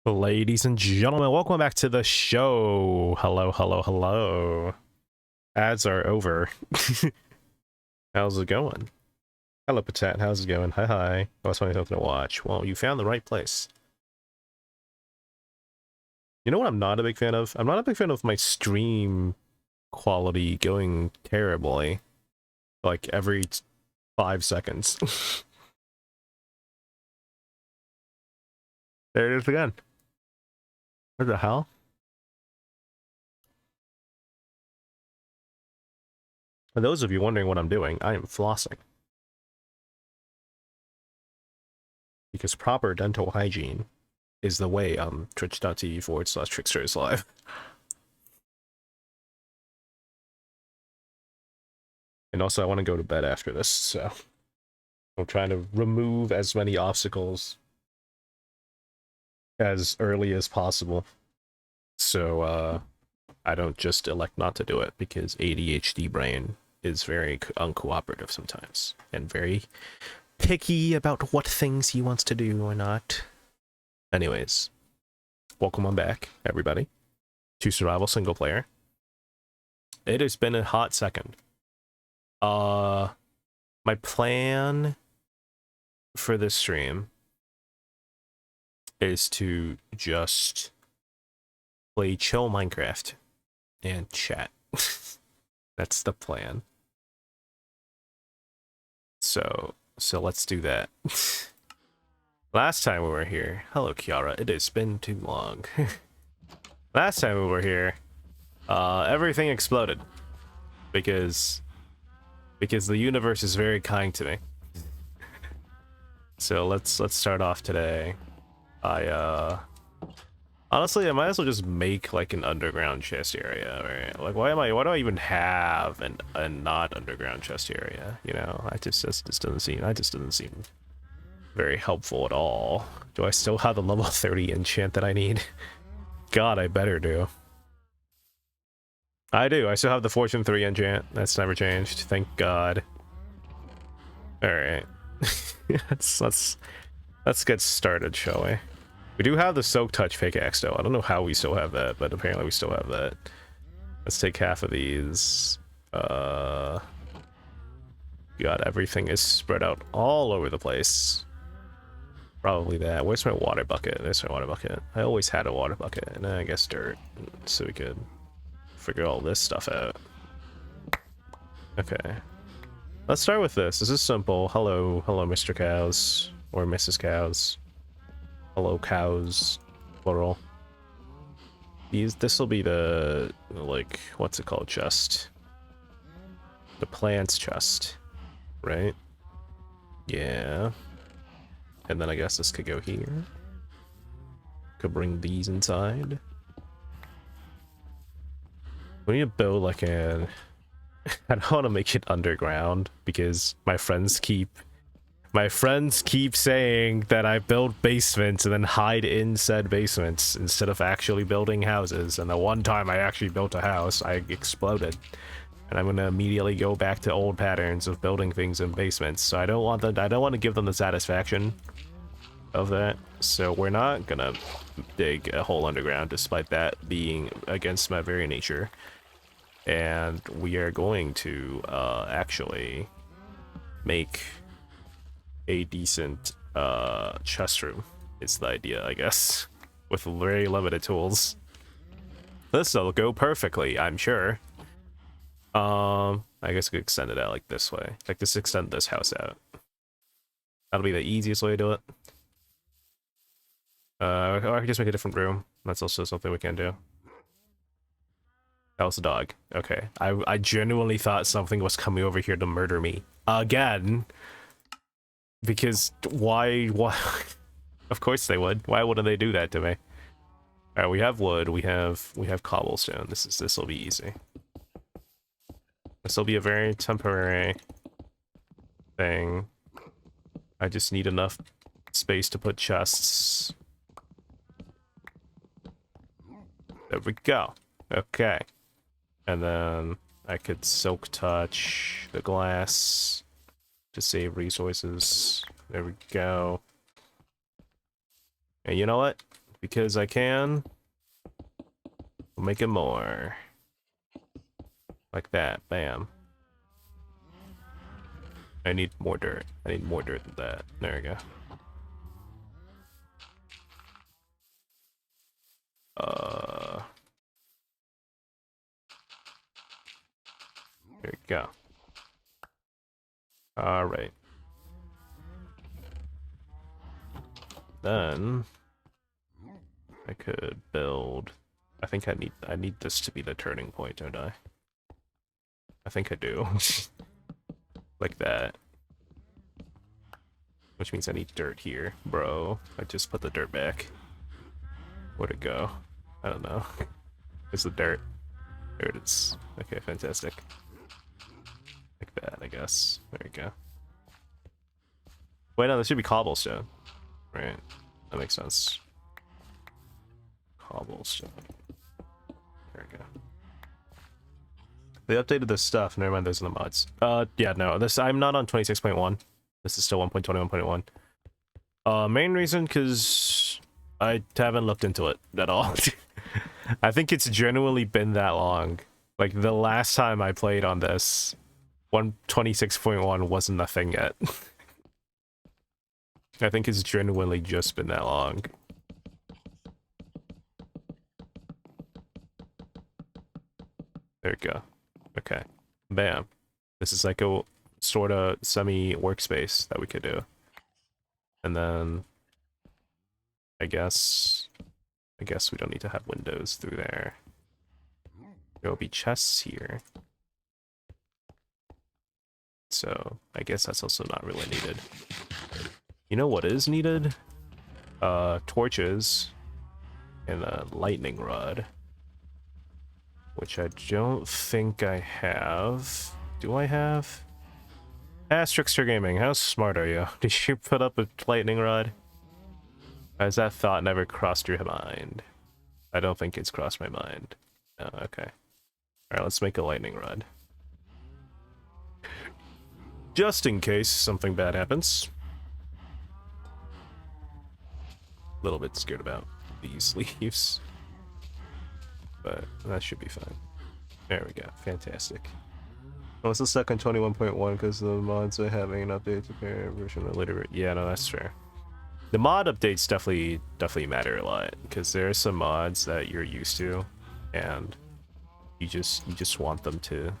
Ladies and gentlemen, welcome back to the show. Hello, hello, hello. Ads are over. How's it going? Hello, Patat. How's it going? Hi, hi. I was finding something to watch. Well, you found the right place. You know what I'm not a big fan of? I'm not a big fan of my stream quality going terribly. Like, every 5 seconds. There it is again. What the hell? For those of you wondering what I'm doing, I am flossing. Because proper dental hygiene is the way on twitch.tv/Tricksters Live. And also, I want to go to bed after this, so I'm trying to remove as many obstacles as early as possible. So, I don't just elect not to do it, because ADHD brain is very uncooperative sometimes, and very picky about what things he wants to do or not. Anyways, welcome on back, everybody, to Survival Single Player. It has been a hot second. My plan for this stream is to just play chill Minecraft and chat. That's the plan. So let's do that. Last time we were here, hello Kiara, it has been too long. Last time we were here, everything exploded because the universe is very kind to me. So let's start off today. Honestly, I might as well just make like an underground chest area, right? Like, why do I even have a not underground chest area? You know, it just doesn't seem very helpful at all. Do I still have the level 30 enchant that I need? God, I better do. I do. I still have the Fortune 3 enchant. That's never changed. Thank God. All right. let's get started, shall we? We do have the Soak Touch pickaxe, though. I don't know how we still have that, but apparently we still have that. Let's take half of these. God, everything is spread out all over the place. Probably that. Where's my water bucket? There's my water bucket. I always had a water bucket, and I guess dirt, so we could figure all this stuff out. Okay. Let's start with this. This is simple. Hello, Mr. Cows. Or Mrs. Cows. Hello, cows. Plural. This will be the, like, what's it called? Chest. The plants chest. Right? Yeah. And then I guess this could go here. Could bring these inside. We need to build like a... I don't want to make it underground because my friends keep saying that I build basements and then hide in said basements instead of actually building houses. And the one time I actually built a house, I exploded. And I'm gonna immediately go back to old patterns of building things in basements. So I don't want to give them the satisfaction of that. So we're not gonna dig a hole underground, despite that being against my very nature. And we are going to actually make a decent chest room. It's the idea, I guess, with very limited tools. This'll go perfectly, I'm sure. I guess I could extend it out like this way. Like, just extend this house out. That'll be the easiest way to do it. Or I could just make a different room. That's also something we can do. That was a dog. Okay. I genuinely thought something was coming over here to murder me. Again. Because why? Of course they would. Why wouldn't they do that to me? Alright, we have wood, we have cobblestone. This will be easy. This will be a very temporary thing. I just need enough space to put chests. There we go. Okay. And then I could Silk Touch the glass to save resources. There we go. And you know what? because I can. We'll make it more. Like that. Bam. I need more dirt. I need more dirt than that. There we go. There you go. All right. Then I could build. I think I need this to be the turning point, don't I? I think I do. Like that. Which means I need dirt here, bro. I just put the dirt back. Where'd it go? I don't know. Where's the dirt? There it is. Okay, fantastic. Like that, I guess. There we go. Wait, no, this should be cobblestone. Right. That makes sense. Cobblestone. There we go. They updated this stuff. Never mind, those are the mods. Yeah, no. I'm not on 26.1. This is still 1.21.1. Main reason, because I haven't looked into it at all. I think it's genuinely been that long. Like, the last time I played on this, 126.1 wasn't a thing yet. I think it's genuinely just been that long. There we go. Okay. Bam. This is like a sort of semi-workspace that we could do. And then I guess we don't need to have windows through there. There will be chests here. So I guess that's also not really needed. You know what is needed? Torches and a lightning rod. Which I don't think I have. Do I have? Asterixter Gaming, how smart are you? Did you put up a lightning rod? Has that thought never crossed your mind? I don't think it's crossed my mind. Oh, okay. Alright, let's make a lightning rod. Just in case something bad happens. A little bit scared about these leaves. But that should be fine. There we go. Fantastic. Well, it's stuck on 21.1 because the mods are having an update to parent version of later. Yeah, no, that's fair. The mod updates definitely matter a lot because there are some mods that you're used to, and you just want them to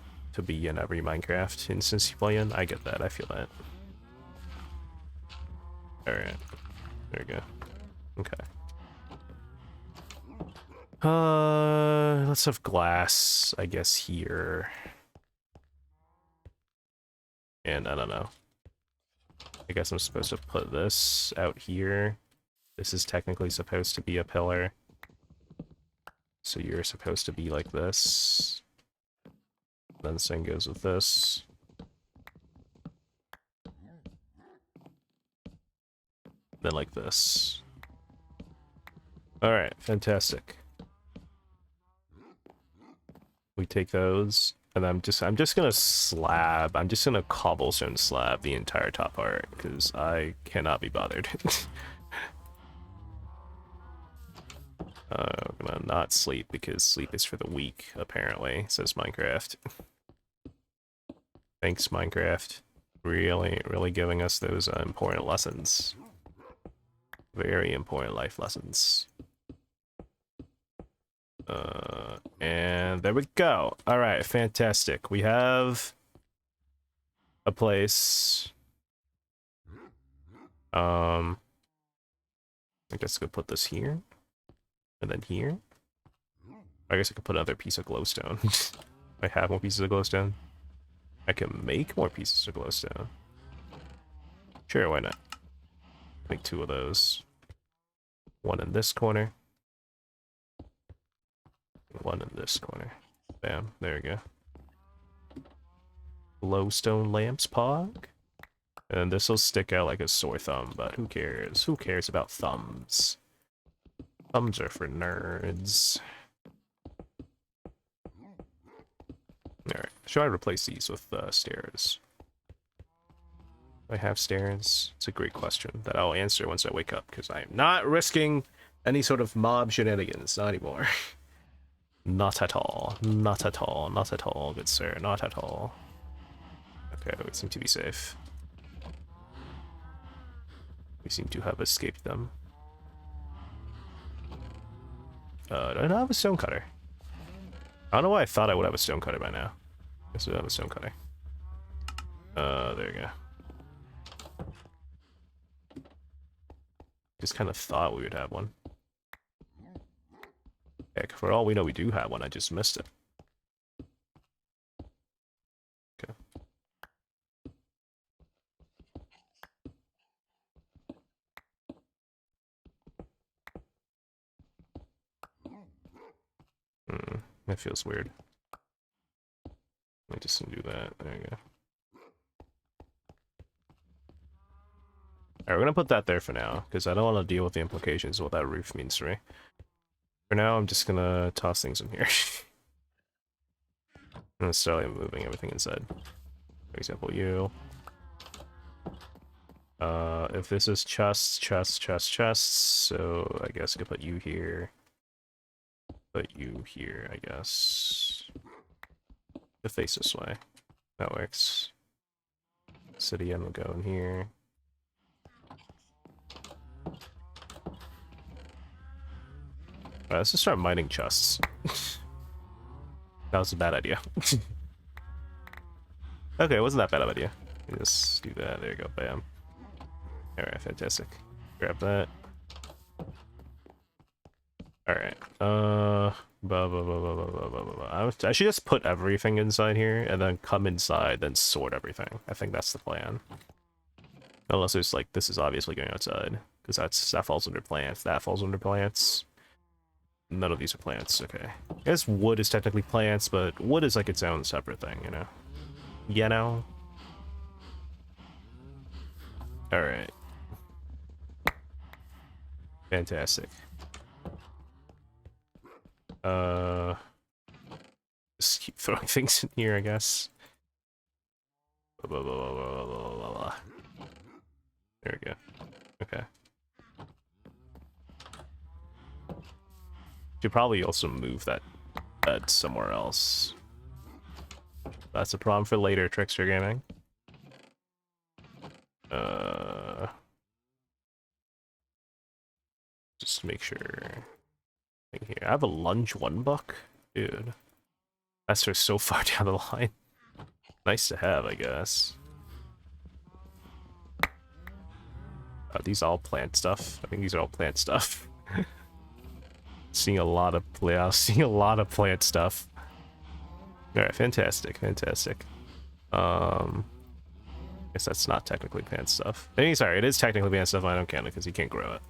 be in every Minecraft instance you play in. I get that. I feel that. All right. There we go. Okay. Let's have glass, I guess, here. And I don't know. I guess I'm supposed to put this out here. This is technically supposed to be a pillar. So you're supposed to be like this. Then the same goes with this. Then like this. Alright, fantastic. We take those, and I'm just gonna cobblestone slab the entire top part because I cannot be bothered. I'm gonna not sleep because sleep is for the weak, apparently, says Minecraft. Thanks, Minecraft. Really giving us those important lessons. Very important life lessons. And there we go. All right, fantastic. We have a place. I guess I could put this here, and then here. I guess I could put another piece of glowstone. I have more pieces of glowstone. I can make more pieces of glowstone. Sure, why not? Make 2 of those. One in this corner. One in this corner. Bam, there we go. Glowstone lamps, pog. And this will stick out like a sore thumb, but who cares? Who cares about thumbs? Thumbs are for nerds. Alright, should I replace these with stairs? Do I have stairs? It's a great question that I'll answer once I wake up, because I am not risking any sort of mob shenanigans. Not anymore. Not at all. Not at all. Not at all, good sir. Not at all. Okay, we seem to be safe. We seem to have escaped them. Do I not have a stonecutter? I don't know why I thought I would have a stonecutter by now. Guess we have a stonecutter. There you go. Just kind of thought we would have one. Heck, for all we know, we do have one. I just missed it. Okay. That feels weird. I just do that. There you go. Alright, we're gonna put that there for now, because I don't want to deal with the implications of what that roof means to me. For now, I'm just gonna toss things in here. I'm necessarily moving everything inside. For example, you. If this is chests, so I guess I could put you here. Put you here, I guess. To face this way. That works. City M will go in here. Alright, let's just start mining chests. That was a bad idea. Okay, it wasn't that bad of an idea. Just do that. There you go. Bam. Alright, fantastic. Grab that. Alright. I should just put everything inside here and then come inside, then sort everything. I think that's the plan. Unless there's like, this is obviously going outside. Because that falls under plants. That falls under plants. None of these are plants. Okay. I guess wood is technically plants, but wood is like its own separate thing, you know? You know? Alright. Fantastic. Just keep throwing things in here, I guess. There we go. Okay. Should probably also move that bed somewhere else. That's a problem for later, Trickster Gaming. Just to make sure. Here, I have a lunge 1 book, dude. That's just so far down the line. Nice to have, I guess. Are these all plant stuff? I think these are all plant stuff. Seeing a lot of plant stuff. Alright, fantastic, fantastic. Guess that's not technically plant stuff. Sorry, it is technically plant stuff, I don't count it because you can't grow it.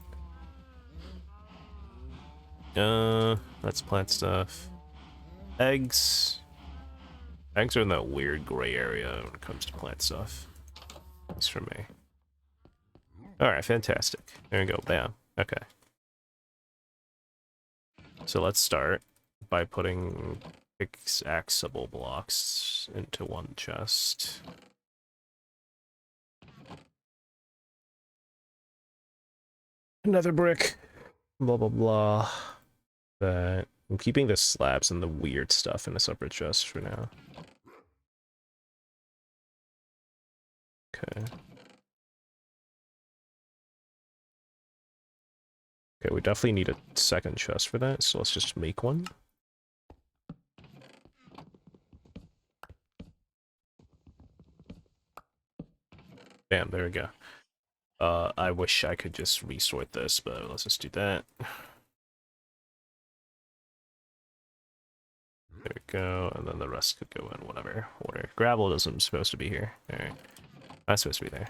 That's plant stuff. Eggs. Eggs are in that weird gray area when it comes to plant stuff. That's for me. Alright, fantastic. There we go, bam. Okay. So let's start by putting pickaxeable blocks into one chest. Another brick. Blah blah blah. That I'm keeping the slabs and the weird stuff in a separate chest for now. Okay. Okay, we definitely need a second chest for that, so let's just make one. Bam, there we go. I wish I could just resort this, but let's just do that. There we go, and then the rest could go in whatever order. Gravel isn't supposed to be here. Alright. That's supposed to be there.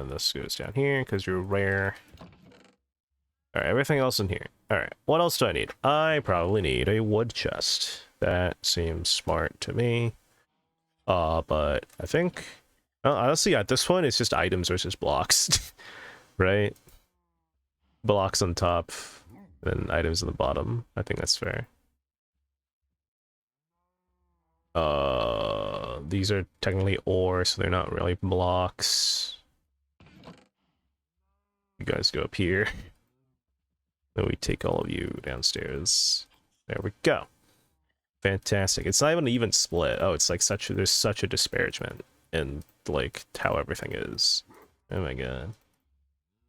This goes down here, because you're rare. Alright, everything else in here. Alright, what else do I need? I probably need a wood chest. That seems smart to me. But I think... honestly, at this point, it's just items versus blocks. Right? Blocks on top, and then items on the bottom. I think that's fair. These are technically ore, so they're not really blocks. You guys go up here. Then we take all of you downstairs. There we go. Fantastic. It's not even split. Oh, it's like there's such a disparagement in like how everything is. Oh my god.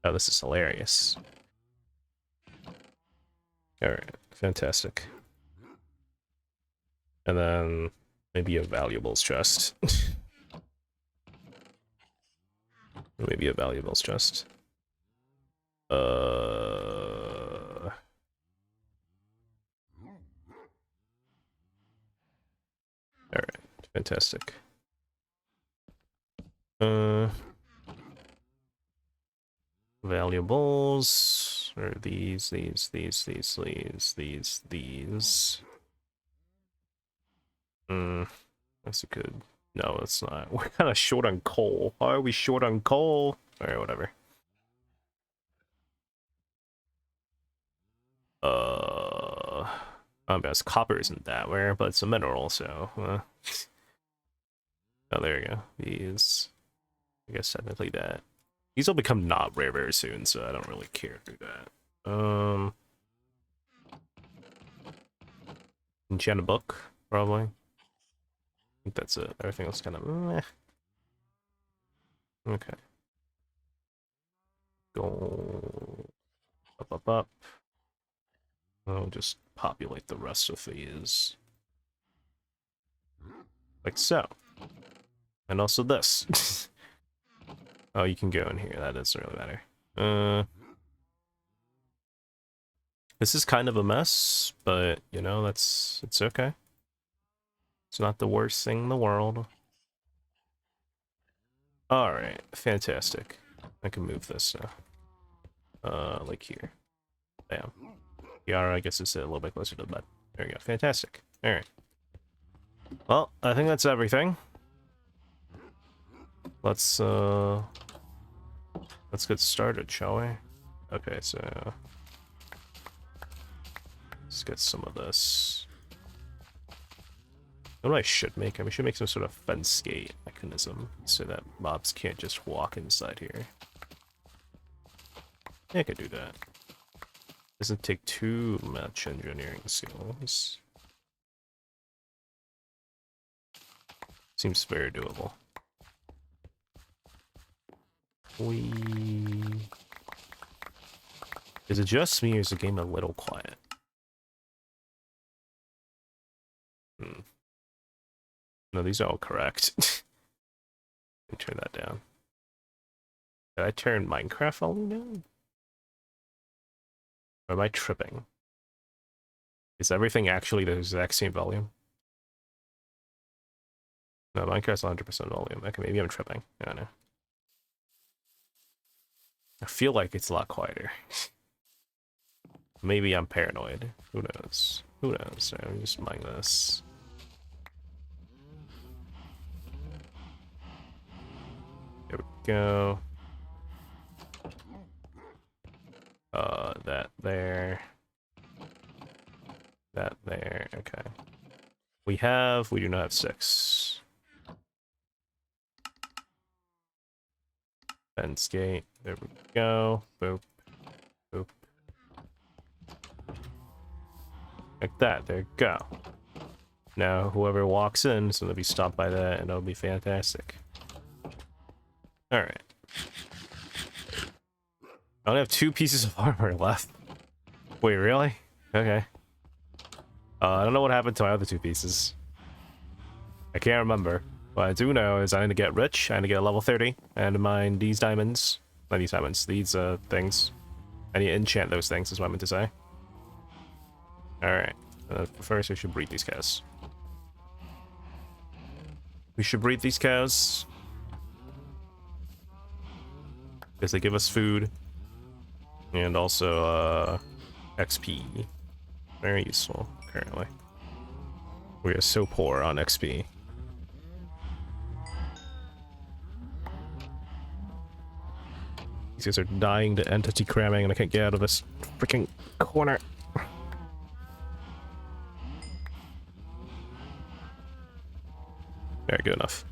Oh, this is hilarious. Alright, fantastic. And then maybe a valuables chest. Maybe a valuables chest. Alright, fantastic. Valuables or these. That's a good. No, it's not. We're kind of short on coal. Why are we short on coal? Alright, whatever. I guess copper isn't that rare, but it's a mineral, so. Oh, there you go. These. I guess technically that. These will become not rare very soon, so I don't really care to do that. Enchant a book, probably. I think that's it. Everything else kind of meh. Okay. Go up. I'll just populate the rest of these. Like so. And also this. Oh, you can go in here. That doesn't really matter. This is kind of a mess, but, you know, it's okay. It's not the worst thing in the world. Alright, fantastic. I can move this now. Like here. Bam. Yara, I guess, is a little bit closer to the bed. There we go. Fantastic. Alright. Well, I think that's everything. Let's get started, shall we? Okay, so let's get some of this. What I should make? We should make some sort of fence gate mechanism so that mobs can't just walk inside here. Yeah, I could do that. Doesn't take too much engineering skills. Seems very doable. Is it just me or is the game a little quiet? No, these are all correct. Let me turn that down. Did I turn Minecraft volume down? Or am I tripping? Is everything actually the exact same volume? No, Minecraft's 100% volume. Okay, maybe I'm tripping. I don't know. I feel like it's a lot quieter. Maybe I'm paranoid. Who knows? Who knows? Let me just mine this. There we go. That there. That there. Okay. We do not have 6. Fence gate. There we go. Boop. Boop. Like that. There you go. Now, whoever walks in is going to be stopped by that, and it'll be fantastic. Alright. I only have 2 pieces of armor left. Wait, really? Okay. I don't know what happened to my other 2 pieces. I can't remember. What I do know is I need to get rich, I need to get a level 30, and mine these diamonds. Not these diamonds, these things. I need to enchant those things, is what I meant to say. Alright. First, we should breed these cows. Because they give us food. And also, XP. Very useful, currently. We are so poor on XP. These guys are dying to entity cramming and I can't get out of this freaking corner. Very good enough.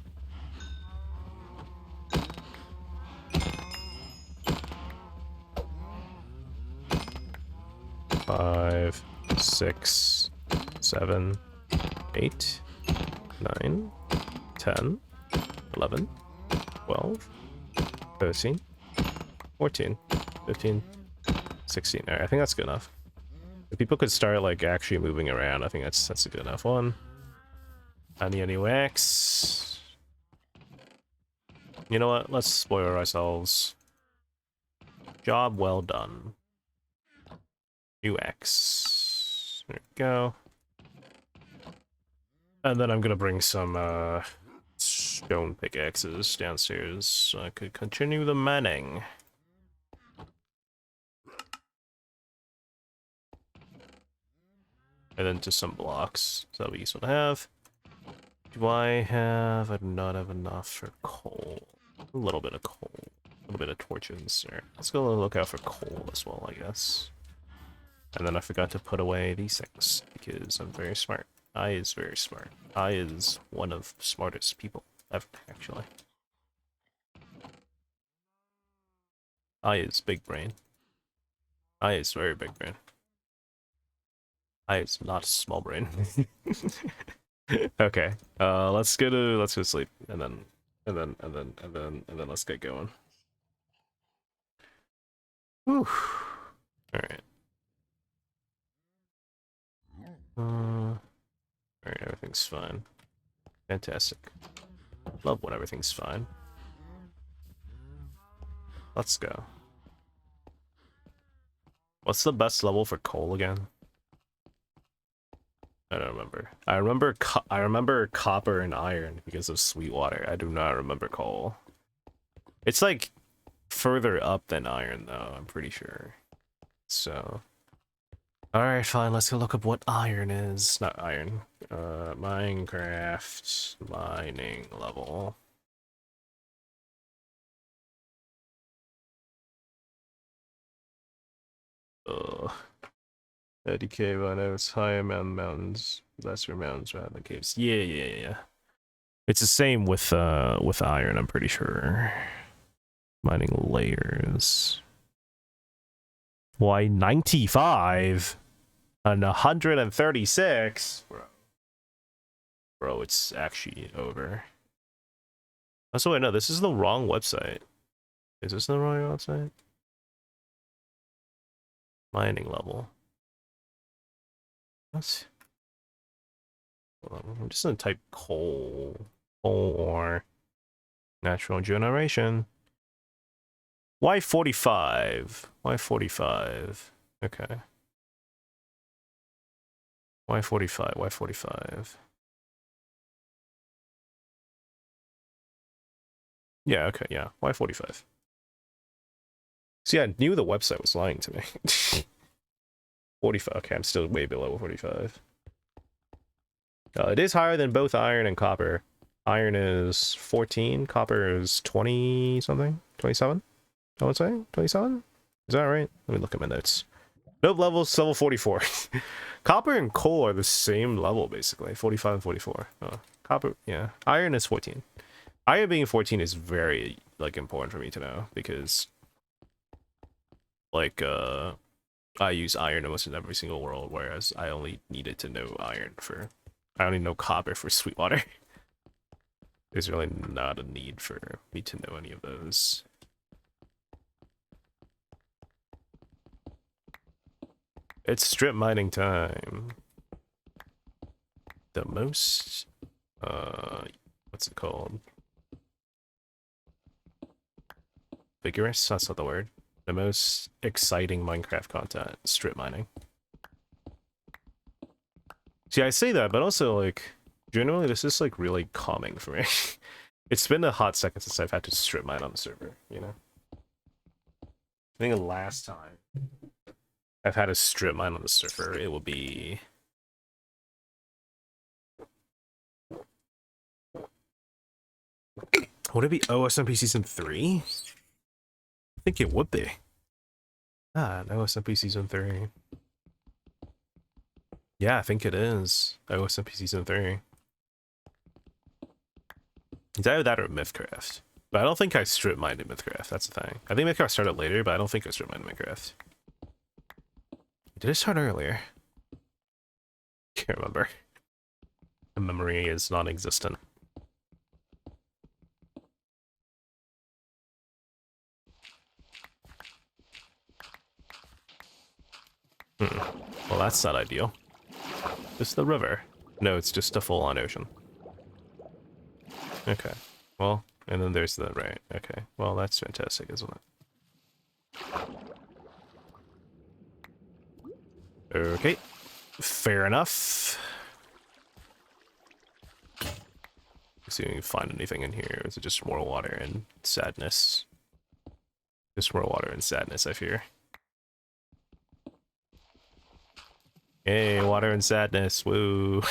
5, 6, 7, 8, 9, 10, 11, 12, 13, 14, 15, 16. All right, I think that's good enough. If people could start like actually moving around, I think that's a good enough one. Any wax. You know what? Let's spoil ourselves. Job well done. UX. There we go. And then I'm gonna bring some stone pickaxes downstairs so I could continue the mining. And then just some blocks. So that'll be useful to have. Do I have... I do not have enough for coal. A little bit of coal. A little bit of torches. Alright, let's go look out for coal as well, I guess. And then I forgot to put away these things, because I'm very smart. I is very smart. I is one of the smartest people ever, actually. I is big brain. I is very big brain. I is not small brain. Okay. Let's go sleep, and then let's get going. Whew. Alright. Alright, everything's fine. Fantastic. Love when everything's fine. Let's go. What's the best level for coal again? I don't remember. I remember copper and iron because of Sweetwater. I do not remember coal. It's like further up than iron though, I'm pretty sure. So alright, fine, let's go look up what iron is. Not iron. Minecraft mining level. Ugh. Eddie Cave, I know it's higher mountains, lesser mountains rather than caves. Yeah. It's the same with iron, I'm pretty sure. Mining layers. Why 95 and 136? Bro, it's actually over. Also, wait, no, this is the wrong website. Is this the wrong website? Mining level. What? Hold on, I'm just gonna type coal or natural generation. Why 45? Why 45? Okay. Why 45? Why 45? Yeah, okay, yeah. Why 45? See, I knew the website was lying to me. 45. Okay, I'm still way below 45. It is higher than both iron and copper. Iron is 14, copper is 20 something? 27? I would say? 27? Is that right? Let me look at my notes. Nope, level 44. Copper and coal are the same level, basically. 45 and 44. Oh, copper, yeah. Iron is 14. Iron being 14 is very, like, important for me to know, because, like, I use iron almost in every single world, whereas I only needed to know iron for... I only know copper for Sweetwater. There's really not a need for me to know any of those. It's strip mining time. The most... what's it called? Vigorous? That's not the word. The most exciting Minecraft content. Strip mining. See, I say that, but also, like, generally this is, like, really calming for me. It's been a hot second since I've had to strip mine on the server, you know? I think the last time I've had to strip mine on the server, it will be... Would it be OSMP Season 3? I think it would be. OSMP Season 3. Yeah, I think it is. OSMP Season 3. It's either that or Mythcraft. But I don't think I strip mined in Mythcraft, that's the thing. I think Mythcraft started later, but I don't think I strip mined in Mythcraft. Did it start earlier? Can't remember. The memory is non-existent. Well, that's not ideal. It's the river. No, it's just a full-on ocean. Okay. Well, and then there's the right. Okay. Well, that's fantastic, isn't it? Okay. Fair enough. See if we can find anything in here. Is it just more water and sadness? Just more water and sadness, I fear. Hey, water and sadness. Woo.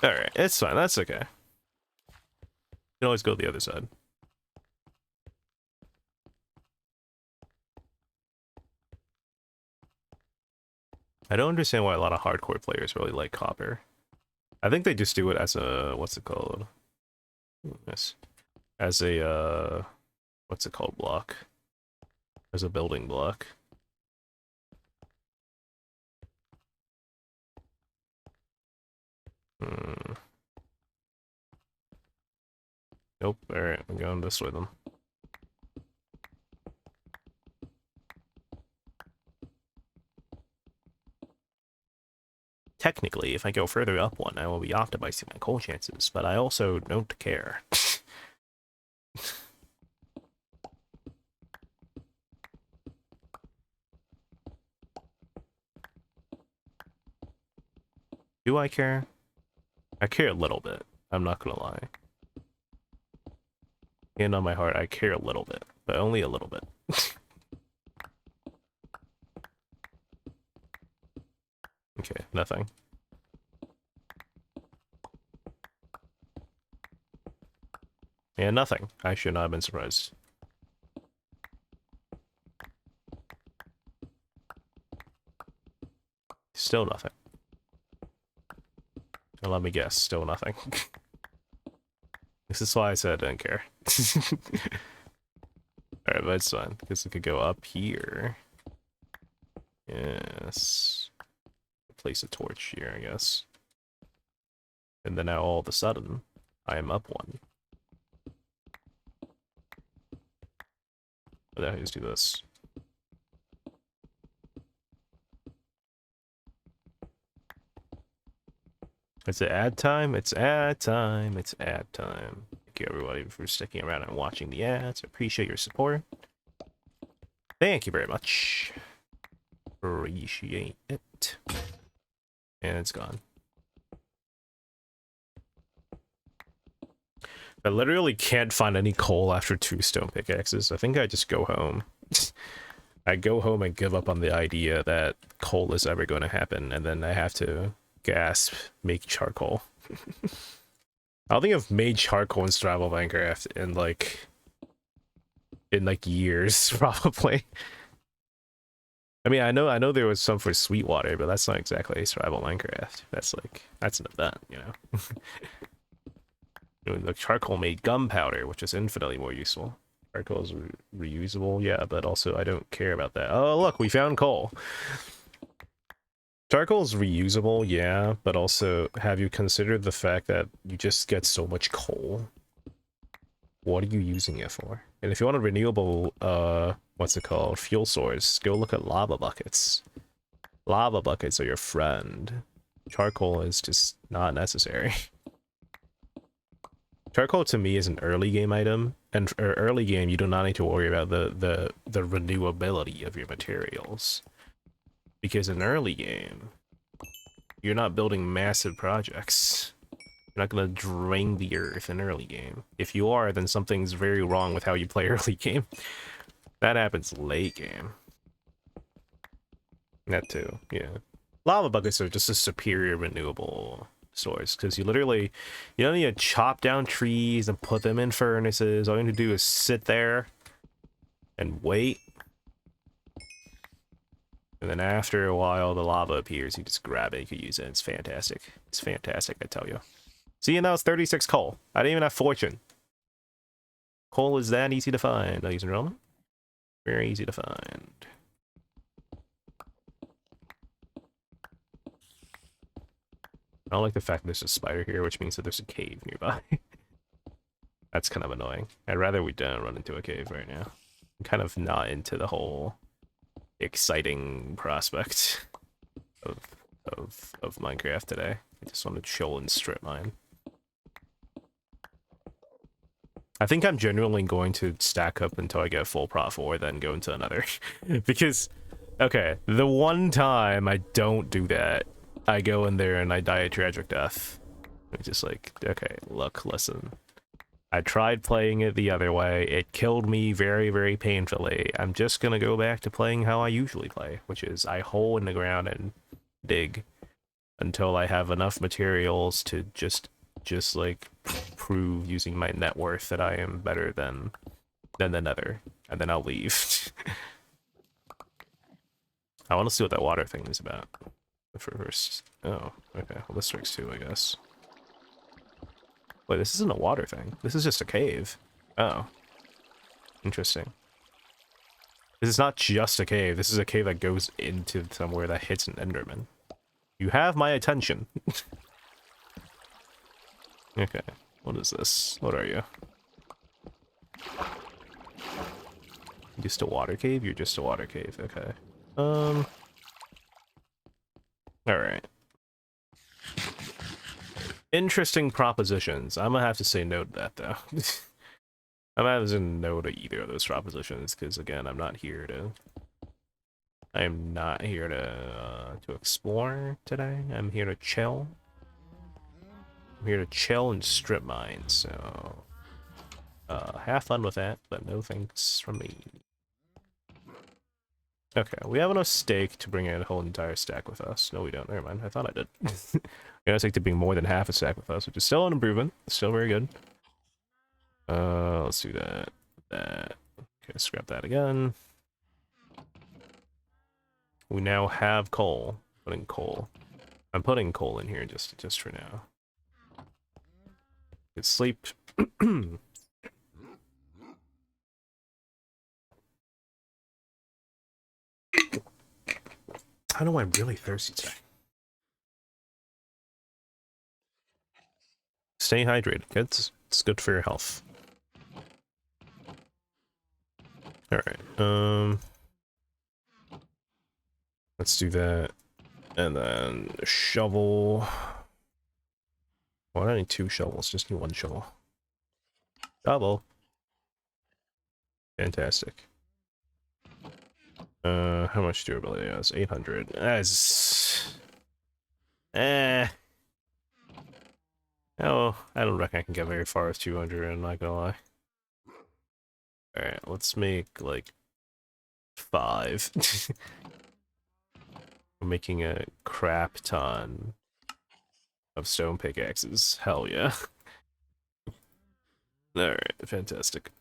Alright, it's fine. That's okay. You can always go to the other side. I don't understand why a lot of hardcore players really like copper. I think they just do it as a, what's it called? Yes. As a, what's it called, block? As a building block. Nope, alright, I'm going this way then. Technically, if I go further up one, I will be optimizing my coal chances, but I also don't care. Do I care? I care a little bit. I'm not gonna lie. Hand on my heart, I care a little bit, but only a little bit. Okay, nothing. And nothing. I should not have been surprised. Still nothing. And let me guess, still nothing. This is why I said I didn't care. Alright, but it's fine, because it could go up here. Yes. Place a torch here, I guess. And then now all of a sudden, I am up one. But now let's do this. Is it ad time? It's ad time. It's ad time. Thank you everybody for sticking around and watching the ads. I appreciate your support. Thank you very much. Appreciate it. And it's gone. I literally can't find any coal after 2 stone pickaxes. I think I just go home. I go home and give up on the idea that coal is ever going to happen, and then I have to gasp, make charcoal. I don't think I've made charcoal in survival Minecraft in like years, probably. I mean, I know there was some for Sweetwater, but that's not exactly survival Minecraft. That's an event, you know. The charcoal made gunpowder, which is infinitely more useful. Charcoal is reusable, yeah, but also I don't care about that. Oh, look, we found coal. Charcoal is reusable, yeah, but also have you considered the fact that you just get so much coal? What are you using it for? And if you want a renewable, what's it called, fuel source, go look at lava buckets. Lava buckets are your friend. Charcoal is just not necessary. Charcoal to me is an early game item, and for early game you do not need to worry about the renewability of your materials. Because in early game, you're not building massive projects. You're not gonna drain the earth in early game. If you are, then something's very wrong with how you play early game. That happens late game. That too, yeah. Lava buckets are just a superior renewable source, because you don't need to chop down trees and put them in furnaces. All you need to do is sit there and wait. And then after a while, the lava appears. You just grab it, you can use it. It's fantastic. It's fantastic, I tell you. See, now it's 36 coal. I didn't even have fortune. Coal is that easy to find, ladies and gentlemen. Very easy to find. I don't like the fact that there's a spider here, which means that there's a cave nearby. That's kind of annoying. I'd rather we don't run into a cave right now. I'm kind of not into the whole exciting prospect of of Minecraft today. I just want to chill and strip mine. I think I'm genuinely going to stack up until I get full prot 4, then go into another. Because, okay, the one time I don't do that, I go in there and I die a tragic death. I'm just like, okay, look, listen. I tried playing it the other way. It killed me very, very painfully. I'm just gonna go back to playing how I usually play, which is I hole in the ground and dig until I have enough materials to just like prove using my net worth that I am better than the nether, and then I'll leave. I want to see what that water thing is about first. Oh, okay. Well, this works too, I guess. Wait, this isn't a water thing. This is just a cave. Oh. Interesting. This is not just a cave. This is a cave that goes into somewhere that hits an enderman. You have my attention. Okay. What is this? What are you? Just a water cave? You're just a water cave. Okay. Alright. Interesting propositions. I'm gonna have to say no to that, though. I'm gonna have to say no to either of those propositions, because, again, I'm not here to explore today. I'm here to chill. I'm here to chill and strip mine, so... have fun with that, but no thanks from me. Okay, we have enough steak to bring in a whole entire stack with us. No, we don't. Never mind. I thought I did. We have steak to bring more than half a stack with us, which is still an improvement. Still very good. Let's do that. That. Okay, scrap that again. We now have coal. Putting coal. I'm putting coal in here just for now. Good sleep. I know I'm really thirsty today. Stay hydrated, kids. It's good for your health. Alright, let's do that. And then a shovel. Well, I don't need 2 shovels, just need 1 shovel. Shovel. Fantastic. How much durability is 800? That's... Oh, I don't reckon I can get very far with 200, I'm not gonna lie. Alright, let's make, like, 5. I'm making a crap ton of stone pickaxes. Hell yeah. Alright, fantastic.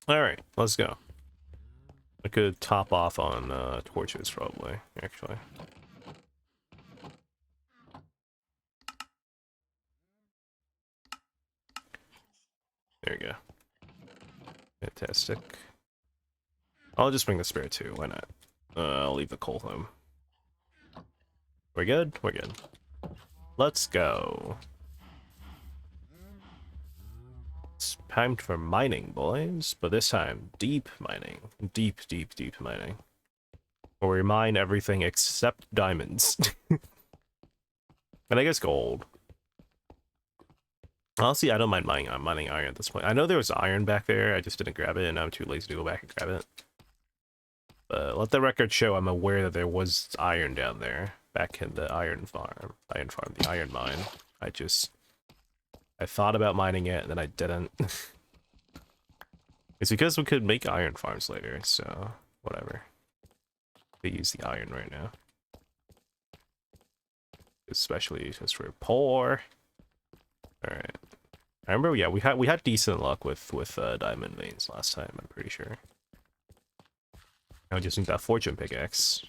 Alright, let's go. I could top off on torches, probably, actually. There you go. Fantastic. I'll just bring the spare too, why not? I'll leave the coal home. We're good? We're good. Let's go. It's time for mining, boys. But this time, deep mining. Deep, deep, deep mining. Where we mine everything except diamonds. And I guess gold. Honestly, I don't mind mining. I'm mining iron at this point. I know there was iron back there. I just didn't grab it, and I'm too lazy to go back and grab it. But let the record show I'm aware that there was iron down there. Back in the iron farm. The iron mine. I thought about mining it, and then I didn't. It's because we could make iron farms later, so whatever. We use the iron right now. Especially because we're poor. Alright. I remember, yeah, we had decent luck with diamond veins last time, I'm pretty sure. I just need that fortune pickaxe.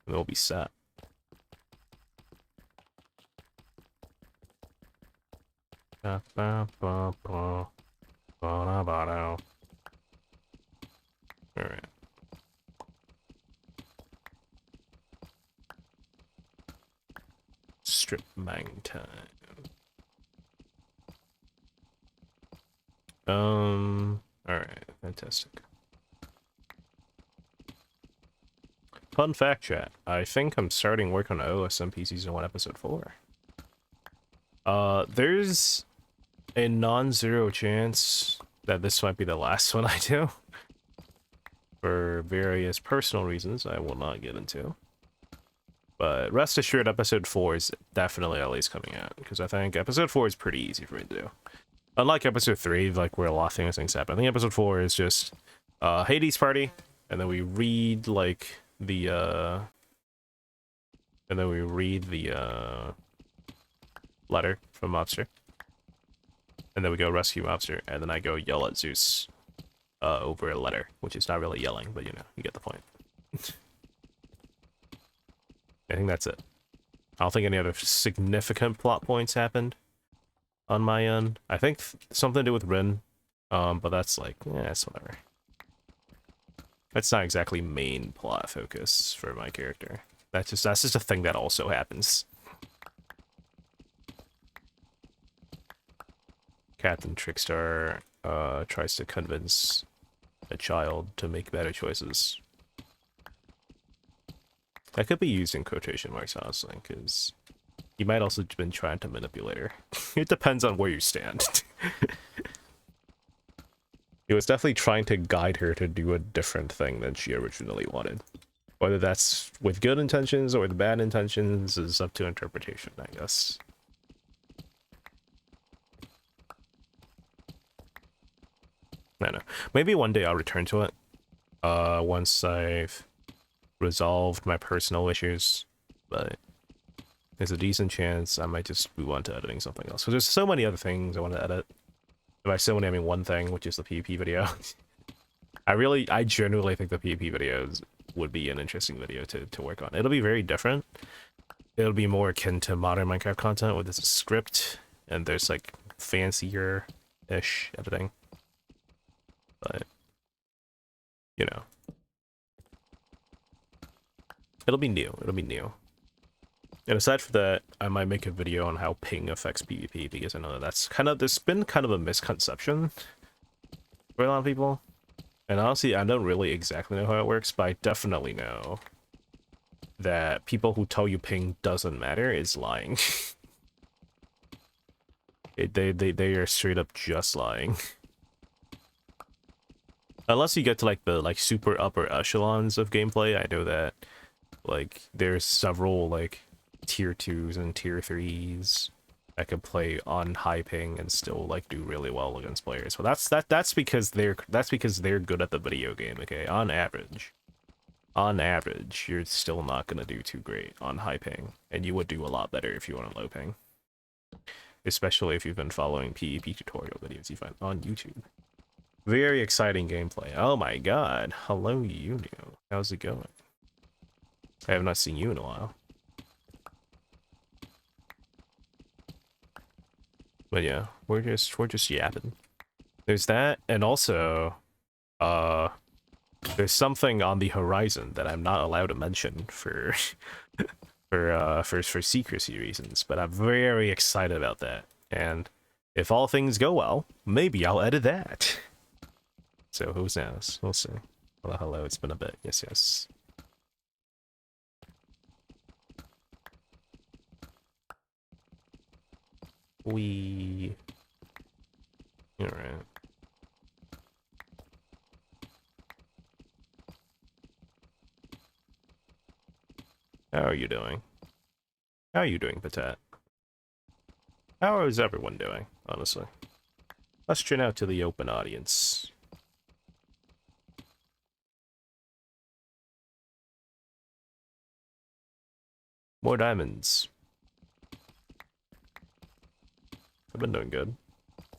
And we'll be set. Alright. strip mine time. Alright, fantastic. Fun fact, chat. I think I'm starting work on OSMP Season 1, Episode 4. There's a non-zero chance that this might be the last one I do. For various personal reasons I will not get into. But rest assured, Episode 4 is definitely at least coming out, because I think Episode 4 is pretty easy for me to do. Unlike Episode 3, like, where a lot of things happen. I think Episode 4 is just, Hades party, and then we read, like, the, letter from Mobster. And then we go rescue Mobster, and then I go yell at Zeus, over a letter, which is not really yelling, but, you know, you get the point. I think that's it. I don't think any other significant plot points happened on my end. I think something to do with Rin, but that's like, yeah, it's whatever. That's not exactly main plot focus for my character. That's just a thing that also happens. Captain Trickstar tries to convince a child to make better choices. That could be used in quotation marks, honestly, because you might also have been trying to manipulate her. It depends on where you stand. He was definitely trying to guide her to do a different thing than she originally wanted. Whether that's with good intentions or with bad intentions is up to interpretation, I guess. I don't know. Maybe one day I'll return to it. Once I've resolved my personal issues, but there's a decent chance I might just move on to editing something else. Because there's so many other things I want to edit. By so many, I mean one thing, which is the PvP video. I genuinely think the PvP videos would be an interesting video to work on. It'll be very different. It'll be more akin to modern Minecraft content, where there's a script, and there's like fancier-ish editing. But, you know. It'll be new. It'll be new. And aside from that, I might make a video on how ping affects PvP, because I know that that's kind of, there's been kind of a misconception for a lot of people. And honestly, I don't really exactly know how it works, but I definitely know that people who tell you ping doesn't matter is lying. They are straight up just lying. Unless you get to like the super upper echelons of gameplay, I know that like there's several like tier 2s and tier 3s that can play on high ping and still like do really well against players. Well, that's because they're good at the video game. Okay, on average, you're still not gonna do too great on high ping, and you would do a lot better if you want a low ping. Especially if you've been following PvP tutorial videos you find on YouTube. Very exciting gameplay. Oh my god. Hello, you. How's it going? I have not seen you in a while. But yeah, we're just yapping. There's that, and also, there's something on the horizon that I'm not allowed to mention for for secrecy reasons, but I'm very excited about that. And if all things go well, maybe I'll edit that. So who knows? We'll see. Hello, hello, it's been a bit. Yes, yes. Alright. How are you doing? How are you doing, Patat? How is everyone doing, honestly? Let's turn out to the open audience. More diamonds. I've been doing good.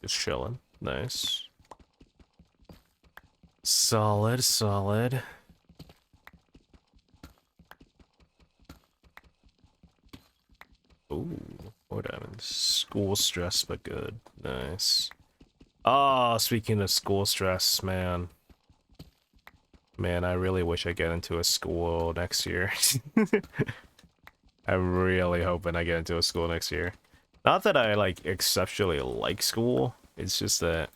Just chilling. Nice. Solid, solid. Ooh, more diamonds. School stress, but good. Nice. Oh, speaking of school stress, man. Man, I really wish I get into a school next year. I'm really hoping I get into a school next year. Not that I like exceptionally like school. It's just that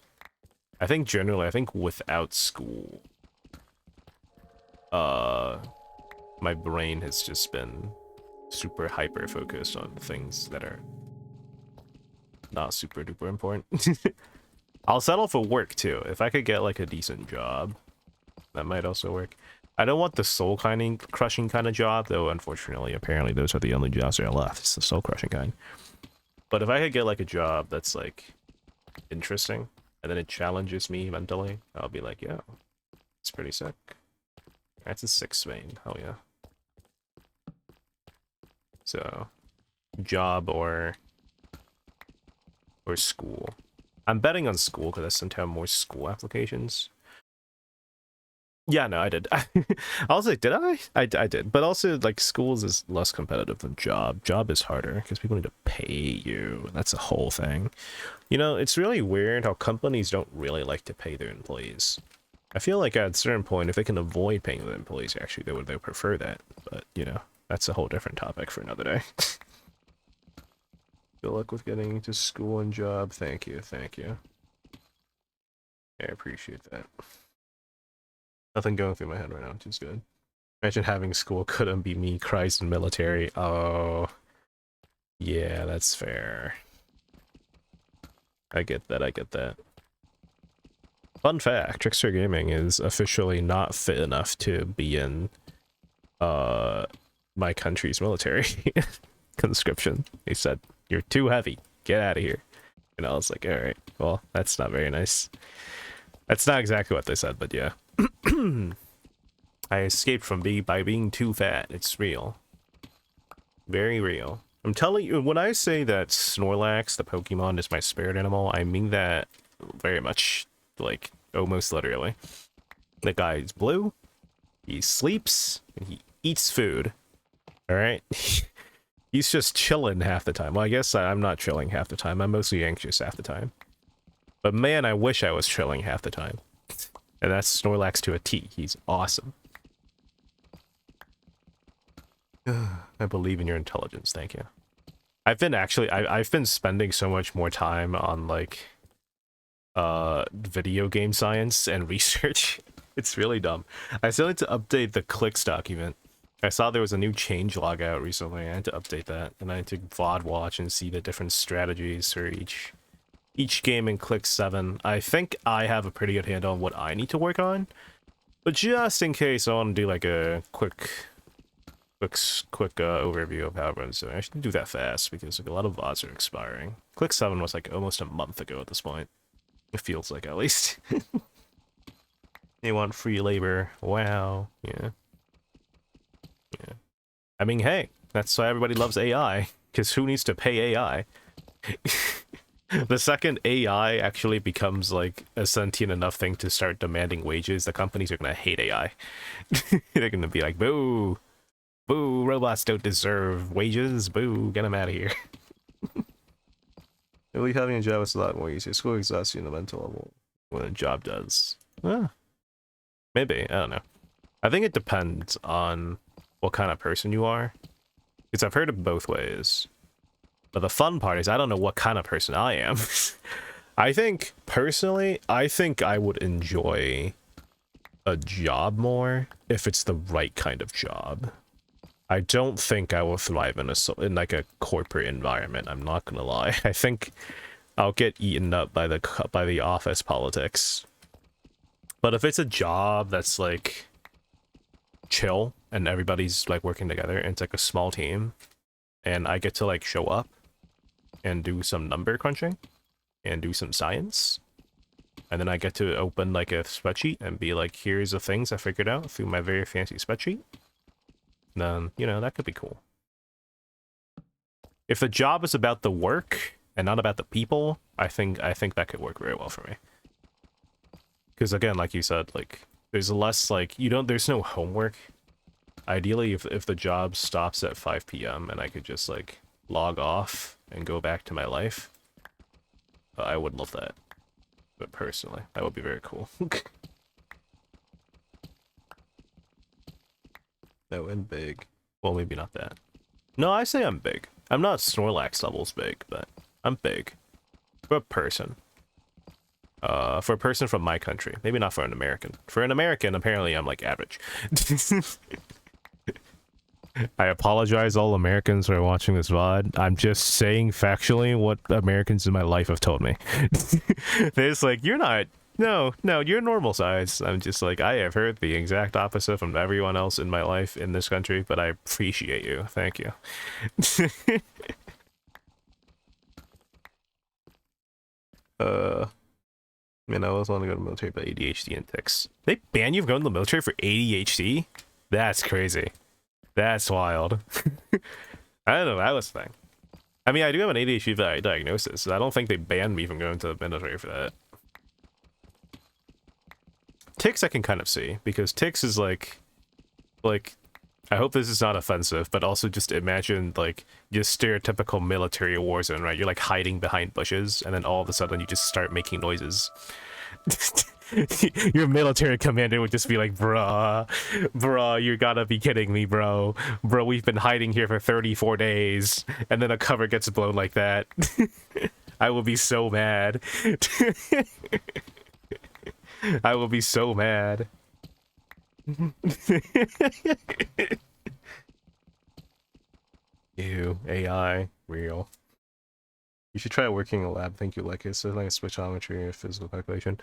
I think generally, I think without school, my brain has just been super hyper focused on things that are not super duper important. I'll settle for work too. If I could get like a decent job, that might also work. I don't want the soul crushing kind of job, though. Unfortunately, apparently those are the only jobs that are left. It's the soul crushing kind. But if I could get like a job that's like interesting and then it challenges me mentally, I'll be like, yeah, it's pretty sick. That's a 6 vein. Hell yeah. So, job or school. I'm betting on school because I seem to have more school applications. Yeah, no, I did. I was like, did I? I did. But also, like, schools is less competitive than job. Job is harder because people need to pay you. That's a whole thing. You know, it's really weird how companies don't really like to pay their employees. I feel like at a certain point, if they can avoid paying their employees, actually, they would prefer that. But, you know, that's a whole different topic for another day. Good luck with getting to school and job. Thank you, thank you. Yeah, I appreciate that. Nothing going through my head right now, which is good. Imagine having school couldn't be me, Christ, and military. Oh, yeah, that's fair. I get that, I get that. Fun fact, Trickster Gaming is officially not fit enough to be in my country's military conscription. They said, you're too heavy, get out of here. And I was like, alright, well, that's not very nice. That's not exactly what they said, but yeah. I escaped from by being too fat. It's real. Very real. I'm telling you, when I say that Snorlax, the Pokemon, is my spirit animal, I mean that very much, like, almost literally. The guy is blue, he sleeps, and he eats food. Alright? He's just chilling half the time. Well, I guess I'm not chilling half the time. I'm mostly anxious half the time. But man, I wish I was chilling half the time. And that's Snorlax to a T. He's awesome. I believe in your intelligence, thank you. I've been spending so much more time on, like, video game science and research. It's really dumb. I still need to update the clicks document. I saw there was a new changelog out recently. I had to update that, and I had to VOD watch and see the different strategies for each game in Click 7. I think I have a pretty good handle on what I need to work on, but just in case, I want to do like a quick overview of how everyone's doing. I should do that fast because like a lot of VODs are expiring. Click 7 was like almost a month ago at this point. It feels like, at least. They want free labor. Wow. Yeah. Yeah. I mean, hey, that's why everybody loves AI, because who needs to pay AI? The second AI actually becomes like a sentient enough thing to start demanding wages, the companies are gonna hate AI. They're gonna be like, boo, boo, robots don't deserve wages, boo, get them out of here. Really, having a job is a lot more easier. School exhausts you on the mental level when a job does. Maybe, I don't know. I think it depends on what kind of person you are, because I've heard it both ways. But the fun part is I don't know what kind of person I am. I think, personally, I think I would enjoy a job more if it's the right kind of job. I don't think I will thrive in like a corporate environment, I'm not gonna lie. I think I'll get eaten up by the office politics. But if it's a job that's like chill and everybody's like working together and it's like a small team and I get to like show up and do some number crunching and do some science, and then I get to open like a spreadsheet and be like, here's the things I figured out through my very fancy spreadsheet, then, you know, that could be cool. If the job is about the work and not about the people, I think that could work very well for me. Because again, like you said, like there's less like there's no homework. Ideally, if the job stops at 5 p.m. and I could just like log off and go back to my life, I would love that. But personally, that would be very cool. That went big. Well, maybe not that. No, I say I'm big. I'm not Snorlax levels big, but I'm big. For a person. For a person from my country. Maybe not for an American. For an American, apparently I'm like average. I apologize all Americans who are watching this VOD. I'm just saying factually what Americans in my life have told me. They're just like, you're not... No, you're normal size. I'm just like, I have heard the exact opposite from everyone else in my life in this country, but I appreciate you. Thank you. Man, I always want to go to the military, but ADHD and tics. They ban you from going to the military for ADHD? That's crazy. That's wild. I don't know, that was the thing. I mean, I do have an ADHD diagnosis, so I don't think they banned me from going to the military for that. Tics I can kind of see, because tics is like, I hope this is not offensive, but also just imagine, like, just stereotypical military war zone, right? You're, like, hiding behind bushes, and then all of a sudden you just start making noises. Your military commander would just be like, bruh, you gotta be kidding me, bro. Bro, we've been hiding here for 34 days, and then a cover gets blown like that. I will be so mad. I will be so mad. Ew, AI, real. You should try working in a lab. Think you like it. So like switchometry or physical calculation.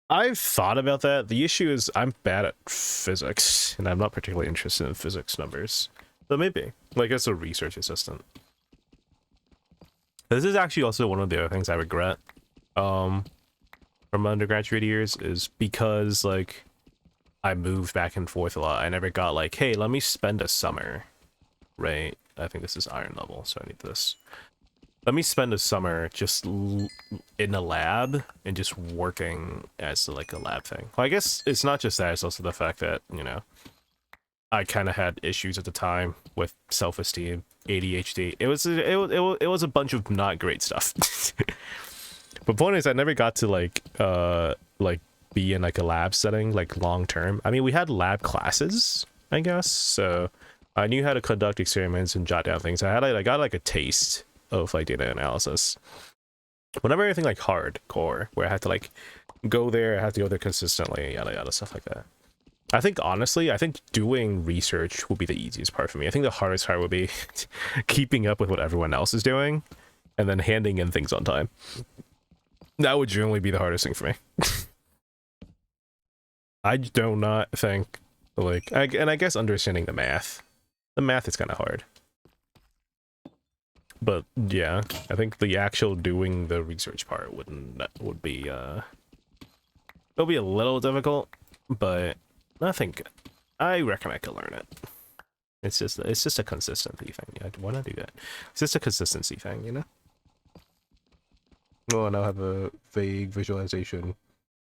I've thought about that. The issue is I'm bad at physics, and I'm not particularly interested in physics numbers. So maybe, like as a research assistant. This is actually also one of the other things I regret from my undergraduate years, is because like I moved back and forth a lot. I never got like, hey, let me spend a summer, right? I think this is iron level, so I need this. Let me spend a summer just in a lab and just working as like a lab thing. Well, I guess it's not just that, it's also the fact that, you know, I kind of had issues at the time with self-esteem, ADHD. It was a bunch of not great stuff. But point is, I never got to like be in like a lab setting like long term. I mean, we had lab classes, I guess, so I knew how to conduct experiments and jot down things. I got like a taste of like data analysis. Whenever anything like hardcore, where I had to like go there, I have to go there consistently, yada yada, stuff like that. I think honestly, I think doing research will be the easiest part for me. I think the hardest part would be keeping up with what everyone else is doing and then handing in things on time. That would generally be the hardest thing for me. I do not think, like, and I guess understanding the math. The math is kind of hard. But yeah, I think the actual doing the research part would be it'll be a little difficult, but I think I reckon I could learn it. It's just a consistency thing. Yeah, why not do that? It's just a consistency thing, you know? Oh, and I'll have a vague visualization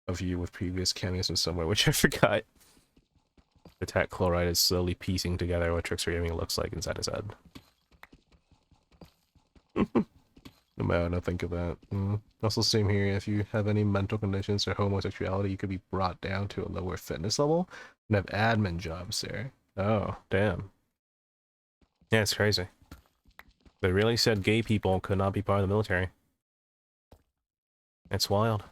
of you with previous cameos in somewhere, which I forgot. The Tat Chloride is slowly piecing together what Trickster Gaming looks like inside his head. No matter, don't think of that. Also, same here. If you have any mental conditions or homosexuality, you could be brought down to a lower fitness level and have admin jobs there. Oh, damn. Yeah, it's crazy. They really said gay people could not be part of the military. It's wild.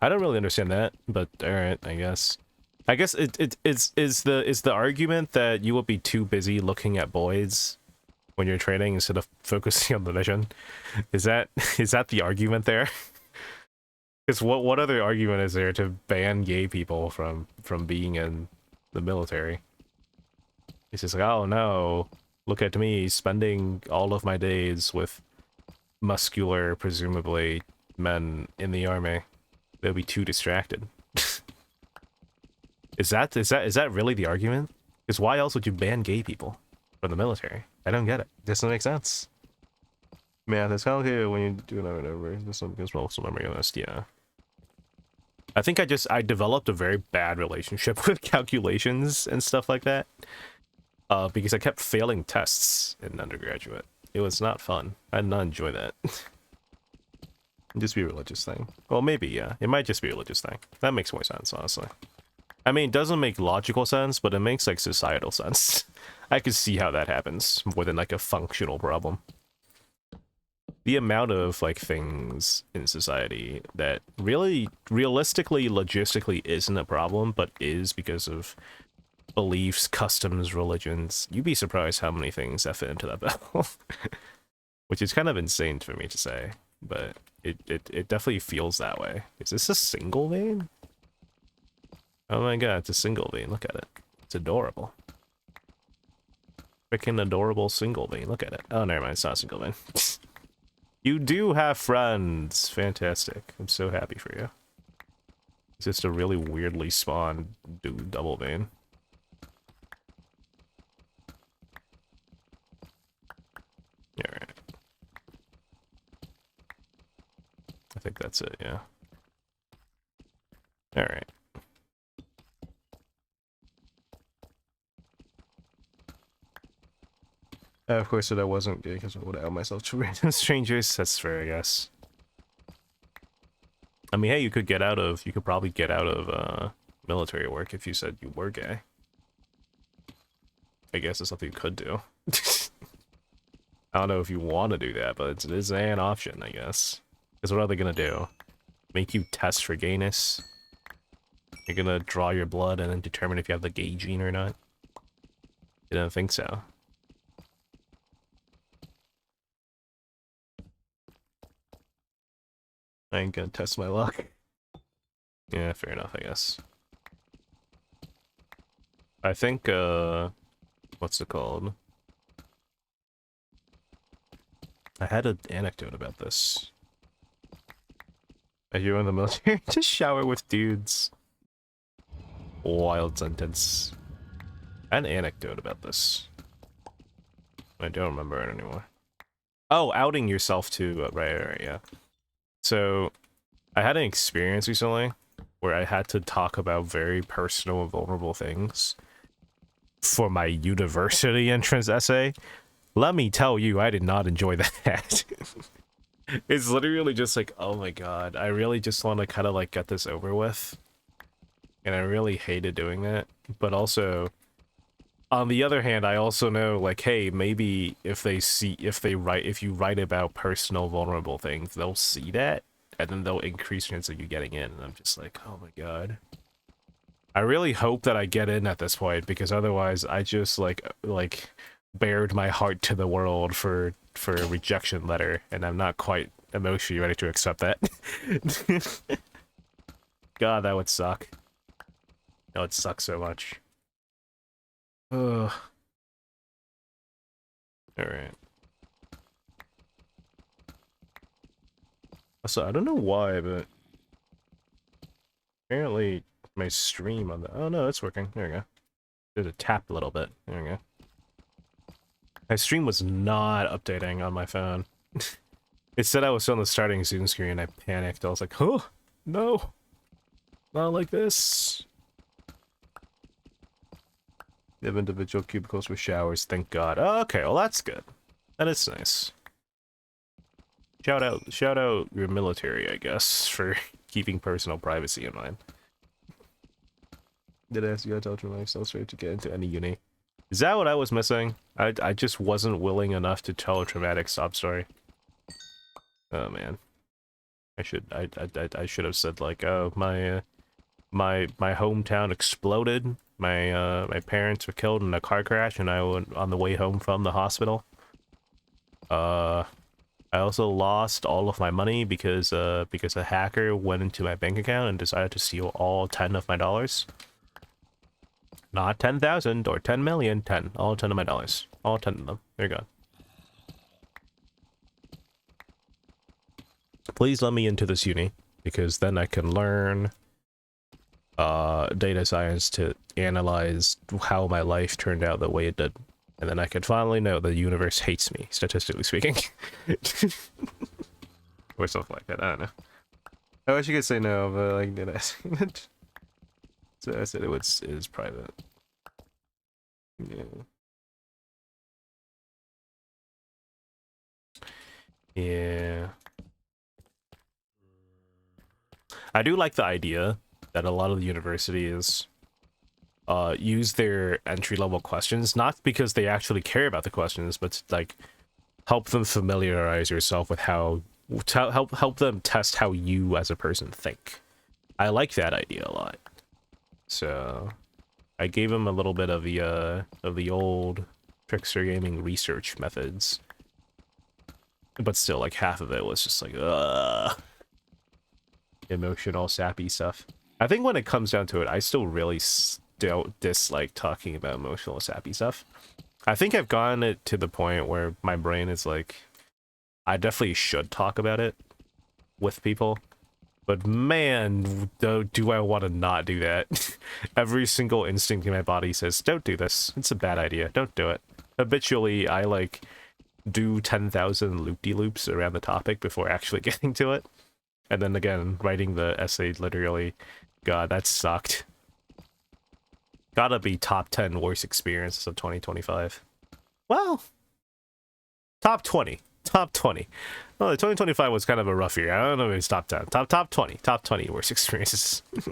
I don't really understand that, but alright, I guess. I guess it's the argument that you will be too busy looking at boys when you're training instead of focusing on the mission. Is that the argument there? Because what other argument is there to ban gay people from being in the military? It's just like, oh no, look at me spending all of my days with muscular, presumably, men in the army. They'll be too distracted. Is that really the argument? Because why else would you ban gay people from the military? I don't get it. It doesn't make sense. Math is complicated when you do it over and over. This one gives also memory honest, yeah. I think I developed a very bad relationship with calculations and stuff like that. Because I kept failing tests in undergraduate. It was not fun. I did not enjoy that. Just be a religious thing. Well, maybe, yeah. It might just be a religious thing. That makes more sense, honestly. I mean, it doesn't make logical sense, but it makes like societal sense. I could see how that happens more than like a functional problem. The amount of like things in society that really realistically, logistically isn't a problem, but is because of beliefs, customs, religions. You'd be surprised how many things that fit into that bill. Which is kind of insane for me to say, but it definitely feels that way. Is this a single vein? Oh my god, it's a single vein. Look at it. It's adorable. Freaking adorable single vein. Look at it. Oh, never mind. It's not a single vein. You do have friends. Fantastic. I'm so happy for you. It's just a really weirdly spawned double vein. Alright. I think that's it, yeah. Alright. Of course, that wasn't good because I would out myself to random strangers. That's fair, I guess. I mean, hey, you could probably get out of military work if you said you were gay. I guess it's something you could do. I don't know if you want to do that, but it is an option, I guess. Because what are they gonna do? Make you test for gayness? You're gonna draw your blood and then determine if you have the gay gene or not? I don't think so. I ain't gonna test my luck. Yeah, fair enough, I guess. I think, what's it called? I had an anecdote about this. Are you in the military? Just shower with dudes. Wild sentence. An anecdote about this. I don't remember it anymore. Oh, outing yourself too. Right, yeah. So, I had an experience recently where I had to talk about very personal and vulnerable things for my university entrance essay. Let me tell you, I did not enjoy that. It's literally just like, oh my god, I really just want to kind of like get this over with. And I really hated doing that. But also, on the other hand, I also know, like, hey, maybe if you write about personal, vulnerable things, they'll see that, and then they'll increase chance of you getting in. And I'm just like, oh my god. I really hope that I get in at this point, because otherwise I just, like bared my heart to the world for a rejection letter, and I'm not quite emotionally ready to accept that. God, that would suck. That would suck so much. Ugh. Alright. Also, I don't know why, but apparently my stream on the... Oh no, it's working. There we go. Did a tap a little bit. There we go. My stream was not updating on my phone. It said I was still on the starting Zoom screen. I panicked. I was like, oh, no. Not like this. They have individual cubicles with showers, thank god. Oh, okay, well that's good. That is nice. Shout out your military, I guess, for keeping personal privacy in mind. Did I ask you to tell myself straight to get into any uni? Is that what I was missing? I just wasn't willing enough to tell a traumatic sob story. Oh man. I should have said like, oh, my hometown exploded. My parents were killed in a car crash, and I went on the way home from the hospital. I also lost all of my money because a hacker went into my bank account and decided to steal all 10 of my dollars. Not 10,000 or 10 million, 10. All 10 of my dollars. All 10 of them. They're gone. Please let me into this uni, because then I can learn data science to analyze how my life turned out the way it did. And then I can finally know the universe hates me, statistically speaking. Or something like that, I don't know. I wish you could say no, but like, did I say that? So I said it is private. Yeah. Yeah. I do like the idea that a lot of the university is use their entry-level questions, not because they actually care about the questions, but to, like, help them familiarize yourself with how to help them test how you as a person think. I like that idea a lot. So I gave him a little bit of the old Trickster Gaming research methods. But still, like, half of it was just like, emotional, sappy stuff. I think when it comes down to it, I still really still dislike talking about emotional, sappy stuff. I think I've gotten it to the point where my brain is like, I definitely should talk about it with people. But man, do I want to not do that. Every single instinct in my body says, don't do this. It's a bad idea. Don't do it. Habitually, I, like, do 10,000 loop-de-loops around the topic before actually getting to it. And then again, writing the essay, literally, God, that sucked. Gotta be top 10 worst experiences of 2025. Well, top 20. Top 20. Well, 2025 was kind of a rough year. I don't know if it's top 10. Top 20. Top 20 worst experiences of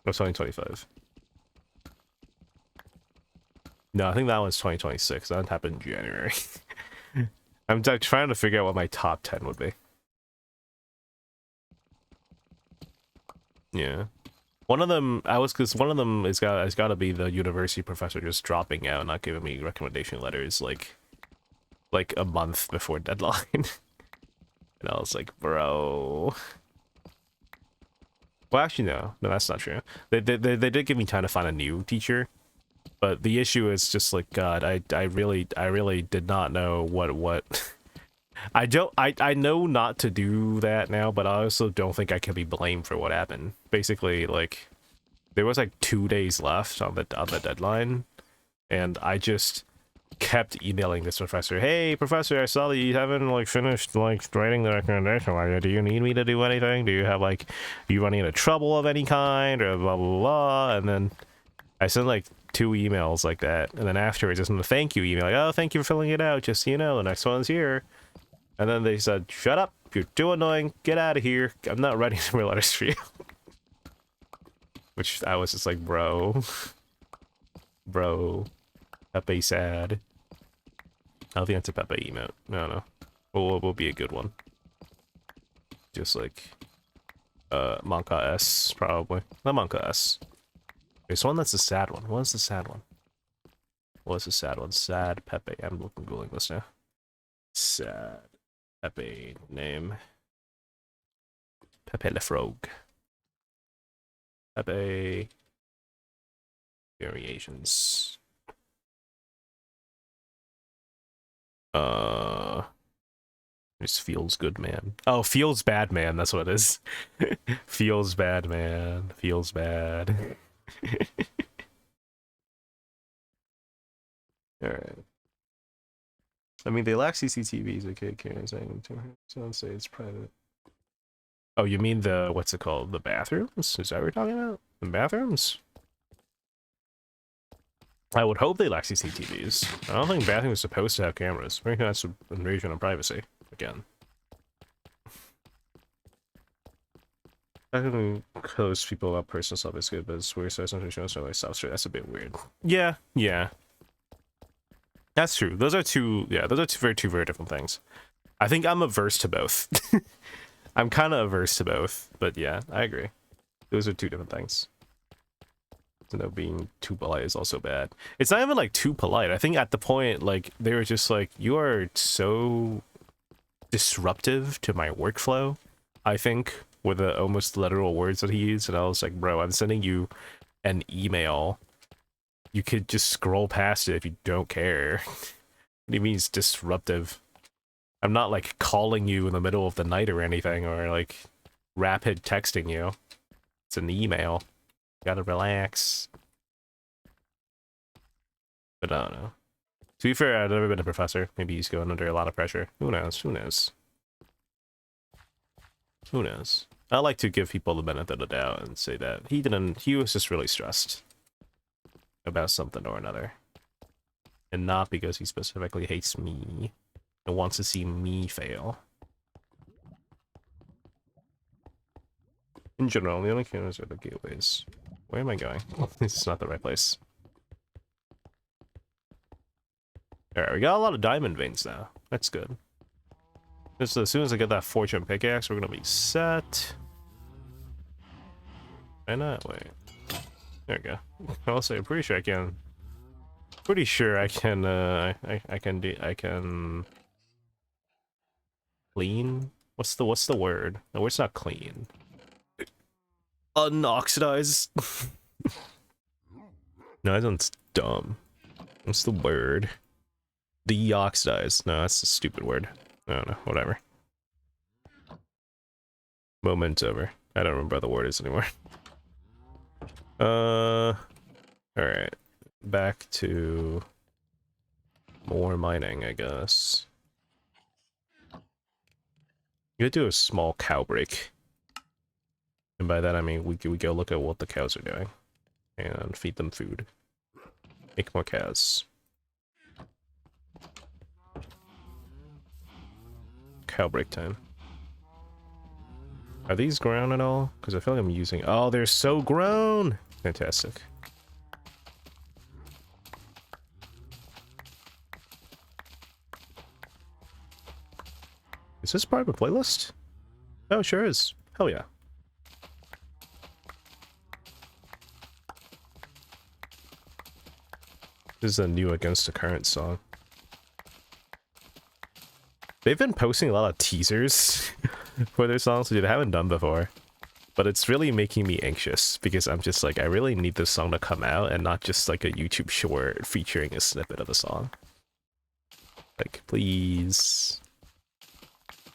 2025. No, I think that one's 2026. That happened in January. I'm trying to figure out what my top 10 would be. Yeah. One of them, because one of them has got to be the university professor just dropping out, not giving me recommendation letters, like a month before deadline. And I was like, bro. Well, actually, no, that's not true. They did give me time to find a new teacher, but the issue is just like, God, I really did not know what. I know not to do that now, but I also don't think I can be blamed for what happened. Basically, like, there was like 2 days left on the deadline, and I just kept emailing this professor. Hey, professor, I saw that you haven't, like, finished, like, writing the recommendation letter. Do you need me to do anything? Do you have, like, are you running into trouble of any kind, or blah blah blah? And then I sent like 2 emails like that, and then afterwards I sent a thank you email, like, oh, thank you for filling it out, just so you know, the next one's here. And then they said, shut up, you're too annoying, get out of here, I'm not writing more letters for you. Which I was just like, bro, Pepe sad. I don't think that's a Pepe emote. No. Will be a good one. Just like, Monka S, probably. Not Monka S. There's one that's a sad one. What's the sad one? What's the sad one? Sad Pepe. I'm googling this now. Sad Pepe name. Pepe Le Frog. Pepe variations. This feels good, man. Oh, feels bad, man. That's what it is. Feels bad, man. Feels bad. Alright. I mean, they lack CCTVs. Okay, Karen's saying to her. So let's say it's private. Oh, you mean the, what's it called? The bathrooms? Is that what we're talking about? The bathrooms? I would hope they lack CCTVs. I don't think bathrooms are supposed to have cameras. I think that's an invasion of privacy. Again. I can close people about personal stuff is good, but it's weird, so sometimes shows no stuff. That's a bit weird. Yeah. That's true. Those are two very different things. I think I'm averse to both. I'm kind of averse to both, but yeah, I agree. Those are two different things. You know, being too polite is also bad. It's not even like too polite. I think at the point, like, they were just like, you are so disruptive to my workflow, I think, with the almost literal words that he used. And I was like, bro, I'm sending you an email. You could just scroll past it if you don't care. What do you mean it's disruptive? I'm not like calling you in the middle of the night or anything, or like rapid texting you. It's an email. Gotta relax. But I don't know. To be fair, I've never been a professor. Maybe he's going under a lot of pressure. Who knows? Who knows? Who knows? I like to give people the benefit of the doubt and say that he was just really stressed about something or another. And not because he specifically hates me and wants to see me fail. In general, the only cameras are the gateways. Where am I going? This is not the right place. Alright, we got a lot of diamond veins now. That's good. Just as soon as I get that fortune pickaxe, we're gonna be set. Why not? Wait. There we go. Also, I'm pretty sure I can. Pretty sure I can. I can clean. What's the word? No, it's not clean. Unoxidized. No, that sounds dumb. What's the word? Deoxidized. No, that's a stupid word. I don't know. Whatever. Moment's over. I don't remember what the word is anymore. Alright. Back to more mining, I guess. You could do a small cow break. And by that I mean we go look at what the cows are doing. And feed them food. Make more cows. Cow break time. Are these grown at all? Because I feel like I'm using... Oh, they're so grown! Fantastic. Is this part of a playlist? Oh, sure is. Hell yeah. This is a new Against the Current song. They've been posting a lot of teasers for their songs, which I haven't done before. But it's really making me anxious, because I'm just like, I really need this song to come out, and not just like a YouTube short featuring a snippet of a song. Like, please.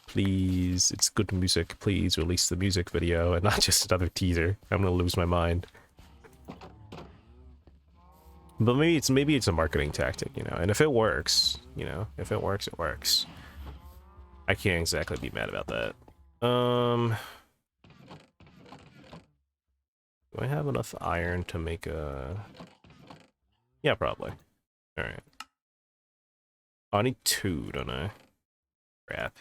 Please, it's good music. Please release the music video, and not just another teaser. I'm gonna lose my mind. But maybe it's a marketing tactic, you know, and if it works, you know, if it works, it works. I can't exactly be mad about that. Do I have enough iron to make a... Yeah, probably. Alright. I need 2, don't I? Crap.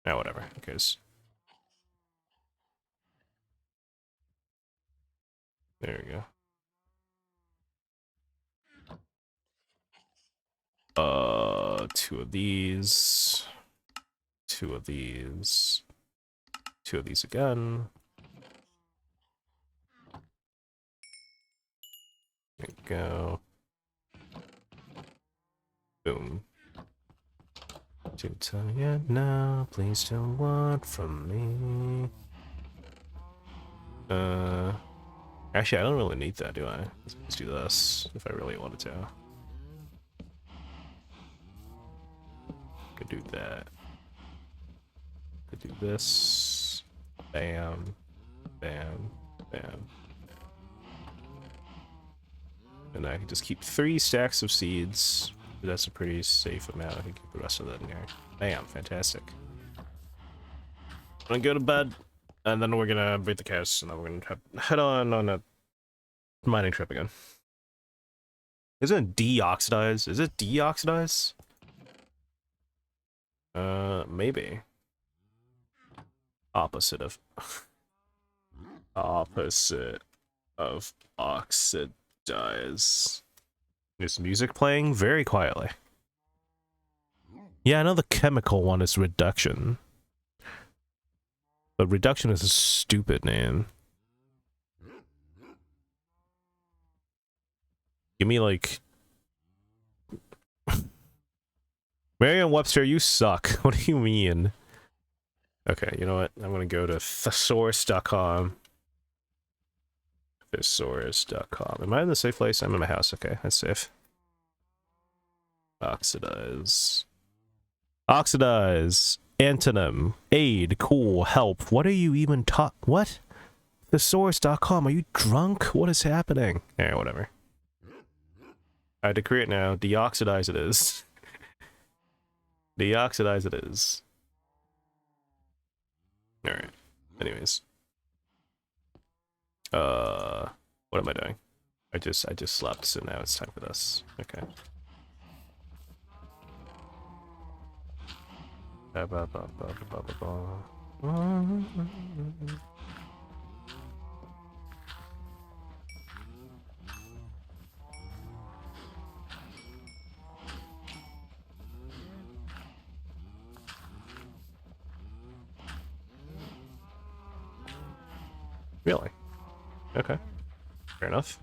Ah, whatever. Who cares? There we go. 2 of these. 2 of these. 2 of these again. There we go. Boom. Too tired now, please don't want from me. Actually, I don't really need that, do I? Let's do this, if I really wanted to. Could do that. Could do this. Bam. Bam. Bam. And I can just keep 3 stacks of seeds. That's a pretty safe amount. I can keep the rest of that in here. Bam, fantastic. I'm gonna go to bed, and then we're gonna breed the cows, and then we're gonna head on a mining trip again. Isn't it deoxidized? Is it deoxidized? Maybe. Opposite of... Opposite of oxidize. Is music playing very quietly? Yeah, I know the chemical one is reduction. But reduction is a stupid name. Give me like... Merriam-Webster, you suck. What do you mean? Okay, you know what? I'm gonna go to thesaurus.com. Thesaurus.com. Am I in the safe place? I'm in my house. Okay, that's safe. Oxidize. Oxidize. Antonym. Aid. Cool. Help. What are you even What? Thesaurus.com. Are you drunk? What is happening? Eh, whatever. I decree it now. Deoxidize it is. Deoxidize it is. Alright. Anyways. What am I doing? I just slept, so now it's time for this. Okay. Really? Okay. Fair enough.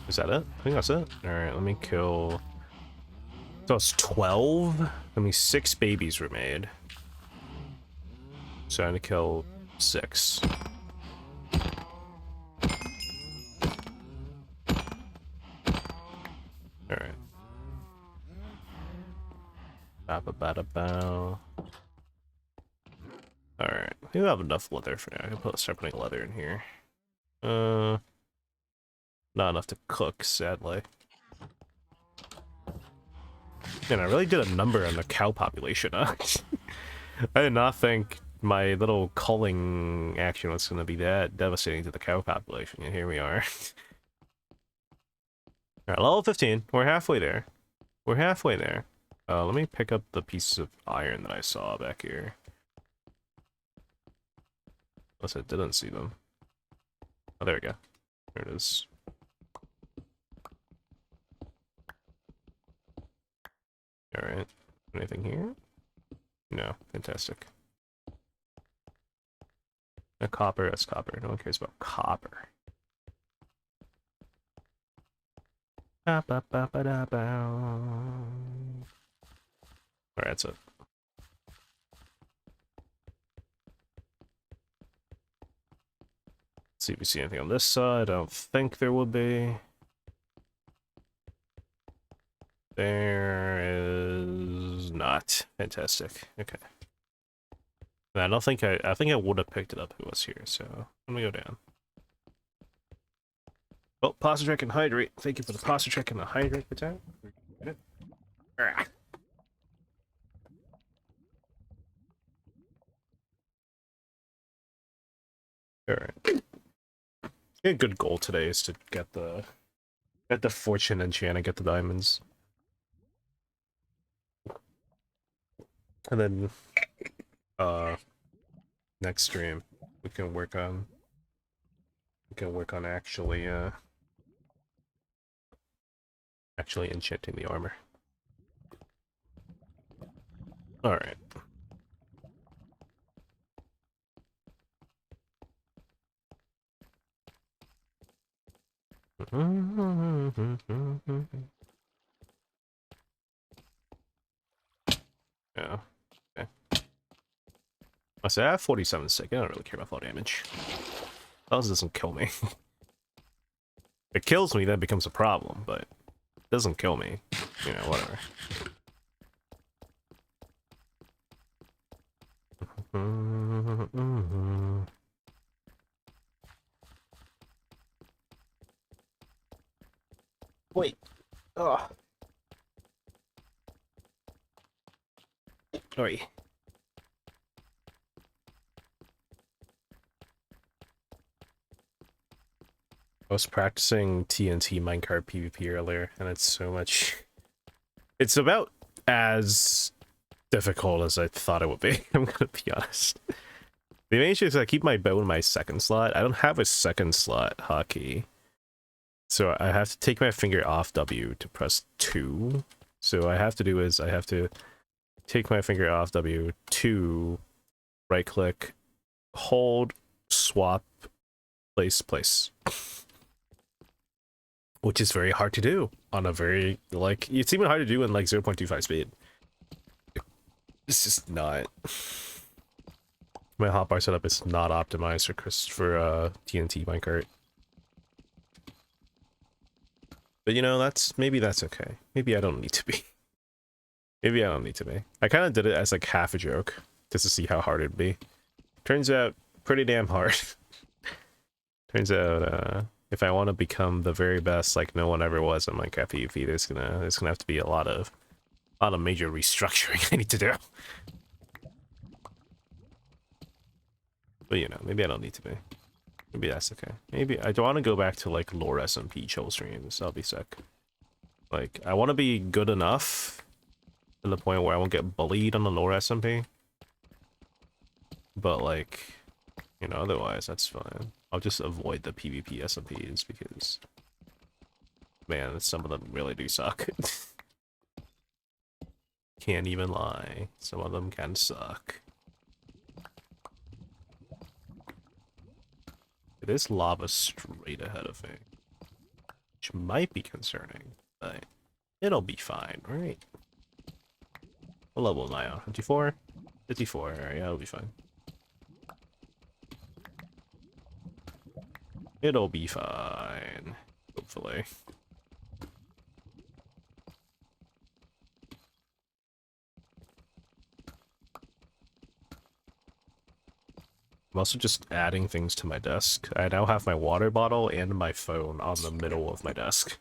Is that it? I think that's it. Alright, let me kill... So it's 12? I mean, 6 babies were made. So I need to kill 6. Alright. Ba-ba-ba-da-bow. Alright, I think I have enough leather for now. I can start putting leather in here. Not enough to cook, sadly. Man, I really did a number on the cow population, huh? I did not think my little culling action was going to be that devastating to the cow population, and here we are. Alright, level 15. We're halfway there. We're halfway there. Let me pick up the pieces of iron that I saw back here. Unless I didn't see them. Oh, there we go. There it is. Alright. Anything here? No. Fantastic. A copper, that's copper. No one cares about copper. Alright, that's it. See if we see anything on this side. I don't think there will be. There is not. Fantastic. Okay. I don't think I think I would have picked it up if it was here, so let me go down. Oh, posture check and hydrate. Thank you for the posture check and the hydrate attack. Alright. A good goal today is to get the fortune enchant and get the diamonds. And then next stream we can work on actually enchanting the armor. Alright. Yeah. Okay. I say I have 47 sick. I don't really care about fall damage. That doesn't kill me. If it kills me, then it becomes a problem, but it doesn't kill me. You know, whatever. Wait. Oh. Sorry. I was practicing TNT minecart PvP earlier, and it's so much... It's about as difficult as I thought it would be, I'm gonna be honest. The main issue is I keep my bow in my second slot. I don't have a second slot hotkey. So I have to take my finger off W to press 2. So I have to do is I have to take my finger off W, 2, right click, hold, swap, place. Which is very hard to do on a very, like, it's even hard to do in like 0.25 speed. It's just not. My hotbar setup is not optimized for TNT minecart. But you know, maybe that's okay. Maybe I don't need to be. Maybe I don't need to be. I kind of did it as like half a joke, just to see how hard it'd be. Turns out pretty damn hard. Turns out if I want to become the very best like no one ever was in Minecraft PvP, there's gonna have to be a lot of major restructuring I need to do. But you know, maybe I don't need to be. Maybe that's okay. Maybe I don't want to go back to like lore SMP chill streams. That'll be sick. Like I want to be good enough to the point where I won't get bullied on the lore SMP. But like, you know, otherwise that's fine. I'll just avoid the PvP SMPs because Man, some of them really do suck. Can't even lie. Some of them can suck. It is lava straight ahead of me, which might be concerning, but it'll be fine, right? What level am I on? 54? 54, alright, yeah, it'll be fine. It'll be fine, hopefully. I'm also just adding things to my desk. I now have my water bottle and my phone on the middle of my desk.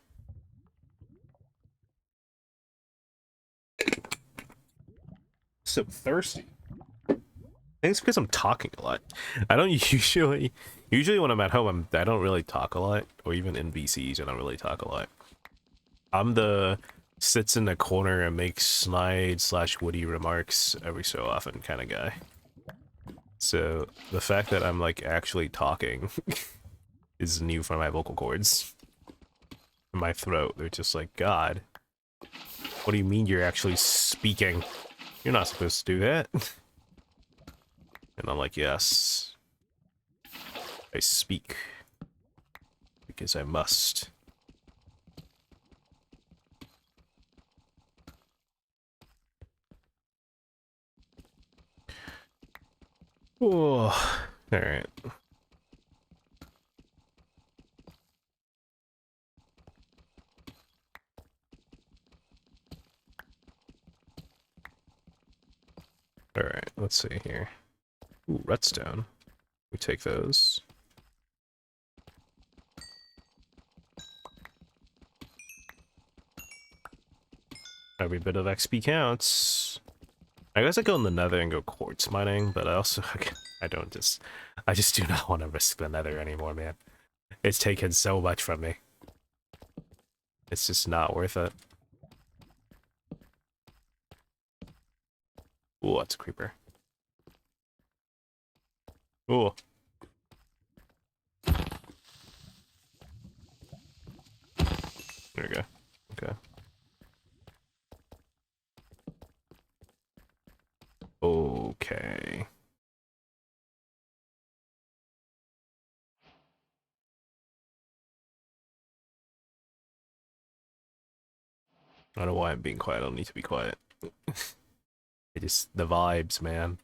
So thirsty. I think it's because I'm talking a lot. I don't usually when I'm at home, I don't really talk a lot, or even in VCs, I don't really talk a lot. I'm the sits in the corner and makes snide/witty remarks every so often kind of guy. So the fact that I'm like actually talking is new for my vocal cords. In my throat, they're just like, God, what do you mean you're actually speaking? You're not supposed to do that. And I'm like, yes, I speak because I must. Oh, all right. All right, let's see here. Ooh, redstone. We take those. Every bit of XP counts. I guess I go in the nether and go quartz mining, but I also, I just do not want to risk the nether anymore, man. It's taken so much from me. It's just not worth it. Ooh, that's a creeper. Ooh. There we go. Okay. Okay. I don't know why I'm being quiet. I don't need to be quiet. It just, the vibes, man.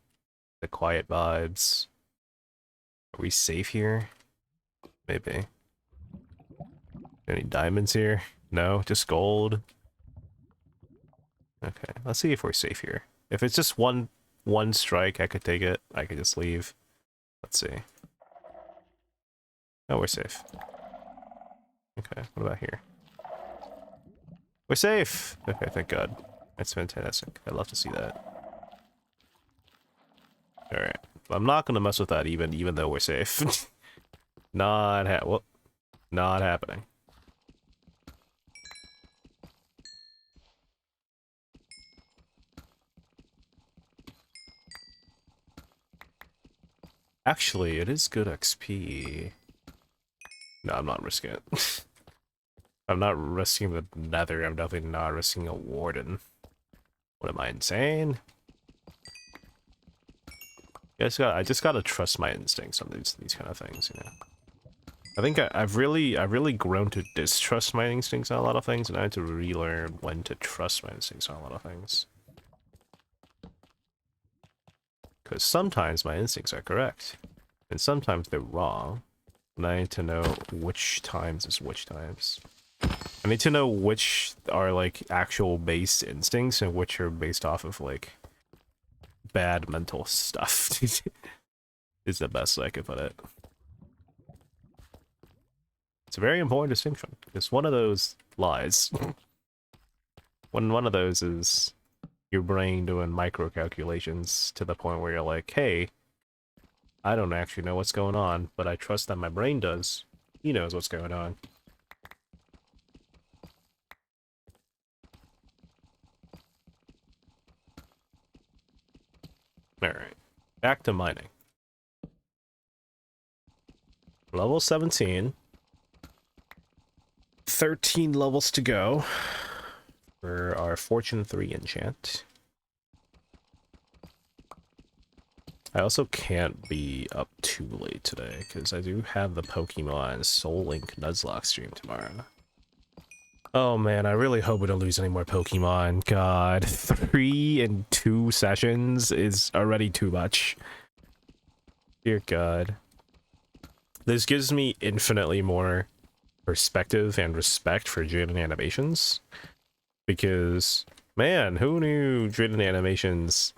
The quiet vibes. Are we safe here? Maybe. Any diamonds here? No, just gold. Okay, let's see if we're safe here. If it's just one strike, I could take it. I could just leave. Let's see. Oh, we're safe. Okay, what about here? We're safe! Okay, thank God. That's fantastic. I'd love to see that. Alright. I'm not gonna mess with that even though we're safe. Not happening. Actually, it is good XP. No, I'm not risking it. I'm not risking the nether. I'm definitely not risking a warden. What am I, insane? I just gotta trust my instincts on these kind of things, you know. I think I've really grown to distrust my instincts on a lot of things, and I had to relearn when to trust my instincts on a lot of things. Because sometimes my instincts are correct, and sometimes they're wrong. And I need to know which times is which times. I need to know which are like actual base instincts and which are based off of like bad mental stuff. Is the best way I could put it. It's a very important distinction. Because one of those lies. One of those is your brain doing micro calculations to the point where you're like, hey, I don't actually know what's going on, but I trust that my brain does. He knows what's going on. Alright. Back to mining. Level 17. 13 levels to go for our Fortune 3 enchant. I also can't be up too late today, because I do have the Pokemon Soul Link Nuzlocke stream tomorrow. Oh man, I really hope we don't lose any more Pokemon. God, 3 and 2 sessions is already too much. Dear God. This gives me infinitely more perspective and respect for Jaden Animations. Because, man, who knew Jaden Animations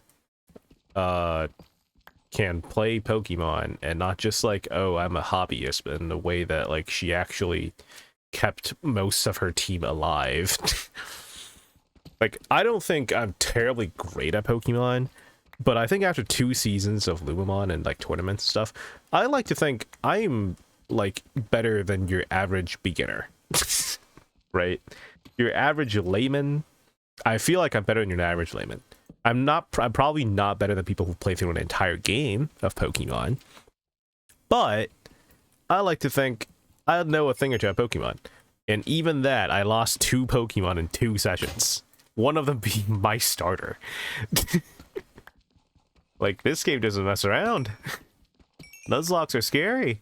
can play Pokemon and not just like, oh, I'm a hobbyist, but in the way that like she actually kept most of her team alive. Like, I don't think I'm terribly great at Pokemon, but I think after 2 seasons of Lumamon and like tournaments and stuff, I like to think I'm like better than your average beginner. Right? Your average layman, I feel like I'm better than your average layman. I'm probably not better than people who play through an entire game of Pokemon, but I like to think I know a thing or two about Pokemon. And even that, I lost 2 Pokemon in 2 sessions. One of them being my starter. Like, this game doesn't mess around. Nuzlocks are scary.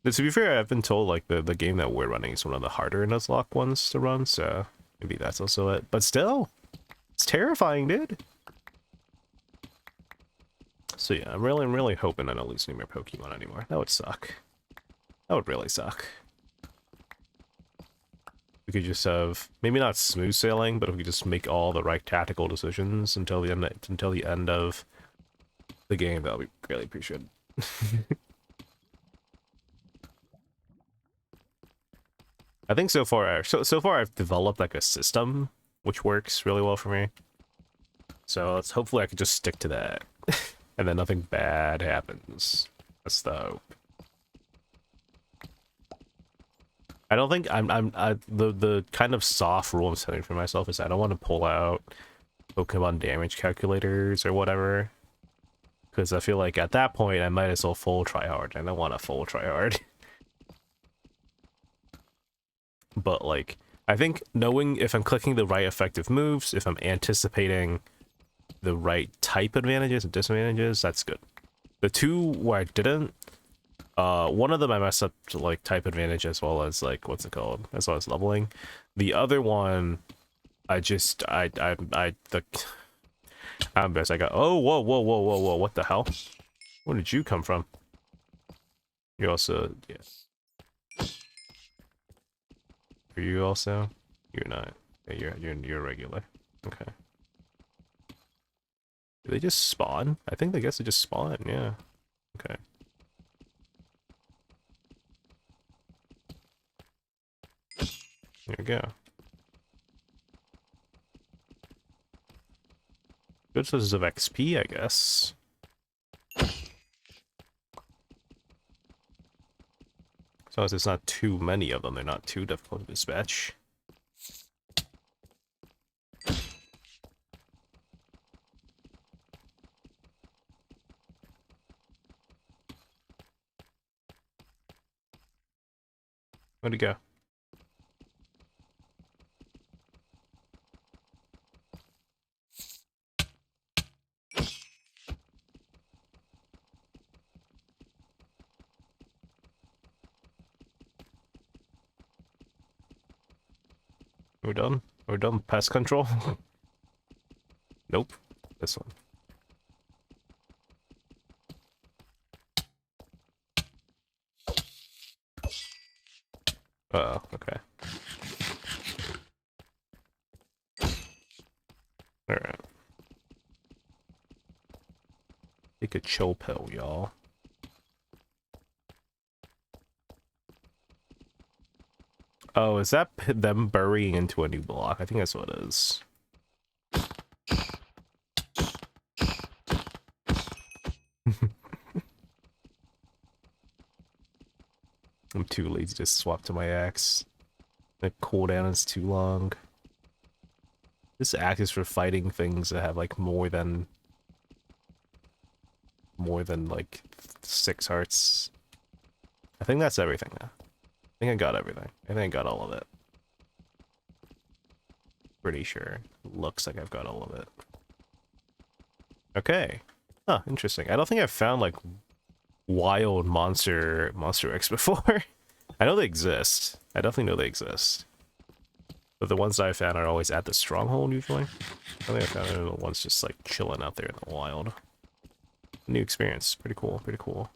But to be fair, I've been told like the game that we're running is one of the harder Nuzlocke ones to run, so maybe that's also it. But still, it's terrifying, dude. So yeah, I'm really hoping I don't lose any more Pokemon anymore. That would suck. That would really suck. We could just have, maybe not smooth sailing, but if we could just make all the right tactical decisions until the end of the game, that would be greatly appreciated. I think so far I've developed like a system which works really well for me. So hopefully I can just stick to that. And then nothing bad happens. That's the hope. I don't think the kind of soft rule I'm setting for myself is I don't want to pull out Pokemon damage calculators or whatever. Because I feel like at that point I might as well full try hard. I don't want to full try hard. But like, I think knowing if I'm clicking the right effective moves, if I'm anticipating the right type advantages and disadvantages, that's good. The 2 where I didn't, one of them I messed up to like type advantage as well as like, what's it called? As well as leveling. The other one, I'm best. I got, oh, whoa, what the hell? Where did you come from? You also, yeah. Are you also? You're not. Yeah, you're regular. Okay. Do they just spawn? I think they guess they just spawn, yeah. Okay. There we go. Good sources of XP, I guess. As long as it's not too many of them, they're not too difficult to dispatch. Where'd he go? We're done? We're done pest control? Nope. This one. Uh-oh, okay. Alright. Take a chill pill, y'all. Oh, is that them burying into a new block? I think that's what it is. I'm too lazy to swap to my axe. The cooldown is too long. This axe is for fighting things that have like more than like 6 hearts. I think that's everything now. think I got everything. I think I got all of it. Pretty sure. Looks like I've got all of it. Okay. Huh, interesting. I don't think I've found like wild monster eggs before. I know they exist. I definitely know they exist. But the ones that I found are always at the stronghold usually. I think I found the ones just like chilling out there in the wild. New experience. Pretty cool, pretty cool.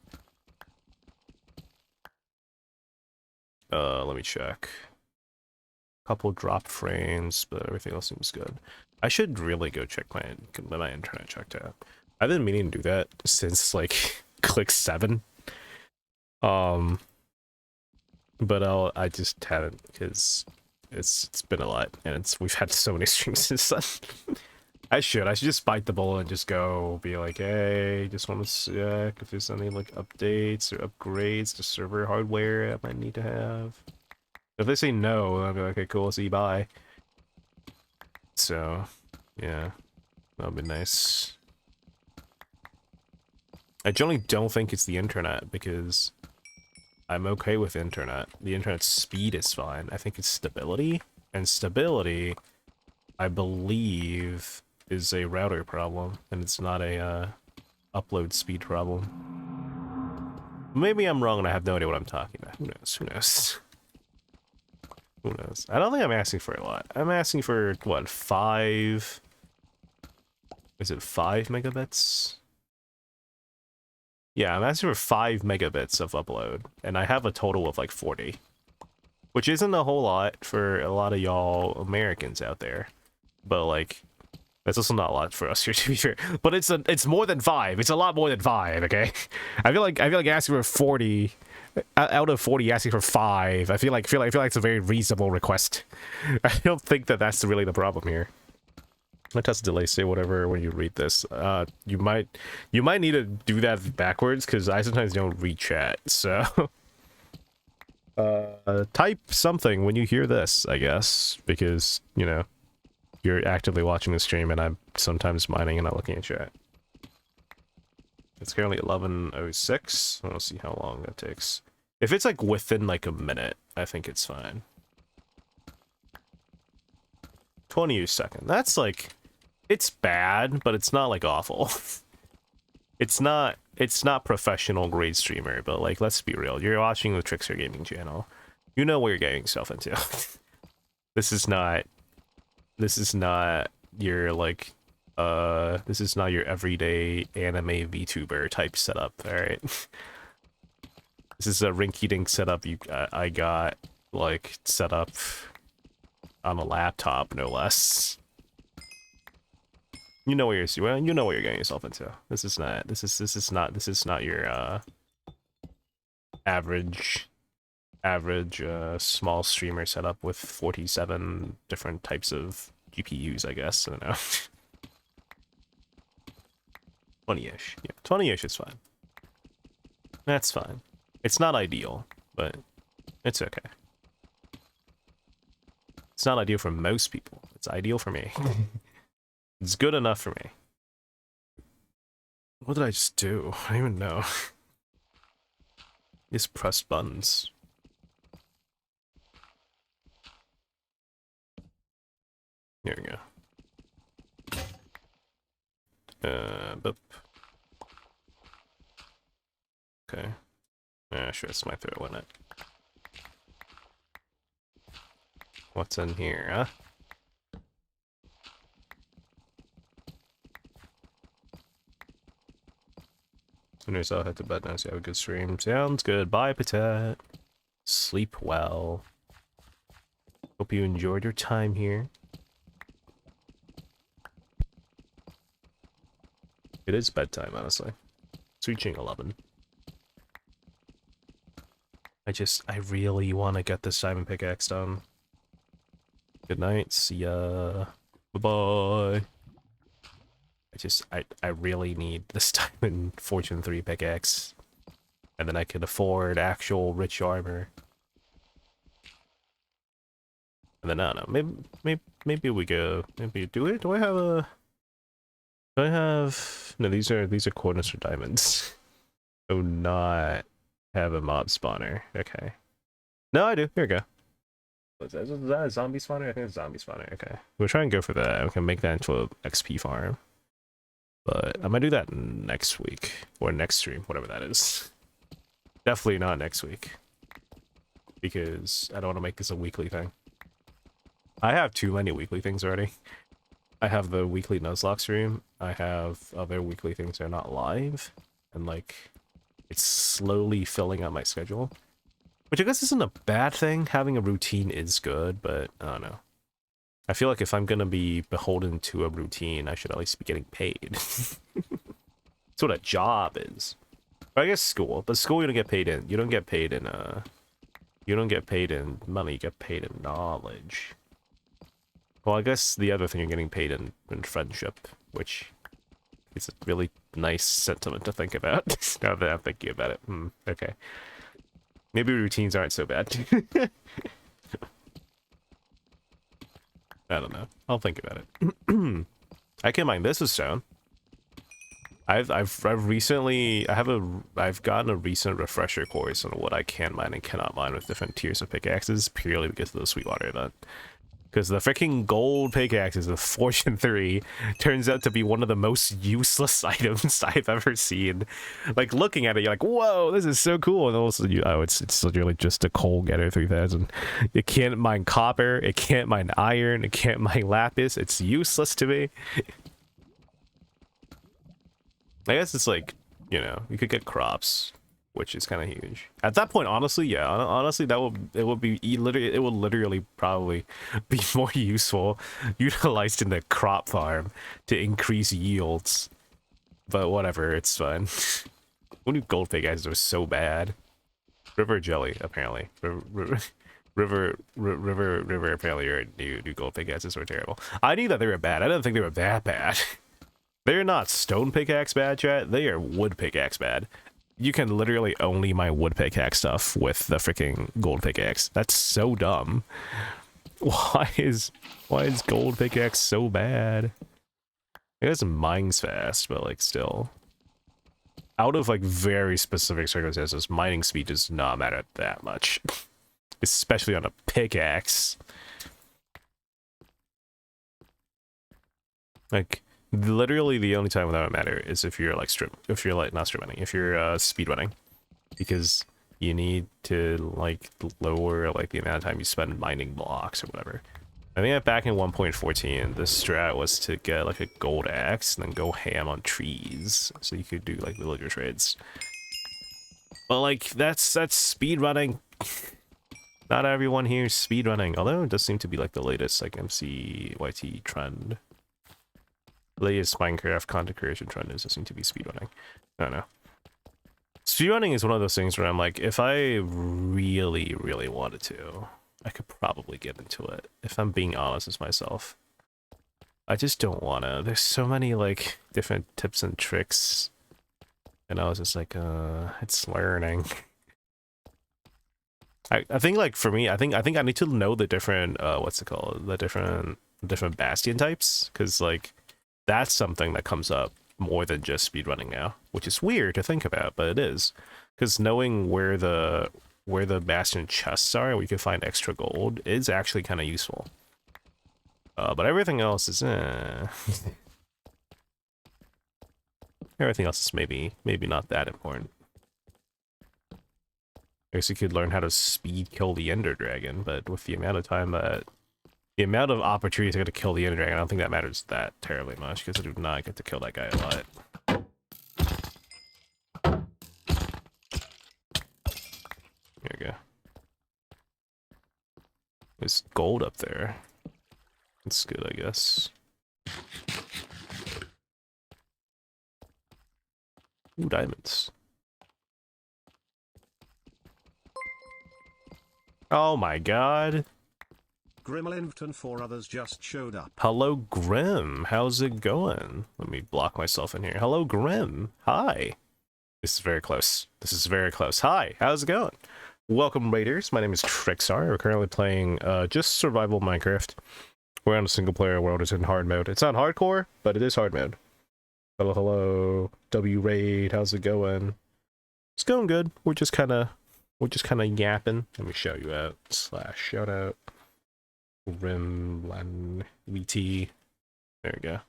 Let me check. Couple drop frames, but everything else seems good. I should really go check my internet checked out. I've been meaning to do that since like click 7. But I just haven't because it's been a lot and we've had so many streams since then. I should just bite the bullet and just go be like, hey, just want to check if there's any like updates or upgrades to server hardware I might need to have. If they say no, I'll be like, okay, cool, see you, bye. So, yeah, that'll be nice. I generally don't think it's the internet because I'm okay with internet. The internet speed is fine. I think it's stability, and stability, I believe, is a router problem, and it's not a upload speed problem. Maybe I'm wrong and I have no idea what I'm talking about. Who knows? Who knows? Who knows? I don't think I'm asking for a lot. I'm asking for, what, 5... Is it 5 megabits? Yeah, I'm asking for 5 megabits of upload, and I have a total of like 40. Which isn't a whole lot for a lot of y'all Americans out there. But like, that's also not a lot for us here to be fair. But it's more than 5. It's a lot more than 5, okay? I feel like asking for 40 out of 40 asking for 5. I feel like it's a very reasonable request. I don't think that's really the problem here. Let test delay say whatever when you read this. You might need to do that backwards because I sometimes don't read chat. So type something when you hear this, I guess, because you know you're actively watching the stream and I'm sometimes mining and not looking at chat. It's currently 11:06. I want to see how long that takes. If it's like within like a minute, I think it's fine. 20 seconds. That's like, it's bad, but it's not like awful. It's not professional grade streamer, but like, let's be real. You're watching the Trickster Gaming channel. You know what you're getting yourself into. This is not your like, this is not your everyday anime VTuber type setup, alright? This is a rinky-dink setup I got, like, set up on a laptop, no less. You know what you're getting yourself into. This is not your average small streamer setup with 47 different types of GPUs, I guess. I don't know. 20-ish. Yeah, 20-ish is fine. That's fine. It's not ideal, but it's okay. It's not ideal for most people. It's ideal for me. It's good enough for me. What did I just do? I don't even know. Just pressed buttons. Here we go. Boop. Okay. Sure, it's my throat, wasn't it? What's in here, huh? Soon I'll head to bed now, so you have a good stream. Sounds good. Bye, Patet. Sleep well. Hope you enjoyed your time here. It is bedtime, honestly. It's reaching 11. I really want to get this diamond pickaxe done. Good night. See ya. Bye-bye. I really need this diamond Fortune 3 pickaxe. And then I can afford actual rich armor. And then, I don't know, maybe we go, do I have, no, these are coordinates for diamonds. Do not have a mob spawner, okay. No, I do. Here we go. Is that a zombie spawner? I think it's a zombie spawner. Okay. We'll try and go for that. We can make that into a XP farm. But I'm gonna do that next week. Or next stream, whatever that is. Definitely not next week. Because I don't want to make this a weekly thing. I have too many weekly things already. I have the weekly Nuzlocke stream. I have other weekly things that are not live. And like, it's slowly filling up my schedule. Which I guess isn't a bad thing. Having a routine is good, but I don't know. I feel like if I'm gonna be beholden to a routine, I should at least be getting paid. That's what a job is. But I guess school. But school you don't get paid in. You don't get paid in you don't get paid in money, you get paid in knowledge. Well, I guess the other thing you're getting paid in friendship, which is a really nice sentiment to think about. Now that I'm thinking about it. Okay. Maybe routines aren't so bad. I don't know. I'll think about it. I can mine this is stone. I've gotten a recent refresher course on what I can mine and cannot mine with different tiers of pickaxes purely because of the Sweetwater event. Because the freaking gold pickaxes of Fortune 3 turns out to be one of the most useless items I've ever seen. Like, looking at it, you're like, whoa, this is so cool. And also, it's literally just a coal getter 3000. It can't mine copper, it can't mine iron, it can't mine lapis. It's useless to me. I guess it's like, you know, you could get crops, which is kind of huge. At that point, honestly, yeah, honestly, it would literally probably be more useful utilized in the crop farm to increase yields. But whatever, it's fine. When do gold pickaxes are so bad? River jelly, apparently. River apparently are new gold pickaxes were terrible. I knew that they were bad. I didn't think they were that bad. They're not stone pickaxe bad, chat. They are wood pickaxe bad. You can literally only mine wood pickaxe stuff with the freaking gold pickaxe. That's so dumb. Why is gold pickaxe so bad? It guess mines fast, but like still. Out of like very specific circumstances, mining speed does not matter that much. Especially on a pickaxe. Like, literally the only time that would matter is if you're like not strip mining, if you're speed running, because you need to like lower like the amount of time you spend mining blocks or whatever. I think that back in 1.14 the strat was to get like a gold axe and then go ham on trees so you could do like villager trades. But like that's speed running. Not everyone here is speed running, although it does seem to be like the latest like MCYT trend. Latest Minecraft content creation trend is seem to be speedrunning. I don't know. Speedrunning is one of those things where I'm like, if I really, really wanted to, I could probably get into it. If I'm being honest with myself. I just don't wanna. There's so many like different tips and tricks. And I was just like, it's learning. I think like for me, I think I need to know the different what's it called? The different bastion types. Cause like that's something that comes up more than just speedrunning now, which is weird to think about, but it is. Because knowing where the bastion chests are, where you can find extra gold, is actually kind of useful. But everything else is everything else is maybe not that important. I guess you could learn how to speed kill the Ender Dragon, but with the amount of time that the amount of opportunities I get to kill the Ender Dragon, I don't think that matters that terribly much, because I do not get to kill that guy a lot. There we go. There's gold up there. That's good, I guess. Ooh, diamonds. Oh my god. Grimlived and 4 others just showed up. Hello, Grim. How's it going? Let me block myself in here. Hello, Grim. Hi. This is very close. This is very close. Hi, how's it going? Welcome, Raiders. My name is Trixar. We're currently playing just survival Minecraft. We're on a single player world. It's in hard mode. It's not hardcore, but it is hard mode. Hello, hello. W Raid, how's it going? It's going good. We're just kind of we're just kind of yapping. Let me shout you out. Slash shout out. Rimlan VT. There we go.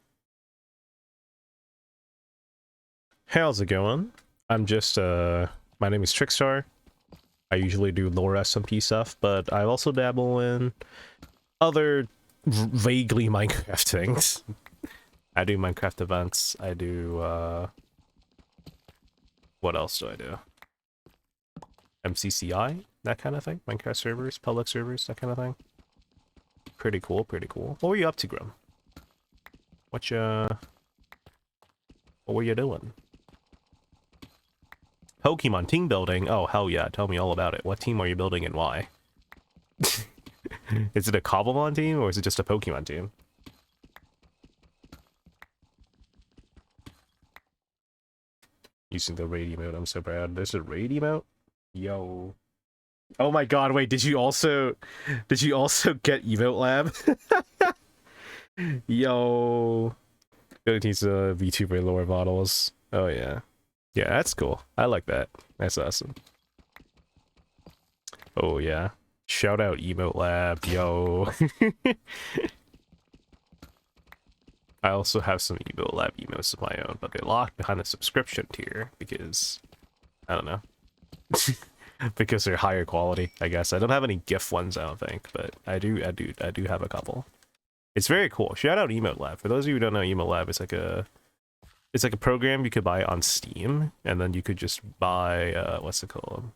How's it going? I'm just my name is Trickstar. I usually do lore SMP stuff, but I also dabble in other vaguely Minecraft things. I do Minecraft events. I do what else do I do? MCCI, that kind of thing. Minecraft servers, public servers, that kind of thing. Pretty cool, pretty cool. What were you up to, Grim? What were you doing? Pokemon team building? Oh, hell yeah, tell me all about it. What team are you building and why? Is it a Cobblemon team or is it just a Pokemon team? Using the raid emote, I'm so proud. There's a raid emote? Yo. Oh my god, wait, did you also get Emote Lab? Yo. Really needs VTuber lore models. Oh yeah. Yeah, that's cool. I like that. That's awesome. Oh yeah. Shout out Emote Lab, yo. I also have some Emote Lab emotes of my own, but they're locked behind the subscription tier because I don't know. Because they're higher quality, I guess. I don't have any GIF ones, I don't think, but I do have a couple. It's very cool. Shout out Emote Lab. For those of you who don't know, Emote Lab is like a program you could buy on Steam, and then you could just buy what's it called?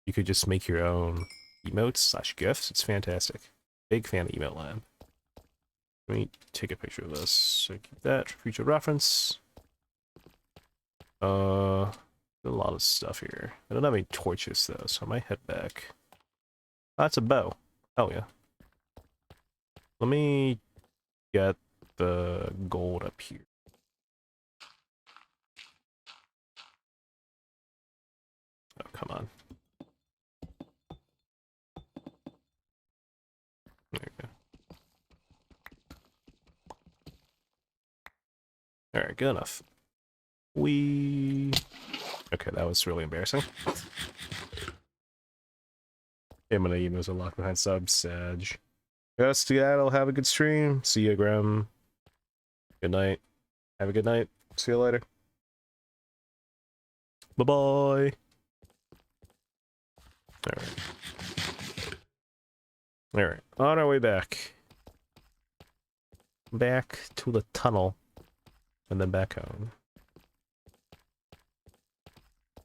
You could just make your own emotes / GIFs. It's fantastic. Big fan of Emote Lab. Let me take a picture of this. So keep that for future reference. A lot of stuff here. I don't have any torches though, so I might head back. Oh, that's a bow. Oh yeah. Let me get the gold up here. Oh, come on. There we go. Alright, good enough. Okay, that was really embarrassing. I'm gonna emails are locked behind subs, Sag. Yes, Seattle, have a good stream. See you, Graham. Good night. Have a good night. See you later. Bye-bye. Alright. Alright, on our way back. Back to the tunnel. And then back home.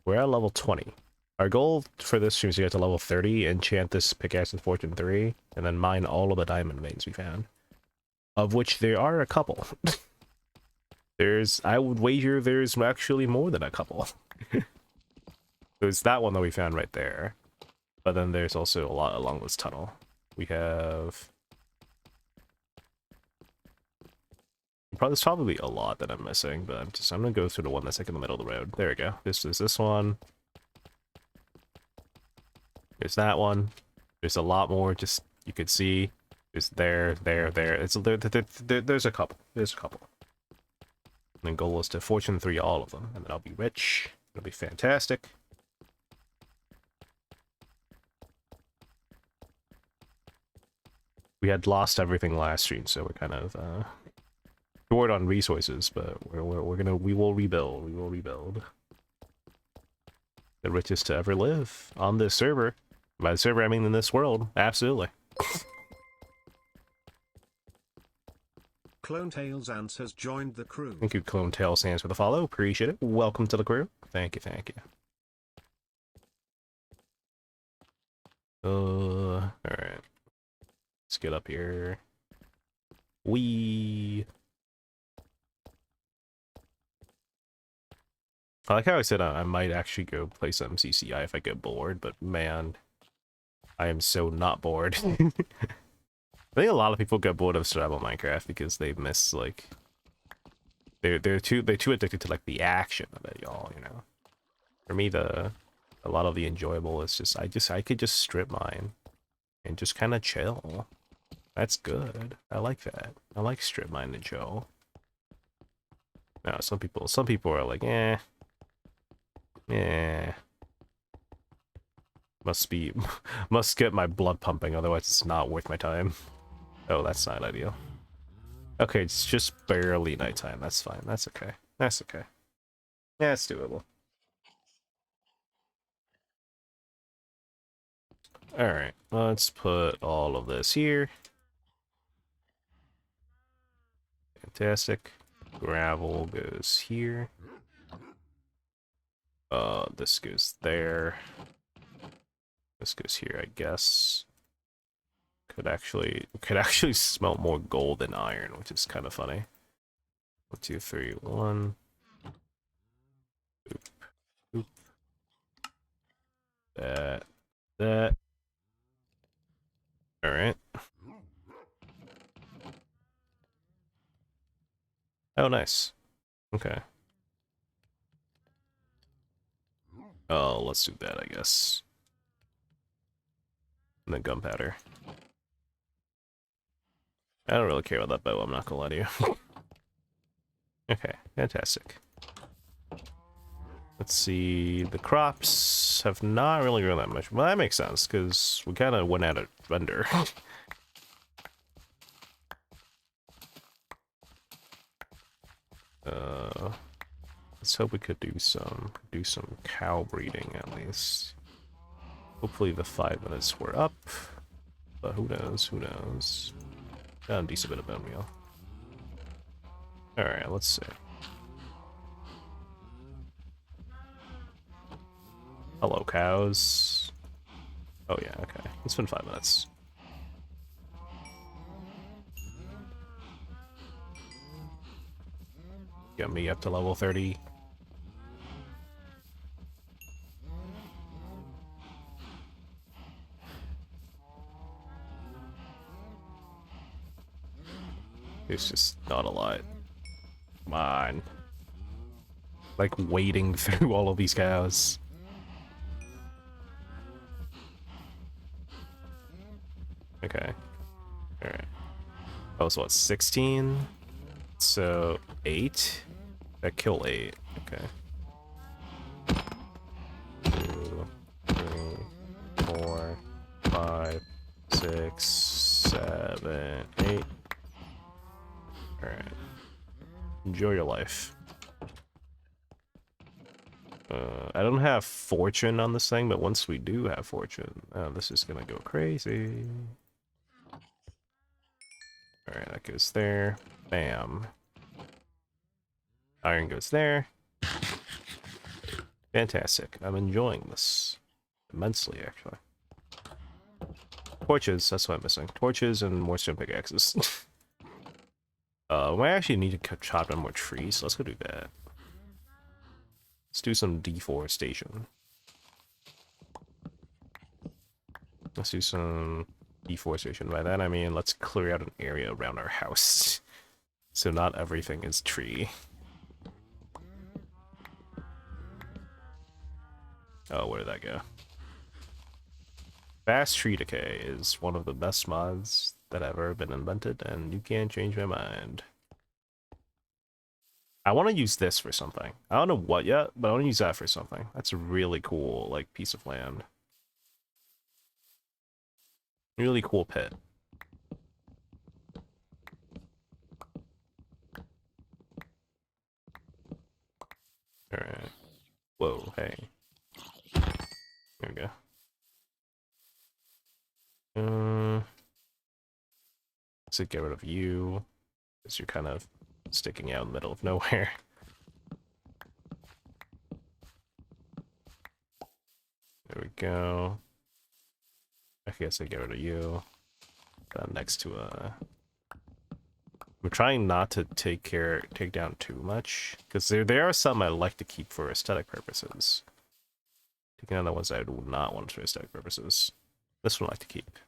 We're at level 20. Our goal for this stream is to get to level 30, enchant this pickaxe with Fortune 3, and then mine all of the diamond veins we found. Of which there are a couple. I would wager there's actually more than a couple. There's that one that we found right there. But then there's also a lot along this tunnel. We have... There's probably a lot that I'm missing, but I'm gonna go through the one that's like in the middle of the road. There we go. This is this one. There's that one. There's a lot more, just you could see. There's there. There's a couple. There's a couple. And then goal is to Fortune 3 all of them, and then I'll be rich. It'll be fantastic. We had lost everything last stream, so we're kind of short on resources, but we will rebuild. We will rebuild. The richest to ever live on this server. By the server, I mean in this world. Absolutely. Clone Tails Ants has joined the crew. Thank you, Clone Tails Ants, for the follow. Appreciate it. Welcome to the crew. Thank you, thank you. Alright. Let's get up here. I like how I said I might actually go play some CCI if I get bored, but man, I am so not bored. I think a lot of people get bored of survival Minecraft because they miss like they're too addicted to like the action of it, y'all. You know, for me a lot of the enjoyable is just I could just strip mine and just kind of chill. That's good. I like that. I like strip mine and chill. Now some people are like, eh. Must get my blood pumping, otherwise it's not worth my time. Oh, that's not ideal. Okay, it's just barely nighttime. That's fine. That's okay. That's okay. Yeah, it's doable. Alright, let's put all of this here. Fantastic. Gravel goes here. This goes there. This goes here, I guess. Could actually smelt more gold than iron, which is kind of funny. 1, 2, 3, 1. Oop, oop. That. Alright. Oh, nice. Okay. Oh, let's do that, I guess. And then gunpowder. I don't really care about that bow, I'm not gonna lie to you. Okay, fantastic. Let's see, the crops have not really grown that much. Well, that makes sense, because we kind of went out of render. Let's hope we could do some cow breeding at least. Hopefully the 5 minutes were up, but who knows, who knows. Got a decent bit of bone meal. Alright, let's see. Hello, cows. Oh yeah, okay. It's been 5 minutes. Got me up to level 30. It's just not a lot. Come on. Like wading through all of these cows. Okay. Alright. Oh, so what, 16? So 8? That kill 8. Okay. 2, 3, 4, 5, 6, 7, 8. Alright. Enjoy your life. I don't have fortune on this thing, but once we do have fortune, this is gonna go crazy. Alright, that goes there. Bam. Iron goes there. Fantastic. I'm enjoying this immensely, actually. Torches, that's what I'm missing. Torches and more stone pickaxes. We actually need to chop down more trees, so let's go do that. Let's do some deforestation. Let's do some deforestation. By that I mean let's clear out an area around our house. So not everything is tree. Oh, where did that go? Fast tree decay is one of the best mods that have ever been invented, and you can't change my mind. I want to use this for something. I don't know what yet, but I want to use that for something. That's a really cool, like, piece of land. Really cool pit. Alright. Whoa, hey. There we go. Let's get rid of you, because you're kind of sticking out in the middle of nowhere. There we go. I guess I get rid of you. Next to I'm trying not to take down too much, because there are some I like to keep for aesthetic purposes. Taking down the ones I do not want for aesthetic purposes. This one I like to keep.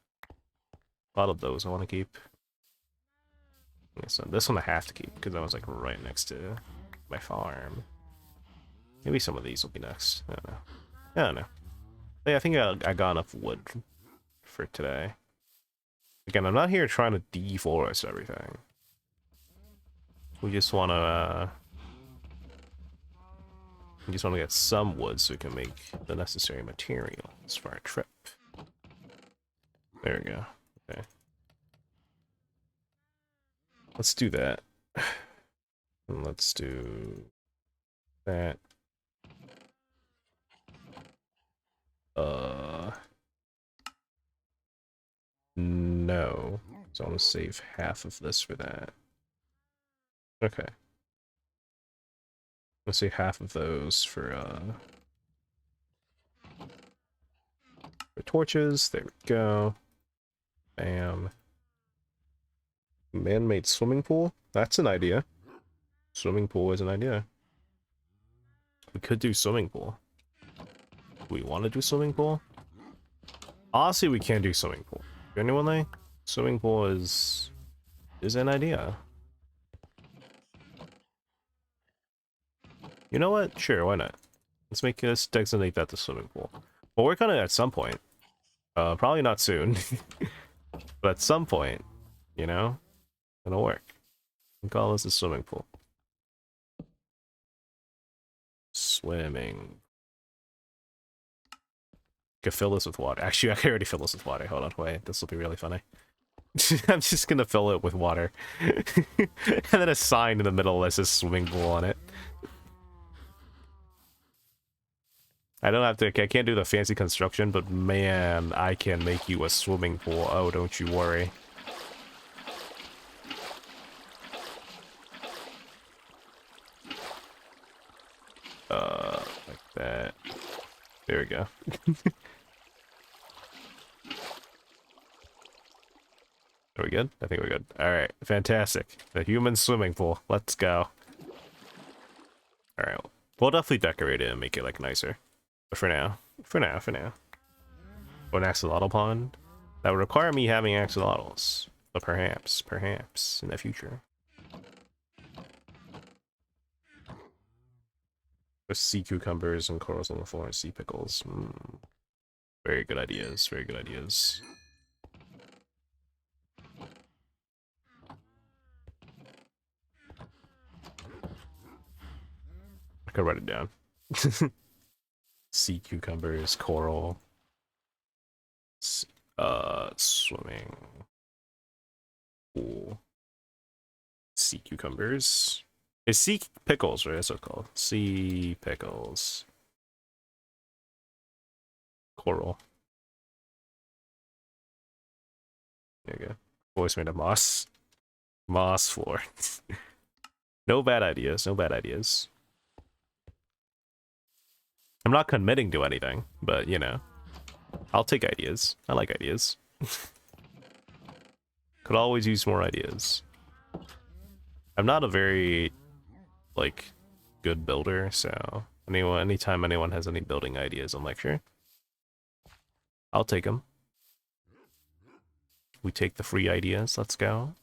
A lot of those I want to keep. So this one I have to keep because that was like right next to my farm. Maybe some of these will be next. I don't know. I don't know. Yeah, I think I got enough wood for today. Again, I'm not here trying to deforest everything. We just want to get some wood so we can make the necessary material. It's for our trip. There we go. Okay. Let's do that. And let's do that. No. So I'm gonna save half of this for that. Okay. Let's say half of those for torches. There we go. Bam. Man-made swimming pool? That's an idea. Swimming pool is an idea. We could do swimming pool. Do we want to do swimming pool? Honestly, we can't do swimming pool. Genuinely, swimming pool is an idea. You know what? Sure, why not? Let's designate that the swimming pool. We'll work on it at some point. Probably not soon. But at some point, you know, it'll work. We call this a swimming pool. Swimming. Could fill this with water. Actually, I can already fill this with water. Hold on, wait. This will be really funny. I'm just gonna fill it with water. And then a sign in the middle that says swimming pool on it. I don't have to, I can't do the fancy construction, but man, I can make you a swimming pool. Oh, don't you worry. Like that. There we go. Are we good? I think we're good. Alright, fantastic. The human swimming pool. Let's go. Alright, we'll definitely decorate it and make it, like, nicer. But for now. Or an axolotl pond. That would require me having axolotls. But perhaps, in the future. With sea cucumbers and corals on the floor and sea pickles. Very good ideas, very good ideas. I could write it down. Sea cucumbers, coral. Swimming pool. Sea cucumbers. It's sea pickles, right? That's what it's called. Sea pickles. Coral. There you go. Voice made of moss. Moss floor. No bad ideas, no bad ideas. I'm not committing to anything, but you know, I'll take ideas. I like ideas. Could always use more ideas. I'm not a very, like, good builder, so anytime anyone has any building ideas, I'm like, sure. I'll take them. We take the free ideas. Let's go.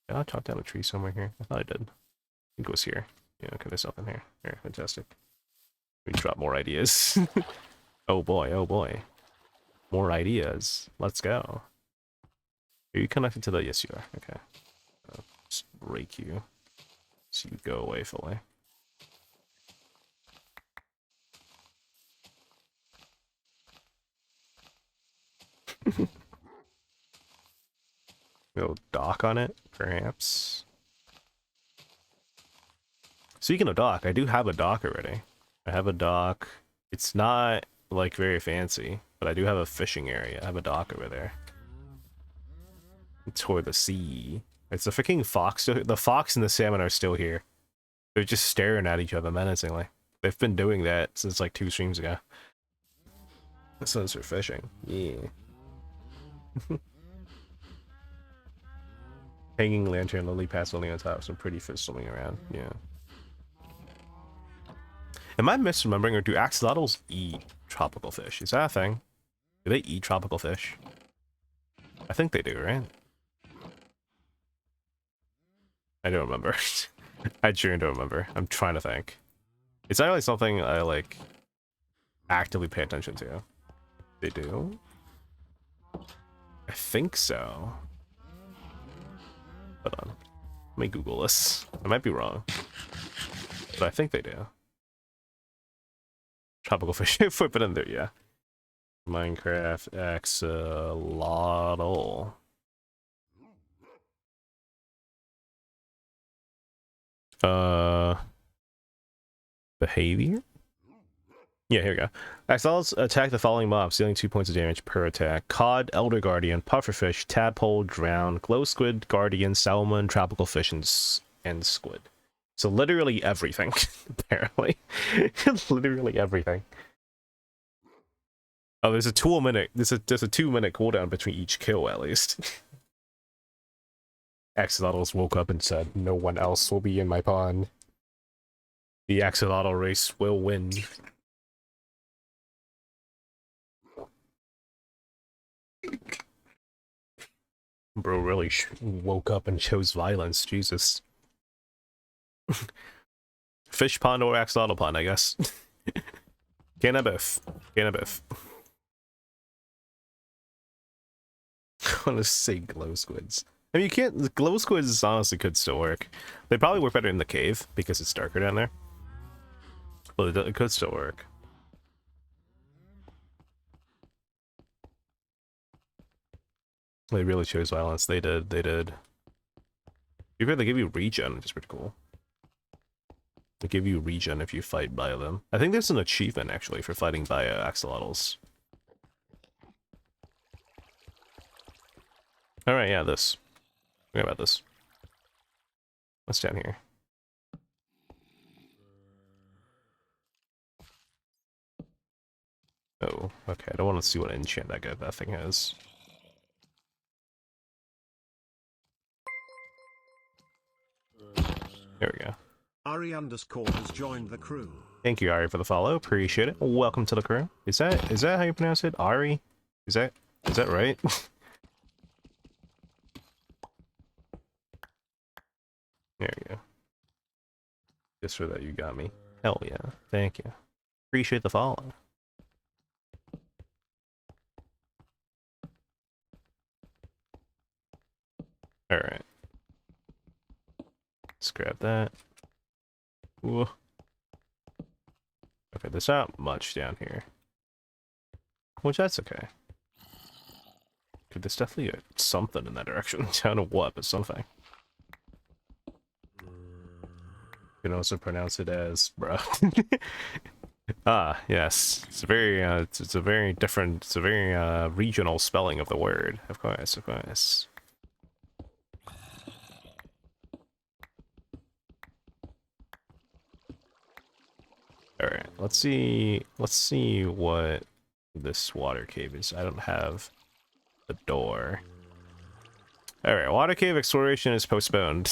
Did I chop down a tree somewhere here? I thought I did. I think it was here. Yeah, okay, there's something here. Here, fantastic. We drop more ideas. Oh boy, oh boy. More ideas. Let's go. Are you connected to the... Yes, you are. Okay. Just break you. So you go away fully. Go dock on it, perhaps. Speaking of dock, I do have a dock already. I have a dock. It's not, like, very fancy, but I do have a fishing area. I have a dock over there. Toward the sea. It's the freaking fox. The fox and the salmon are still here. They're just staring at each other menacingly. They've been doing that since, like, 2 streams ago. This one's for fishing. Yeah. Hanging lantern, lily pads only on top, some pretty fish swimming around. Yeah. Am I misremembering, or do axolotls eat tropical fish? Is that a thing? Do they eat tropical fish? I think they do, right? I don't remember. I truly don't remember. I'm trying to think. It's not really something I, like, actively pay attention to. They do? I think so. Hold on. Let me Google this. I might be wrong. But I think they do. tropical fish. If we put in there, yeah. Minecraft axolotl. Behavior? Yeah, here we go. Axolotls attack the following mobs, dealing 2 points of damage per attack. Cod, Elder Guardian, Pufferfish, Tadpole, Drown, Glow Squid, Guardian, Salmon, Tropical Fish, and Squid. So literally everything, apparently. Literally everything. Oh, there's a 2 minute, there's a 2-minute cooldown between each kill, at least. Axolotls woke up and said, no one else will be in my pond. The axolotl race will win. Bro really woke up and chose violence, Jesus. Fish pond or axolotl pond, I guess. Can't have both. Can't have both. I want to say glow squids. I mean, you can't. The glow squids honestly could still work. They probably work better in the cave because it's darker down there. But it could still work. They really chose violence. They did. They did. They give you regen, which is pretty cool. They give you regen if you fight by them. I think there's an achievement actually for fighting by axolotls. All right, yeah, this. Forget about this. What's down here? Oh, okay. I don't want to see what enchant that thing has. There we go. Ari _ has joined the crew. Thank you, Ari, for the follow. Appreciate it. Welcome to the crew. Is that how you pronounce it? Ari? Is that right? There you go. Just for that, you got me. Hell yeah. Thank you. Appreciate the follow. Alright. Let's grab that. Ooh. Okay, there's not much down here. Which, that's okay. Okay, there's definitely something in that direction. I don't know what, but something. You can also pronounce it as bruh. Ah, yes. It's a very it's a very different, it's a very regional spelling of the word. Of course, of course. Alright, let's see what this water cave is. I don't have the door. Alright, water cave exploration is postponed.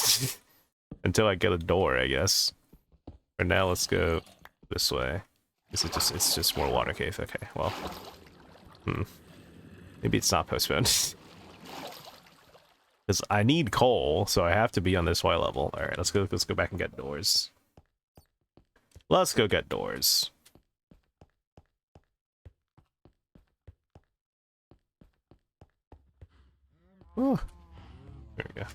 Until I get a door, I guess. For now, let's go this way. It's just more water cave. Okay, well. Maybe it's not postponed. Because I need coal, so I have to be on this Y level. Alright, let's go back and get doors. Let's go get doors. Oh, there we go.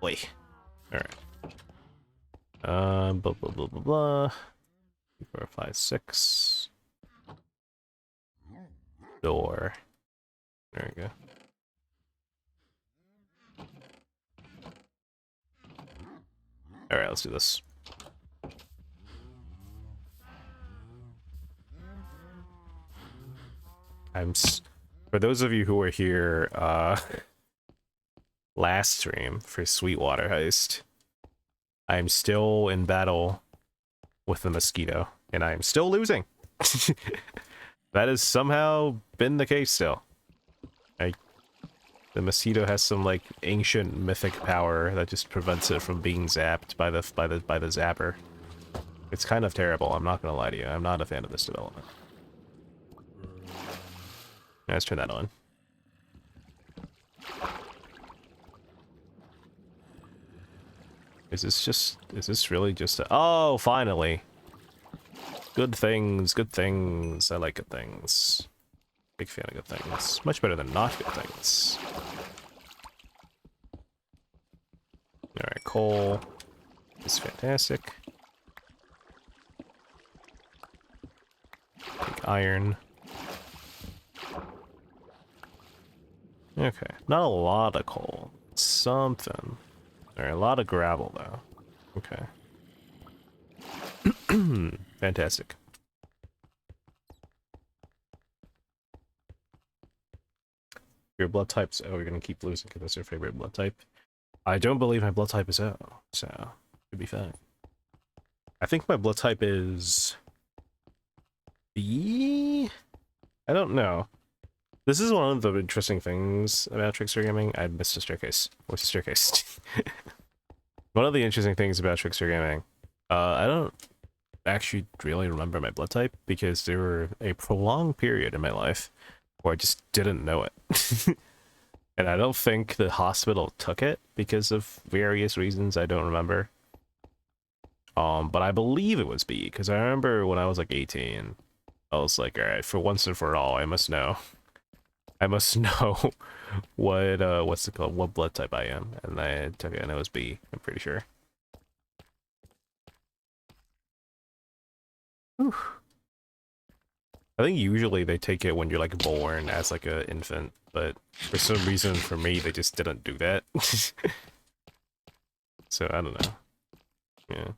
Wait. Alright. Blah blah blah blah blah. 2, 4, 5, 6. Door. There we go. Alright, let's do this. For those of you who were here, last stream for Sweetwater Heist, I'm still in battle with the mosquito, and I'm still losing. That has somehow been the case still. The mosquito has some like ancient mythic power that just prevents it from being zapped by the zapper. It's kind of terrible, I'm not gonna lie to you. I'm not a fan of this development. Let's turn that on. Is this really just a... Oh, finally! Good things, good things. I like good things. Big fan of good things. Much better than not good things. Alright, coal is fantastic. iron. Okay, not a lot of coal. Something. Alright, a lot of gravel though. Okay. Fantastic. Your blood types. Oh, we're gonna keep losing because that's your favorite blood type. I don't believe my blood type is O, so should be fine. I think my blood type is B? I don't know. This is one of the interesting things about Trickster Gaming. I missed a staircase. What's a staircase? One of the interesting things about Trickster Gaming, I don't actually really remember my blood type because there were a prolonged period in my life where I just didn't know it. And I don't think the hospital took it because of various reasons I don't remember. But I believe it was B, because I remember when I was like 18, I was like, alright, for once and for all, I must know. I must know what's it called, what blood type I am. And I took it and it was B, I'm pretty sure. Whew. I think usually they take it when you're like born as like an infant, but for some reason for me they just didn't do that. So I don't know. Yeah.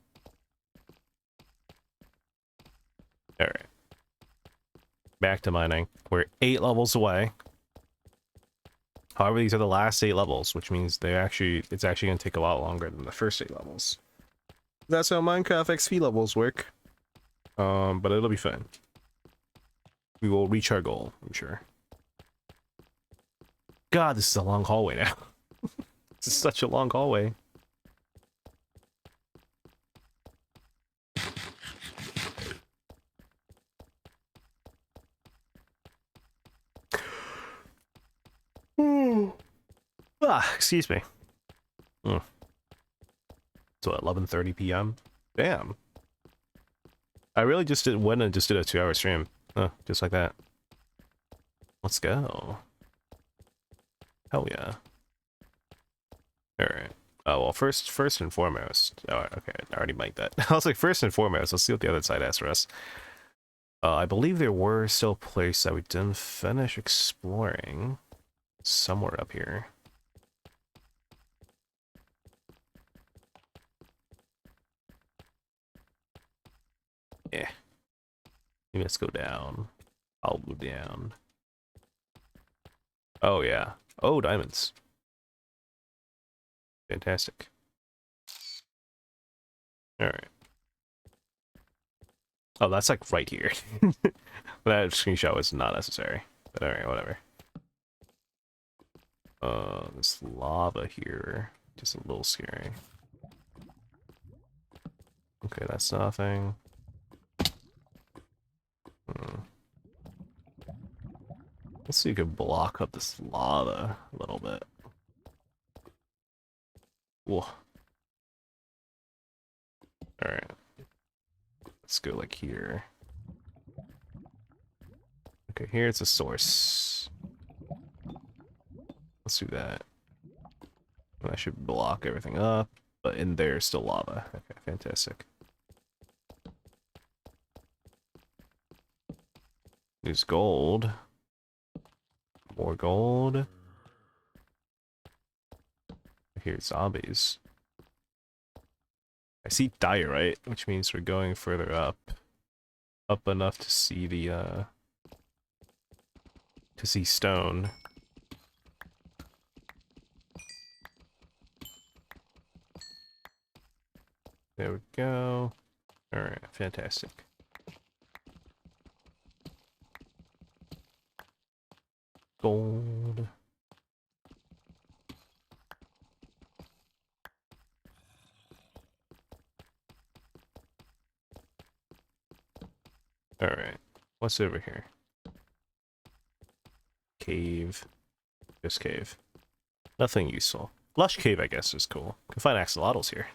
Alright. Back to mining. We're 8 levels away. However, these are the last 8 levels, which means it's actually gonna take a lot longer than the first 8 levels. That's how Minecraft XP levels work. But it'll be fun. We will reach our goal, I'm sure. God, this is a long hallway now. This is such a long hallway. Excuse me. So 11:30 p.m. Damn. I really just went and just did a 2-hour stream. Just like that. Let's go. Hell yeah. Alright. Oh, well, first and foremost. Oh, okay, I already made that. I was like, first and foremost, let's see what the other side has for us. I believe there were still places that we didn't finish exploring. Somewhere up here. Yeah. Maybe let's go down. I'll move down. Oh, yeah. Oh, diamonds. Fantastic. Alright. Oh, that's like right here. That screenshot was not necessary. But alright, whatever. This lava here. Just a little scary. Okay, that's nothing. Let's see if you can block up this lava a little bit. Whoa. Alright. Let's go like here. Okay, here's a source. Let's do that. And that should block everything up, but in there is still lava. Okay, fantastic. There's gold. More gold. Here's zombies. I see diorite, which means we're going further up. Up enough to see the, to see stone. There we go. Alright, fantastic. Gold. Alright, what's over here? Cave. Just cave. Nothing useful. Lush cave, I guess, is cool. Could find axolotls here.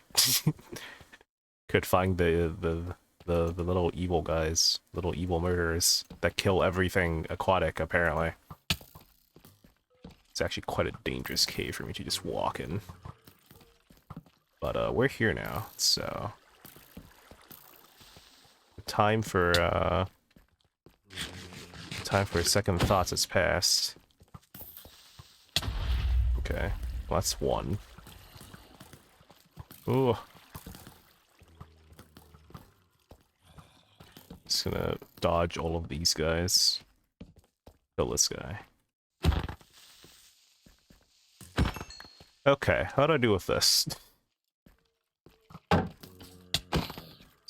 Could find the little evil guys, little evil murderers that kill everything aquatic, apparently. It's actually quite a dangerous cave for me to just walk in. But we're here now, so time for Time for second thoughts has passed. Okay, well, that's one. Ooh. Just gonna dodge all of these guys. Kill this guy. Okay, how do I do with this? There's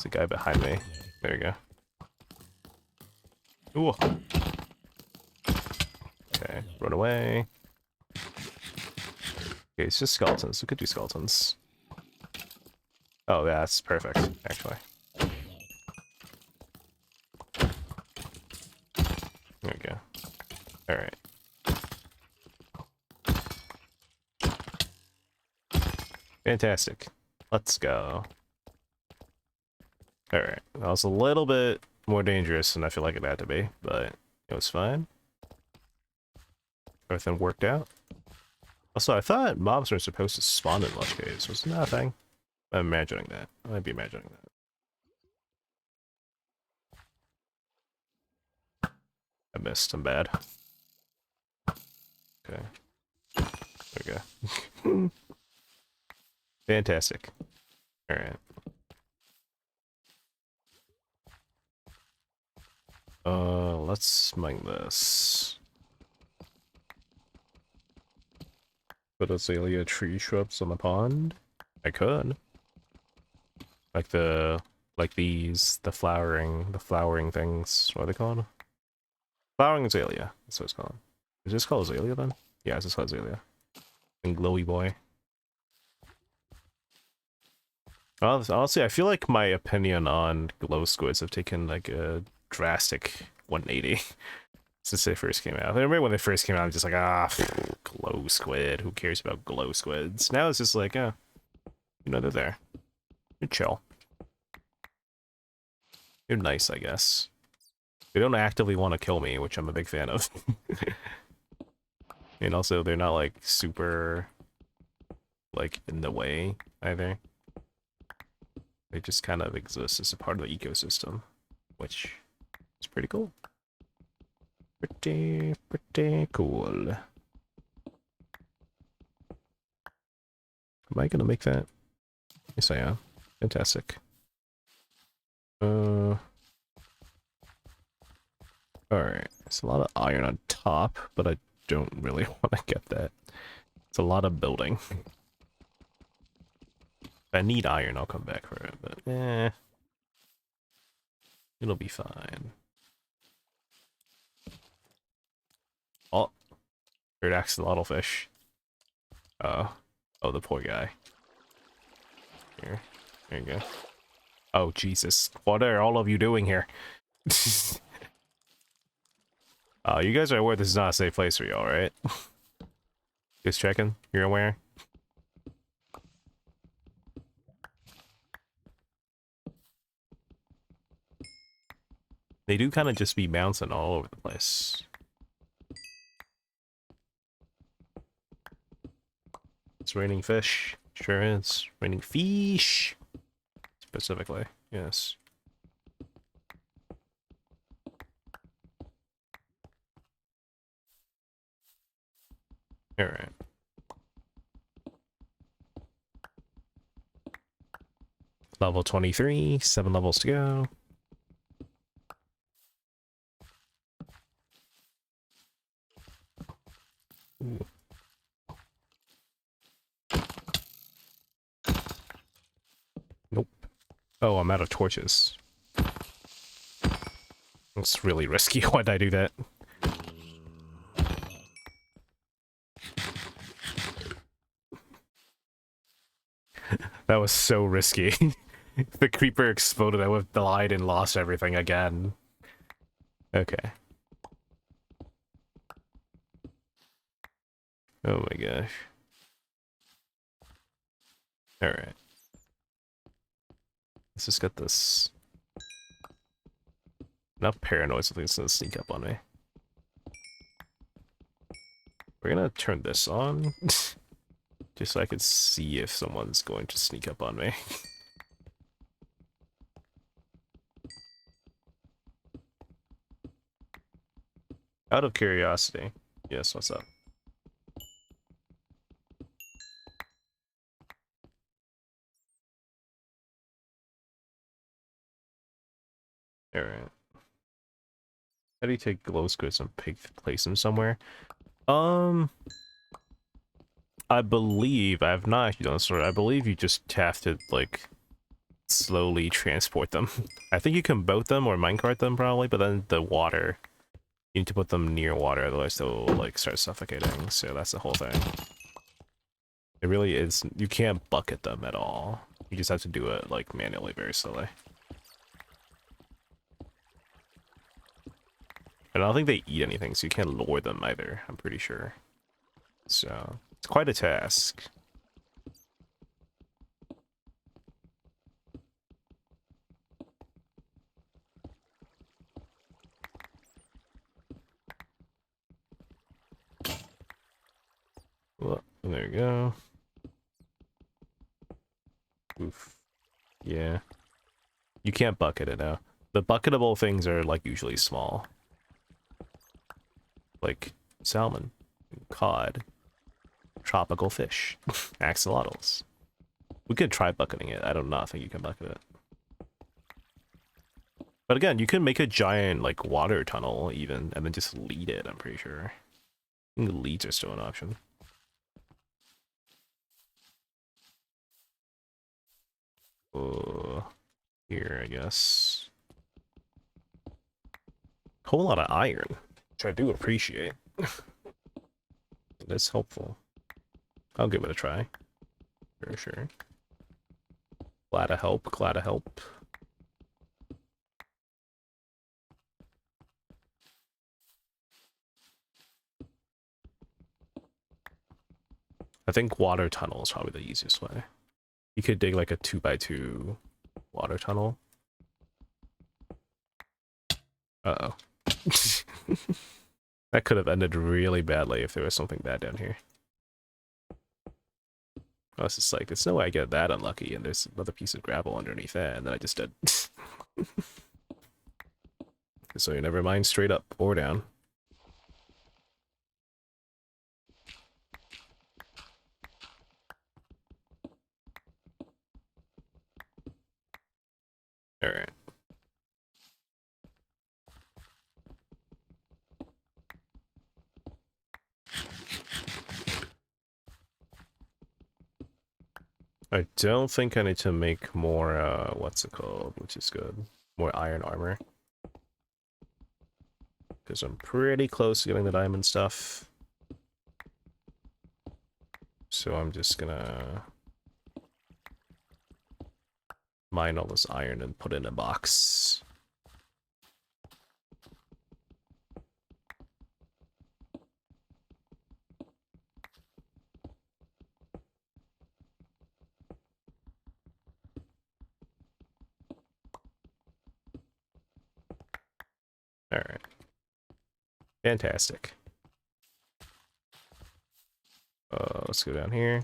a guy behind me. There you go. Ooh. Okay, run away. Okay, it's just skeletons. We could do skeletons. Oh, yeah, that's perfect, actually. There we go. Alright. Fantastic. Let's go. Alright. That was a little bit more dangerous than I feel like it had to be, but it was fine. Everything worked out. Also, I thought mobs were supposed to spawn in lush caves. Wasn't that a thing? I'm imagining that. I might be imagining that. I missed. I'm bad. Okay. There we go. Fantastic. Alright. Let's mine this. Put azalea tree shrubs on the pond? I could. Like these, the flowering things. What are they called? Flowering azalea. That's what it's called. Is this called azalea then? Yeah, it's just called azalea. And glowy boy. Honestly, I feel like my opinion on glow squids have taken like a drastic 180 since they first came out. I remember when they first came out, I'm just like, glow squid. Who cares about glow squids? Now it's just like, you know, they're there. You're chill. You're nice, I guess. They don't actively want to kill me, which I'm a big fan of. And also, they're not like super like in the way either. They just kind of exist as a part of the ecosystem, which is pretty cool. Pretty cool. Am I gonna make that? Yes, I am. Fantastic. Alright. It's a lot of iron on top, but I don't really want to get that. It's a lot of building. If I need iron, I'll come back for it, but it'll be fine. Oh, third axolotl fish. Oh, the poor guy. Here, there you go. Oh, Jesus. What are all of you doing here? You guys are aware this is not a safe place for y'all, right? Just checking. You're aware? They do kind of just be bouncing all over the place. It's raining fish. Sure is. Raining fish. Specifically, yes. Alright. Level 23, 7 levels to go. Ooh. Nope. Oh, I'm out of torches. It's really risky. Why'd I do that? That was so risky. The creeper exploded, I would have died and lost everything again. Okay. Oh my gosh. Alright. Let's just get this. Enough paranoid, something's gonna sneak up on me. We're gonna turn this on. Just so I could see if someone's going to sneak up on me. Out of curiosity. Yes, what's up? Alright. How do you take glow squids and place them somewhere? I believe, I have not actually done this story, I believe you just have to, like, slowly transport them. I think you can boat them or minecart them probably, but then the water, you need to put them near water, otherwise they'll, like, start suffocating, so that's the whole thing. It really is, you can't bucket them at all. You just have to do it, like, manually, very slowly. And I don't think they eat anything, so you can't lure them either, I'm pretty sure. So, it's quite a task. Well, there you go. Oof. Yeah. You can't bucket it now. The bucketable things are, like, usually small. Like, salmon, cod, tropical fish, axolotls. We could try bucketing it. I do not think you can bucket it. But again, you can make a giant, like, water tunnel, even, and then just lead it, I'm pretty sure. I think leads are still an option. Here, I guess. Whole lot of iron, which I do appreciate. That's helpful. I'll give it a try. For sure. Glad to help, glad to help. I think water tunnel is probably the easiest way. You could dig like a 2x2 water tunnel. Uh-oh. That could have ended really badly if there was something bad down here. I was just like, there's no way I get that unlucky, and there's another piece of gravel underneath that, and then I just did. So you never mind straight up or down. Alright. I don't think I need to make more, what's it called, which is good. More iron armor. Because I'm pretty close to getting the diamond stuff. So I'm just gonna mine all this iron and put it in a box. Alright. Fantastic. Let's go down here.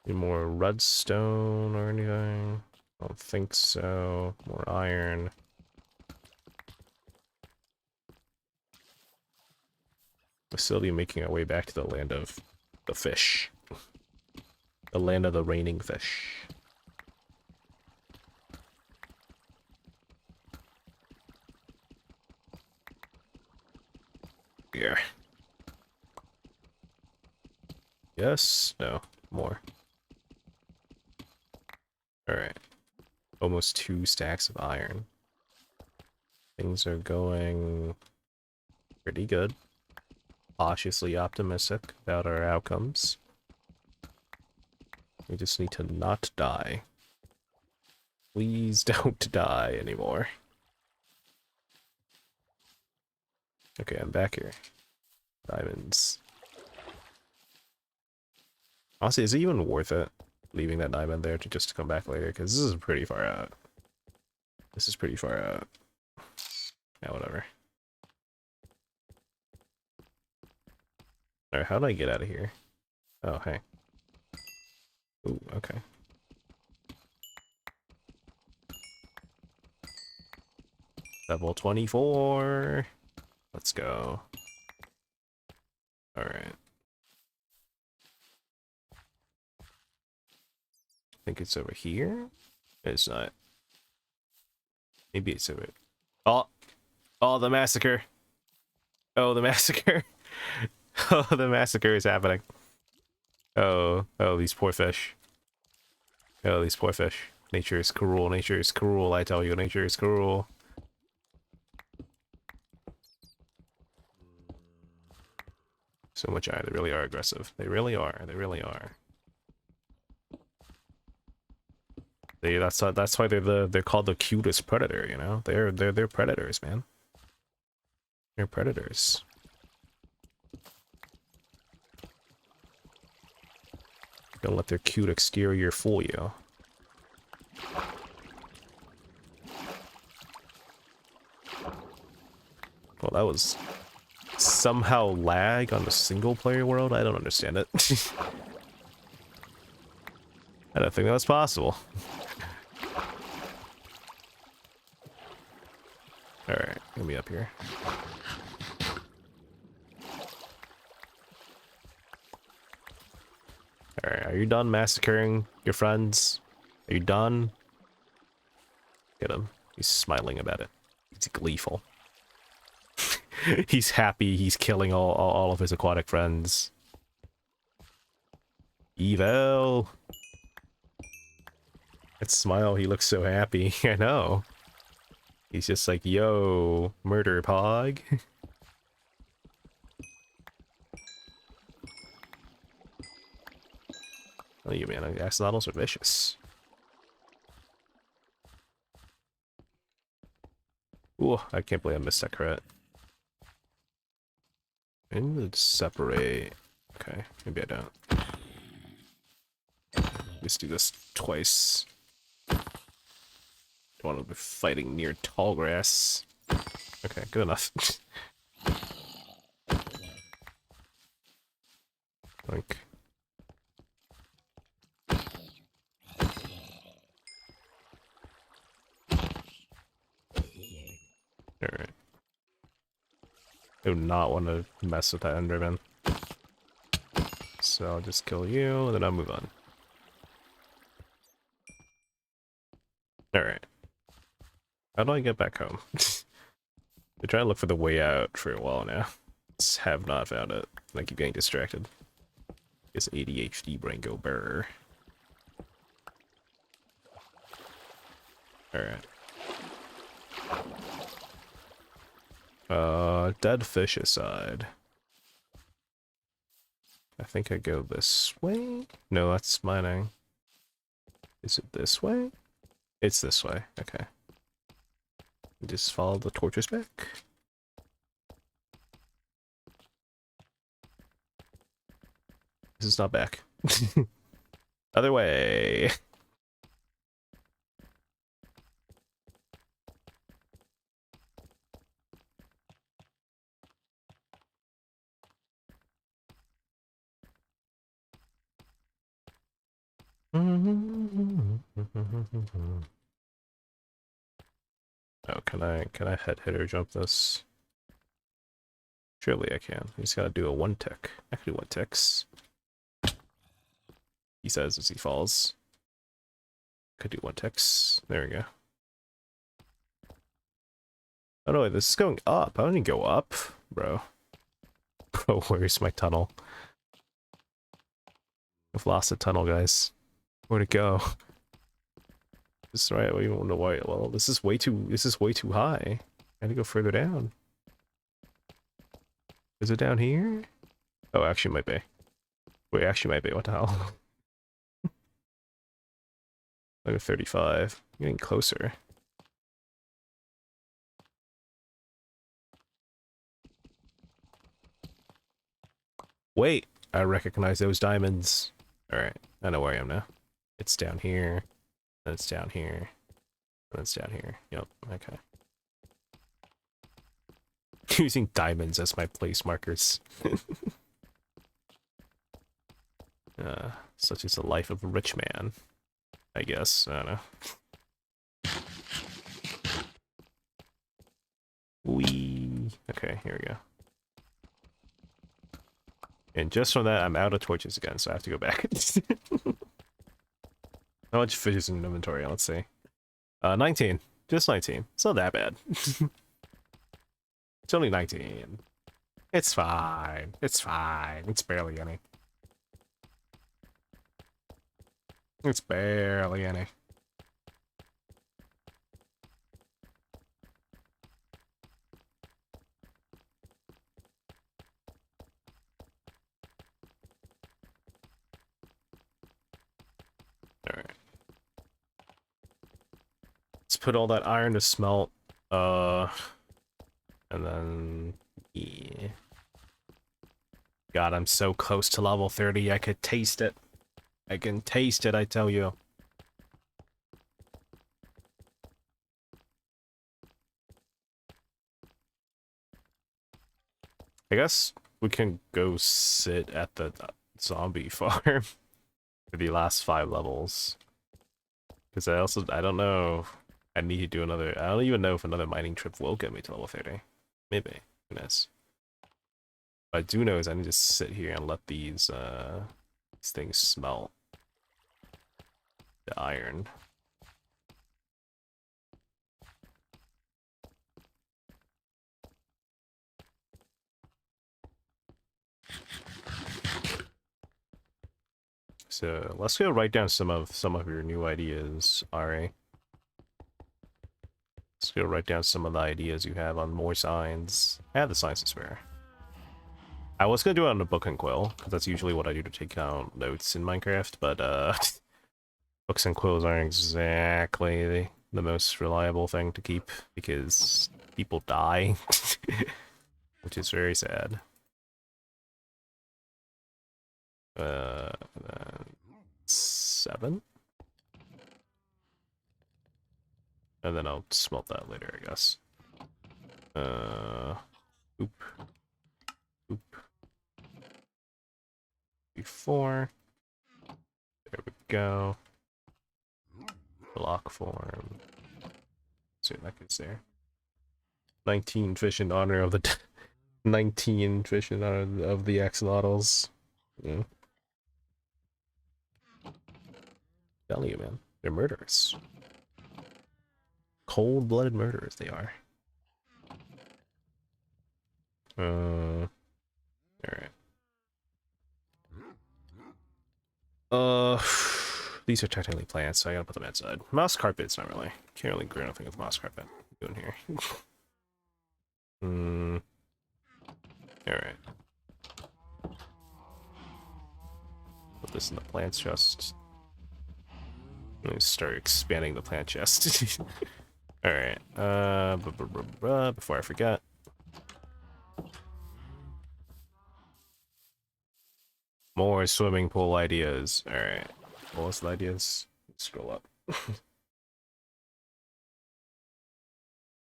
Any more redstone or anything? I don't think so. More iron. We're slowly making our way back to the land of the fish. The land of the raining fish. Yeah. Yes? No. More. Alright. Almost 2 stacks of iron. Things are going pretty good. Cautiously optimistic about our outcomes. We just need to not die. Please don't die anymore. Okay, I'm back here. Diamonds. Honestly, is it even worth it leaving that diamond there to just come back later? Because this is pretty far out. This is pretty far out. Yeah, whatever. Alright, how do I get out of here? Oh, hey. Ooh, okay. Level 24. Let's go. Alright. I think it's over here. It's not. Maybe it's over. Oh! Oh, the massacre! Oh, the massacre! Oh, the massacre is happening. Oh, oh, these poor fish. Oh, these poor fish. Nature is cruel, nature is cruel, I tell you, nature is cruel. So much iron, they really are aggressive. They really are, they really are. That's why they're called the cutest predator, you know? They're predators, man. They're predators. Don't let their cute exterior fool you. Well, that was somehow lag on the single player world. I don't understand it. I don't think that was possible. Alright, let me up here. Alright, are you done massacring your friends? Are you done? Get him. He's smiling about it. He's gleeful. He's happy he's killing all of his aquatic friends. Evil! That smile, he looks so happy. I know. He's just like, yo, murder pog. Oh, you man, axolotls are vicious. Ooh, I can't believe I missed that crit. Maybe we'll separate. Okay, maybe I don't. Let's do this twice. Don't want to be fighting near tall grass. Okay, good enough. Like. Alright. I do not want to mess with that Enderman. So I'll just kill you, and then I'll move on. Alright. How do I get back home? Been trying to look for the way out for a while now. Just have not found it. I keep getting distracted. This ADHD brain go burr. Alright. Dead fish aside. I think I go this way? No, that's mining. Is it this way? It's this way, okay. Just follow the torches back. This is not back. Other way. Oh, can I head hitter jump this? Surely I can. I just gotta do a one tick. I can do one ticks. He says as he falls. Could do one ticks. There we go. Oh no, this is going up. I don't need to go up, bro. Bro, where's my tunnel? I've lost the tunnel, guys. Where'd it go? This is right. I don't know why. Well, this is way too high. I had to go further down. Is it down here? Oh, actually might be. Wait, actually might be. What the hell? Like a 35. Getting closer. Wait, I recognize those diamonds. Alright, I know where I am now. It's down here. And it's down here. And it's down here. Yep, okay. Using diamonds as my place markers. Such is the life of a rich man, I guess. I don't know. Wee. Okay, here we go. And just from that, I'm out of torches again, so I have to go back. How much fish is in inventory? Let's see. 19. Just 19. It's not that bad. It's only 19. It's fine. It's fine. It's barely any. It's barely any. Alright. Let's put all that iron to smelt. And then... yeah. God, I'm so close to level 30, I could taste it. I can taste it, I tell you. I guess we can go sit at the zombie farm for the last 5 levels. Because I don't know. I need to do another. I don't even know if another mining trip will get me to level 30. Maybe. Who knows? What I do know is I need to sit here and let these things smelt the iron. So let's go write down some of your new ideas, Ari. Let's go write down some of the ideas you have on more signs. I have the signs to spare. I was gonna do it on a book and quill, because that's usually what I do to take out notes in Minecraft, but books and quills aren't exactly the most reliable thing to keep, because people die, which is very sad. Uh, 7? And then I'll smelt that later, I guess. Oop. Oop. 4. There we go. Block form. See what that goes there. 19 fish in honor of the 19 fish in honor of the axolotls. Yeah. Telling you, man, they're murderers. Cold-blooded murderers, they are. All right. These are technically plants, so I gotta put them outside. Moss carpet's not really. Can't really grow nothing with moss carpet. Doing here. All right. Put this in the plant chest. Let me start expanding the plant chest. All right. Before I forget. More swimming pool ideas. All right. What was the ideas? Let's scroll up.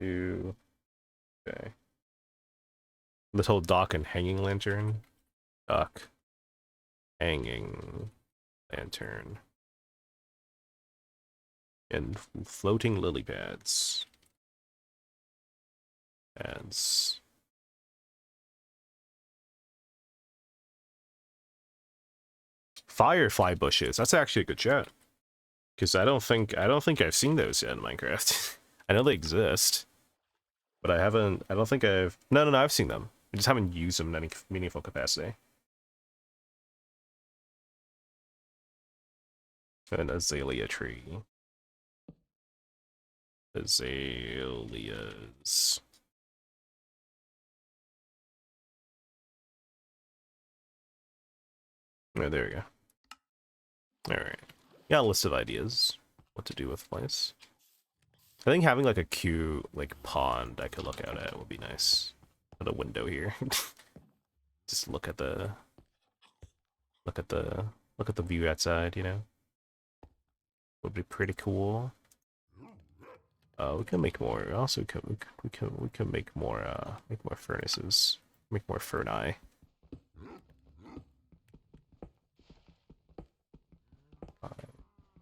2. Okay. Little dock and hanging lantern. Dock. Hanging lantern. And floating lily pads. Pads. Firefly bushes. That's actually a good chat. Because I don't think I've seen those yet in Minecraft. I know they exist, but I don't think I've. No, I've seen them. I just haven't used them in any meaningful capacity. An azalea tree. Azaleas. Oh, there we go. Alright. Got a list of ideas. What to do with the place. I think having like a cute like pond I could look out at would be nice. At a window here. Just look at the view outside, you know? Would be pretty cool. We can make more. Also, we can make more furnaces. Make more furnace.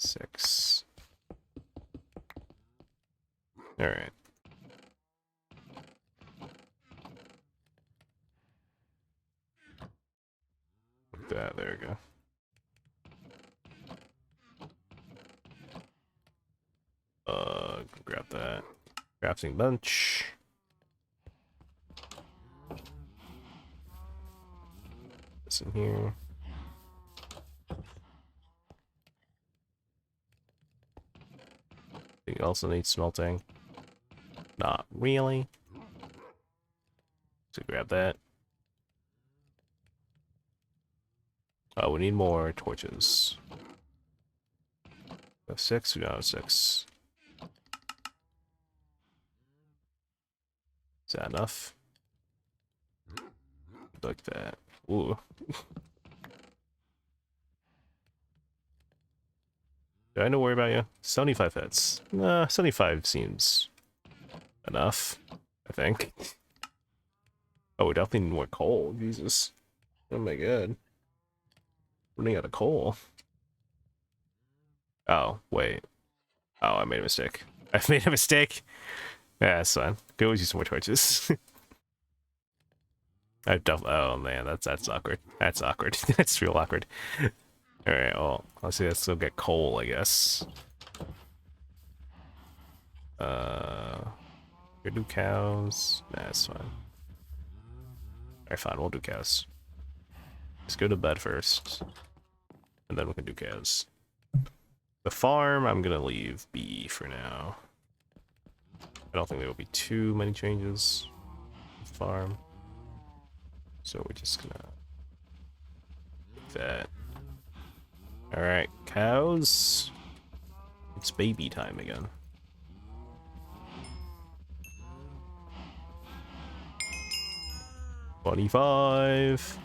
6. Alright. Like that, there we go. Grab that. Crafting bench. This in here. You also need smelting. Not really. So grab that. Oh, we need more torches. 6? We don't have 6. Is that enough? Like that. Ooh. Do I need to worry about you? 75 hits. Nah, 75 seems enough, I think. Oh, we definitely need more coal. Jesus. Oh my god. Running out of coal. Oh, wait. Oh, I made a mistake. I made a mistake. Yeah, that's fine. Could always use some more torches. Oh man, that's awkward. That's awkward. That's real awkward. Alright, well, let's see, let's still get coal, I guess. Could do cows. Nah, that's fine. Alright, fine, we'll do cows. Let's go to bed first. And then we can do cows. The farm, I'm gonna leave B for now. I don't think there will be too many changes. Farm. So we're just gonna do that. Alright, cows. It's baby time again. $25.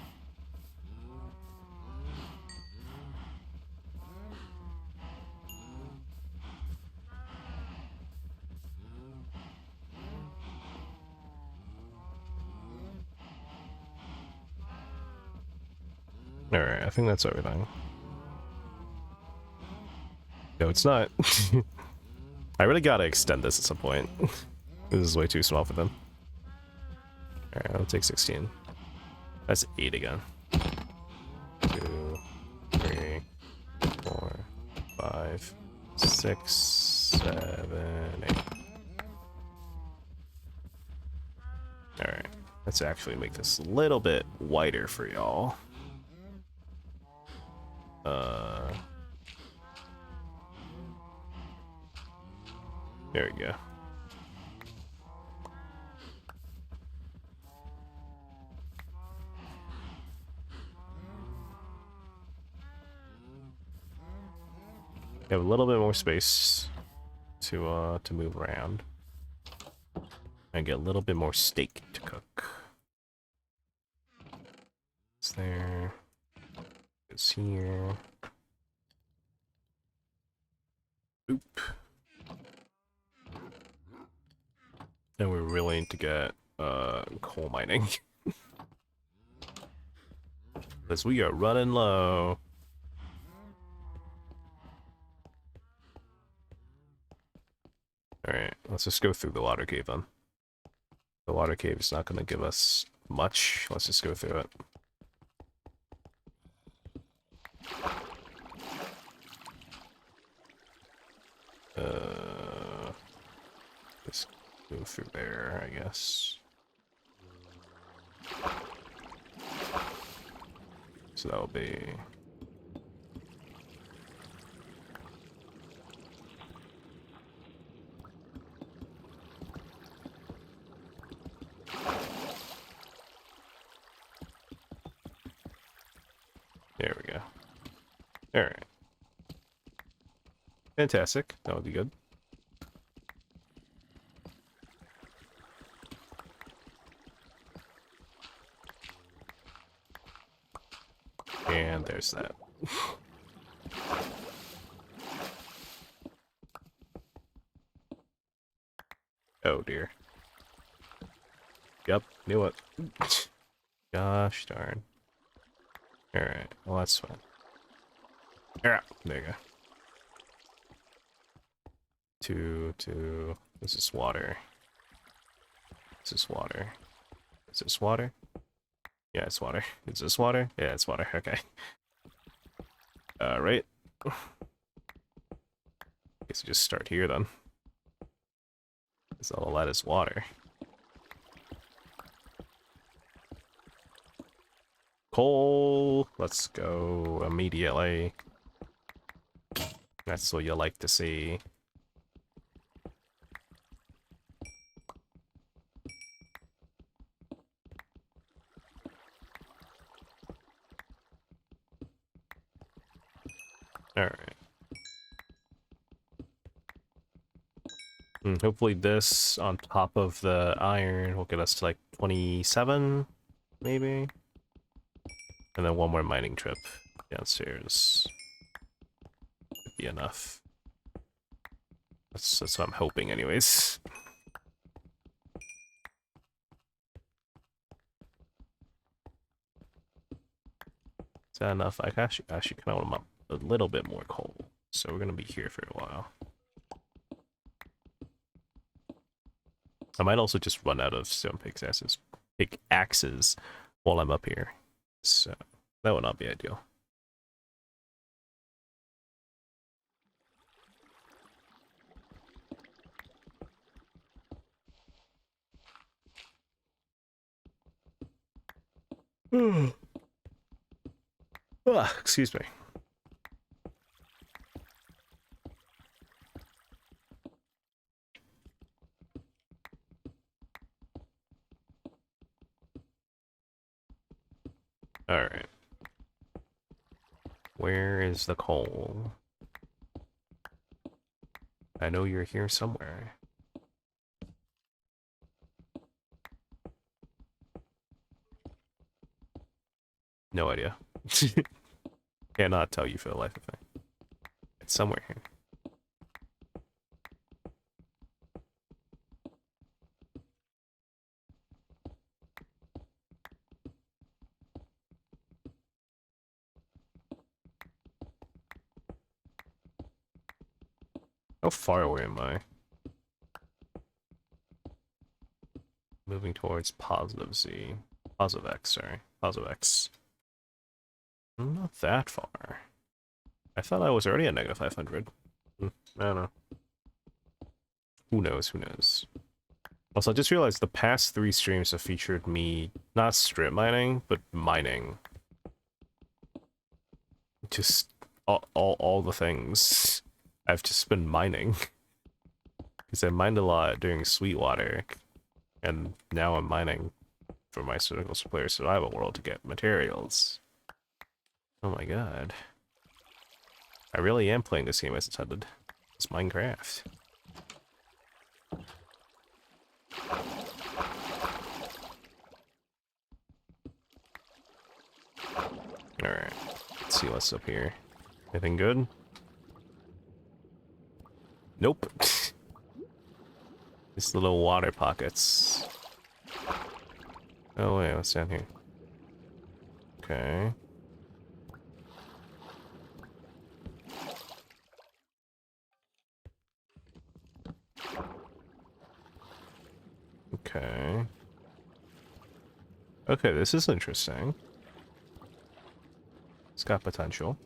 Alright, I think that's everything. No, it's not. I really gotta extend this at some point. This is way too small for them. Alright, I'll take 16. That's 8 again. 2, 3, 4, 5, 6, 7, 8. Alright, let's actually make this a little bit wider for y'all. There we go. We have a little bit more space to move around. And get a little bit more steak to cook. It's there. It's here. Oop. And we're really need to get coal mining. Because we are running low. Alright, let's just go through the water cave then. The water cave is not going to give us much. Let's just go through it. Just go through there, I guess. So that'll be... There we go. Alright. Fantastic. That would be good. And there's that. Oh dear. Yep, knew it. Gosh darn. Alright, well that's fine. Alright, there you go. to... This is water. This is water. Is this water? Yeah, it's water. Is this water? Yeah, it's water. Okay. Right. Guess we just start here then. Because all that is water. Coal! Let's go immediately. That's what you like to see. Alright. Hopefully this on top of the iron will get us to like 27, maybe? And then one more mining trip downstairs. Should be enough. That's what I'm hoping anyways. Is that enough? I actually kind of want a little bit more coal. So we're gonna be here for a while. I might also just run out of stone pickaxes while I'm up here. So that would not be ideal. Excuse me. Alright. Where is the coal? I know you're here somewhere. No idea. Cannot tell you for the life of me. It's somewhere here. How far away am I? Moving towards positive Z. Positive X, sorry. Positive X. Not that far. I thought I was already at negative 500. I don't know. Who knows, who knows. Also, I just realized the past 3 streams have featured me not strip mining, but mining. Just all the things. I've just been mining. Because I mined a lot during Sweetwater, and now I'm mining for my Singleplayer survival world to get materials. Oh my god. I really am playing this game as intended. It's Minecraft. Alright, let's see what's up here. Anything good? Nope. These little water pockets. Oh wait, what's down here? Okay. Okay. Okay, this is interesting. It's got potential.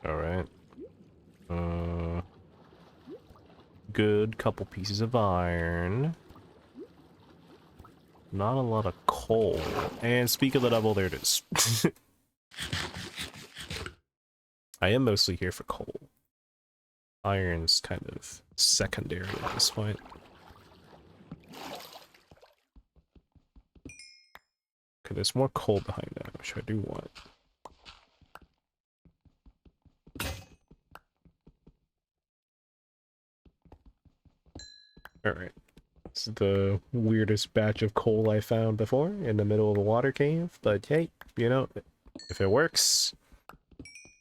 Alright. Good couple pieces of iron. Not a lot of coal. And speak of the devil, there it is. I am mostly here for coal. Iron's kind of secondary at this point. Okay, there's more coal behind that, which I do want. Alright. This is the weirdest batch of coal I found before in the middle of a water cave, but hey, you know, if it works,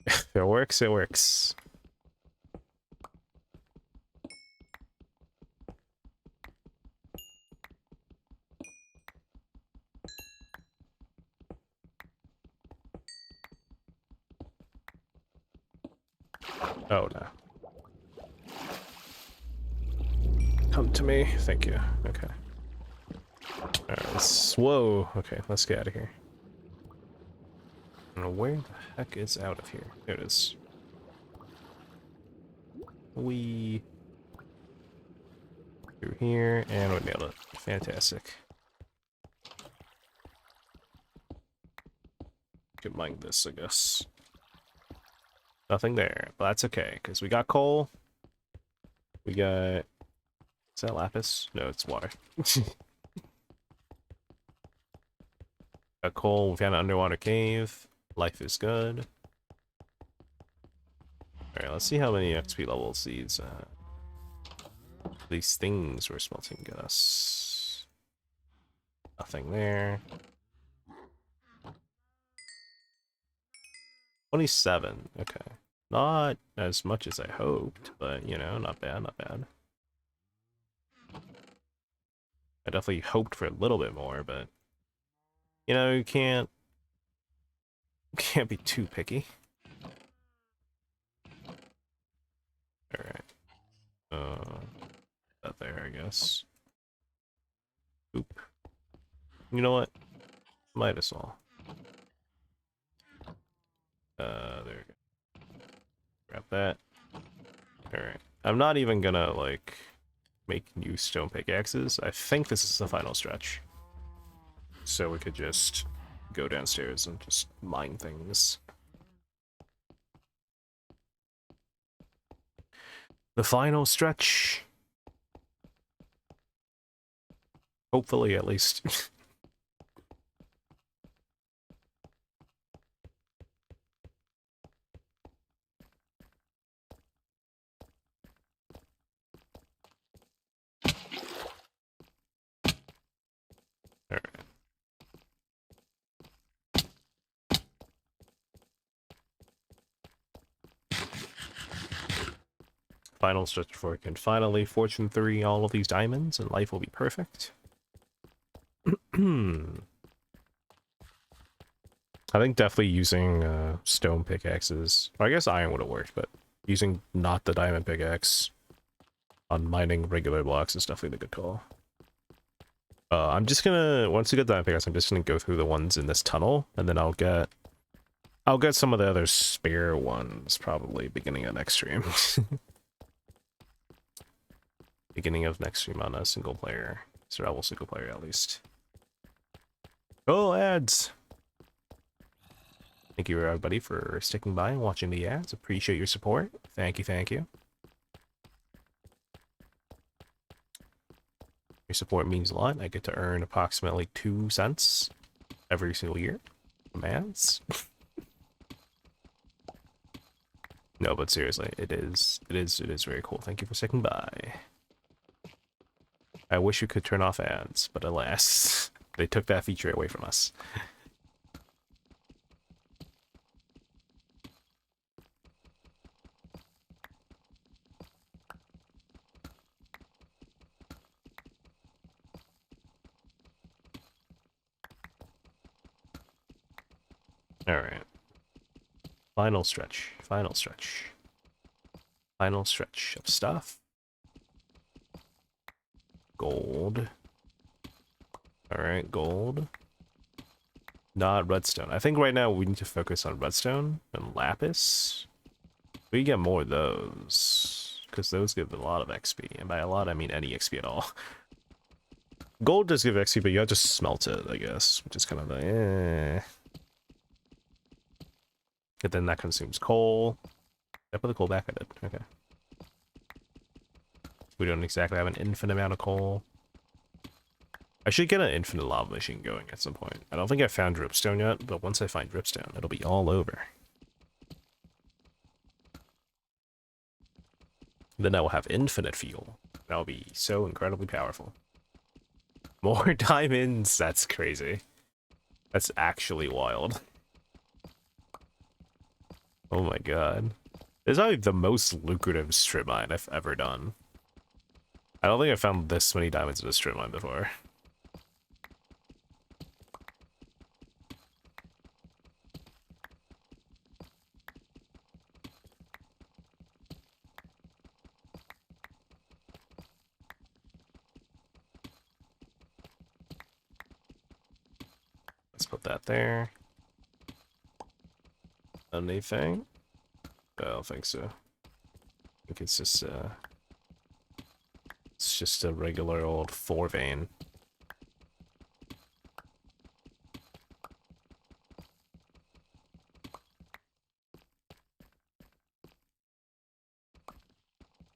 if it works, it works. Oh no. Come to me. Thank you. Okay. Alright, whoa. Okay, let's get out of here. Where the heck is out of here? There it is. We through here, and we nailed it. Fantastic. Could mine this, I guess. Nothing there, but that's okay, because we got coal. We got... Is that lapis? No, it's water. Got coal, we found an underwater cave. Life is good. Alright, let's see how many XP levels these things we're smelting get us. Nothing there. 27, okay. Not as much as I hoped, but, you know, not bad, not bad. I definitely hoped for a little bit more, but, you know, you can't be too picky. Alright. That there, I guess. Oop. You know what? Might as well. There we go. Grab that. Alright. I'm not even gonna, like, make new stone pickaxes. I think this is the final stretch. So we could just go downstairs and just mine things. The final stretch. Hopefully, at least. Alright. Final stretch before I can finally Fortune 3 all of these diamonds and life will be perfect. I think definitely using stone pickaxes. I guess iron would have worked, but using not the diamond pickaxe on mining regular blocks is definitely the good call. I'm just gonna, once we get diamond pickaxe, I'm just gonna go through the ones in this tunnel, and then I'll get some of the other spare ones probably beginning of next stream. Beginning of next stream on a single player, survival single player at least. Oh, ads! Thank you everybody for sticking by and watching the ads. Appreciate your support. Thank you, thank you. Your support means a lot. I get to earn approximately 2 cents every single year from ads. No, but seriously, it is very cool. Thank you for sticking by. I wish we could turn off ads, but alas, they took that feature away from us. Alright. Final stretch. Final stretch. Final stretch of stuff. Gold. Alright, gold. Not redstone. I think right now we need to focus on redstone and lapis. We get more of those, because those give a lot of XP. And by a lot, I mean any XP at all. Gold does give XP, but you have to smelt it, I guess, which is kind of like, eh. But then that consumes coal. I put the coal back at it. Okay. We don't exactly have an infinite amount of coal. I should get an infinite lava machine going at some point. I don't think I found dripstone yet, but once I find dripstone, it'll be all over. Then I will have infinite fuel. That'll be so incredibly powerful. More diamonds? That's crazy. That's actually wild. Oh my god. This is probably the most lucrative strip mine I've ever done. I don't think I found this many diamonds in a strip mine before. Let's put that there. Anything? I don't think so. I think it's just a regular old 4 vein.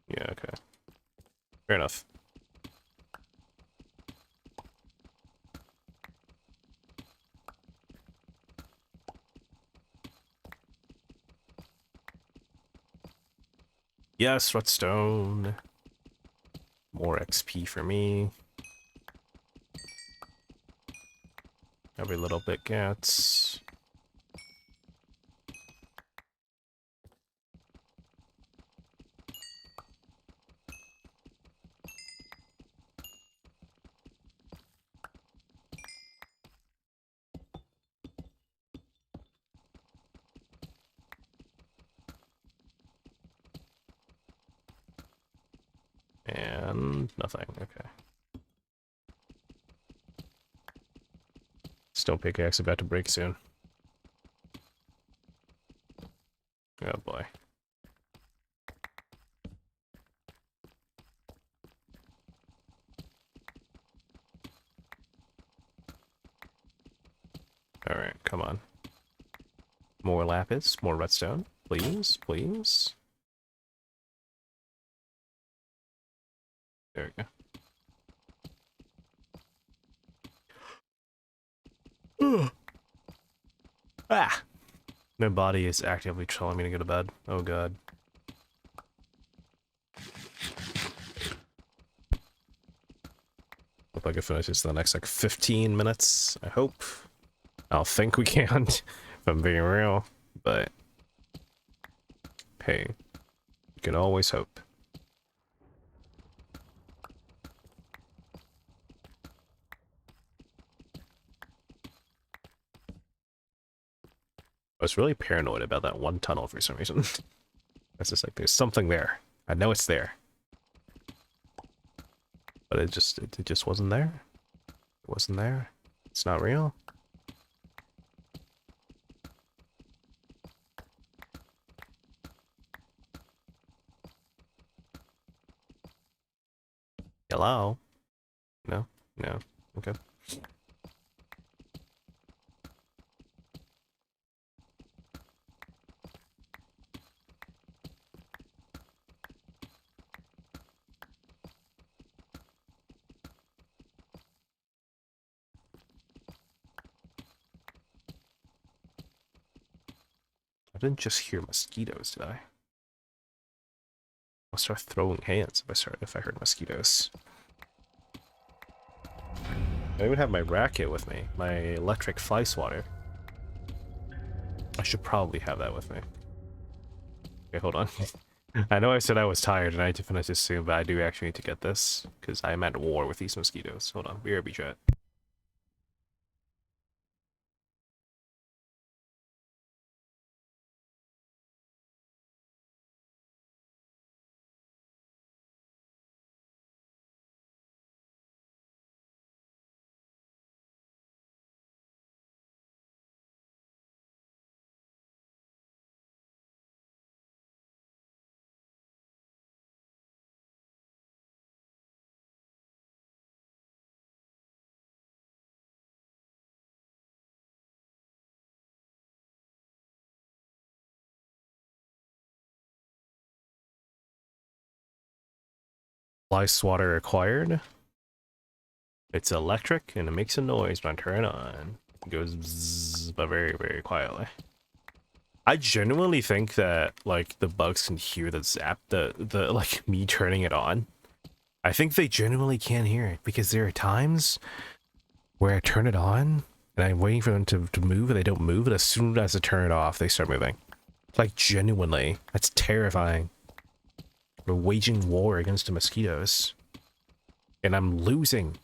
Yeah, okay. Fair enough. Yes, redstone. More XP for me. Every little bit gets. And nothing, okay. Stone pickaxe about to break soon. Oh boy. Alright, come on. More lapis, more redstone. Please, please. There we go. Ah! My body is actively telling me to go to bed. Oh god. Hope I can finish this in the next like 15 minutes. I hope. I'll think we can, if I'm being real. But hey, you can always hope. I was really paranoid about that one tunnel for some reason. It's just like there's something there. I know it's there. But it just wasn't there. It wasn't there. It's not real. Hello? No? No. Okay. I didn't just hear mosquitoes, did I? I'll start throwing hands if I heard mosquitoes. I even have my racket with me, my electric fly swatter. I should probably have that with me. Okay, hold on. I know I said I was tired and I had to finish this soon, but I do actually need to get this because I'm at war with these mosquitoes. Hold on, BRB chat. Fly swatter acquired. It's electric and it makes a noise when I turn it on. It goes bzzz, but very, very quietly. I genuinely think that like the bugs can hear the zap, the like me turning it on. I think they genuinely can't hear it because there are times where I turn it on and I'm waiting for them to move and they don't move, and as soon as I turn it off, they start moving. Like, genuinely. That's terrifying. We're waging war against the mosquitoes. And I'm losing.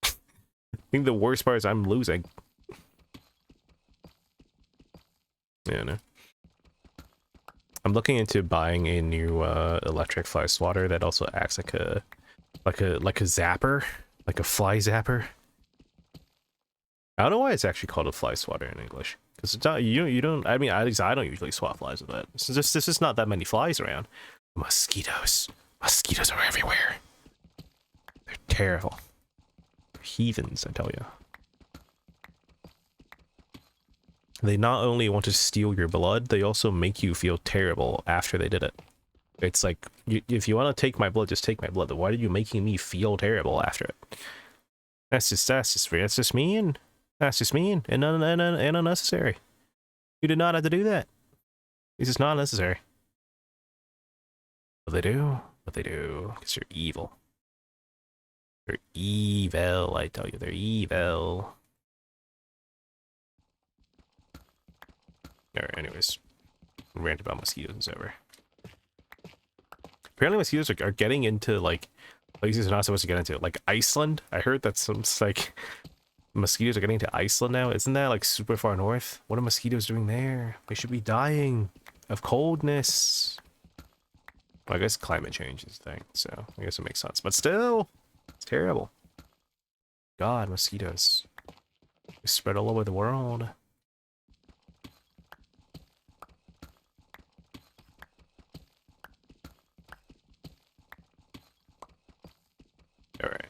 I think the worst part is I'm losing. Yeah, no. I'm looking into buying a new electric fly swatter that also acts like a zapper, like a fly zapper. I don't know why it's actually called a fly swatter in English, because it's not, you don't. I mean, at least I don't usually swat flies with it. There's just not that many flies around. Mosquitoes are everywhere. They're terrible. They're heathens, I tell you. They not only want to steal your blood, they also make you feel terrible after they did it. It's like, if you want to take my blood, just take my blood. Why are you making me feel terrible after it? That's just mean. That's just mean and unnecessary. You did not have to do that. It's just not necessary. But they do. But they do. Because you're evil. They're evil, I tell you. They're evil. Alright, anyways. Rant about mosquitoes is over. Apparently mosquitoes are getting into, like, places they're not supposed to get into. Like, Iceland. I heard that some, like, mosquitoes are getting to Iceland now. Isn't that, like, super far north? What are mosquitoes doing there? They should be dying of coldness. Well, I guess climate change is the thing, so I guess it makes sense. But still, it's terrible. God, mosquitoes. They spread all over the world. Alright.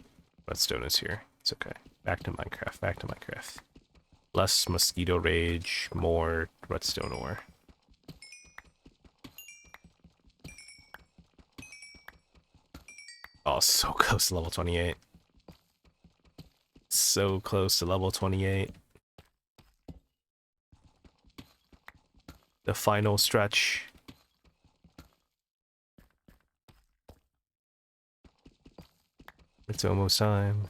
Redstone is here. It's okay. Back to Minecraft. Back to Minecraft. Less mosquito rage, more redstone ore. Oh, so close to level 28. So close to level 28. The final stretch. It's almost time.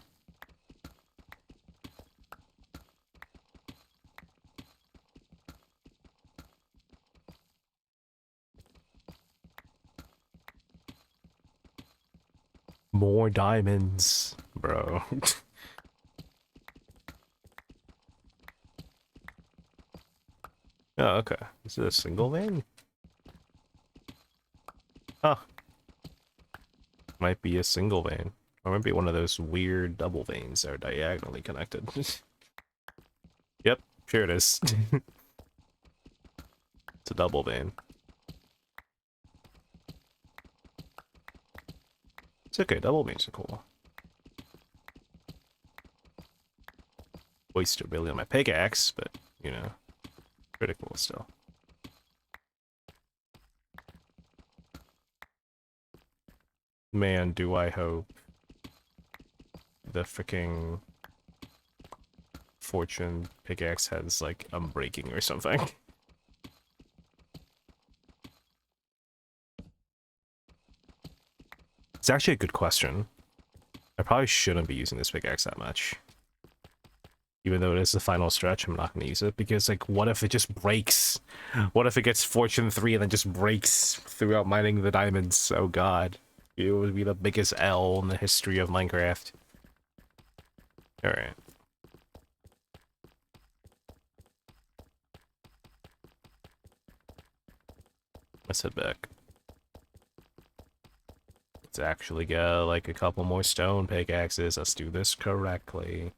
More diamonds, bro. Oh, okay. Is it a single vein? Huh. Might be a single vein. Or might be one of those weird double veins that are diagonally connected. Yep, here it is. It's a double vein. It's okay, double veins are cool. Wasted really on my pickaxe, but, you know, pretty cool still. Man, do I hope the freaking fortune pickaxe has, like, unbreaking or something. It's actually a good question. I probably shouldn't be using this pickaxe that much. Even though it is the final stretch, I'm not going to use it, because, like, what if it just breaks? What if it gets Fortune 3 and then just breaks throughout mining the diamonds? Oh god. It would be the biggest L in the history of Minecraft. Alright. Let's head back. Let's actually get, like, a couple more stone pickaxes. Let's do this correctly.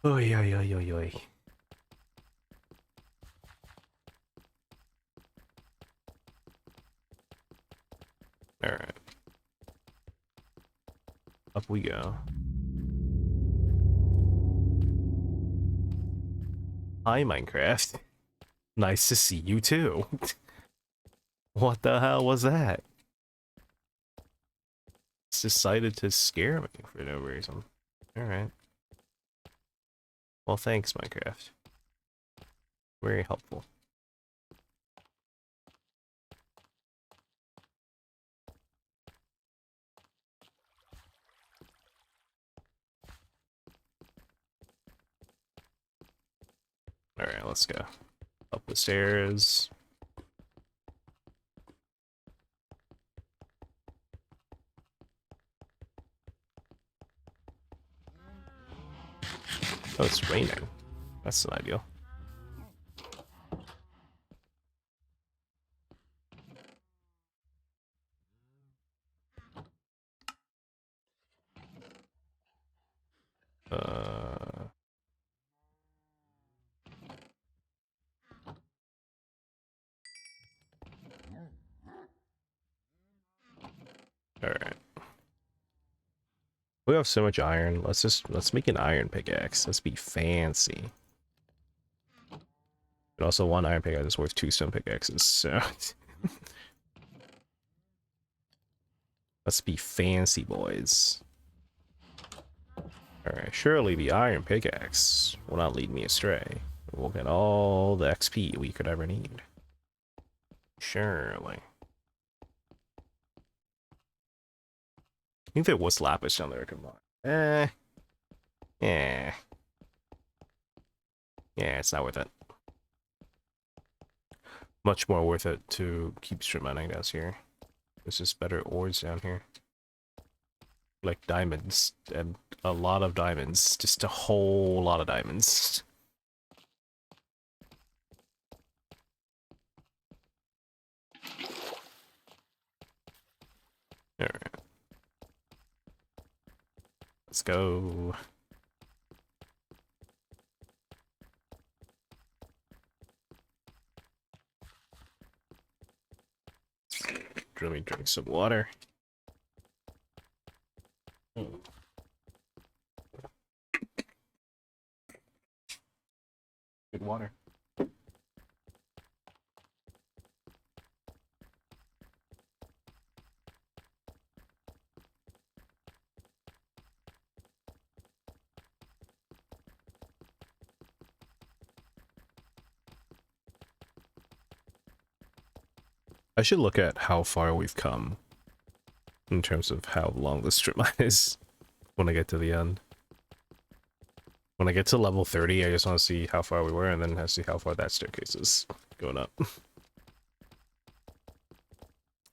Oy, oy, oy, oy, oy. Alright. Up we go. Hi, Minecraft. Nice to see you too. What the hell was that? It's decided to scare me for no reason. Alright. Well, thanks, Minecraft. Very helpful. Alright, let's go. Up the stairs. Oh, it's raining. That's not ideal. Alright. We have so much iron. Let's make an iron pickaxe. Let's be fancy. But also one iron pickaxe is worth 2 stone pickaxes, so let's be fancy, boys. Alright, surely the iron pickaxe will not lead me astray. We'll get all the XP we could ever need. Surely. I think there was lapis down there, come on. Yeah, it's not worth it. Much more worth it to keep strip mining down here. There's just better ores down here. Like diamonds, and a lot of diamonds. Just a whole lot of diamonds. Alright. Let's go. Let me drink some water. Good water. I should look at how far we've come in terms of how long this strip mine is when I get to the end. When I get to level 30, I just want to see how far we were, and then I see how far that staircase is going up.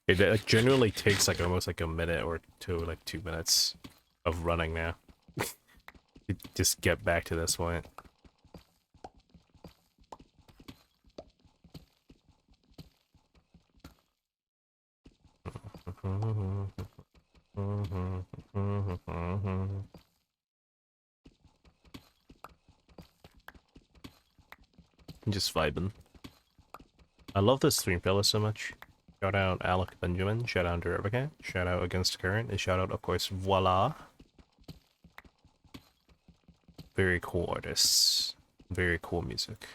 It like, generally takes like almost like a minute or two, like 2 minutes of running now. To just get back to this point. Just vibing. I love this stream fella so much. Shout out Alec Benjamin, shout out Derivica, shout out Against Current, and shout out of course Voila. Very cool artists. Very cool music.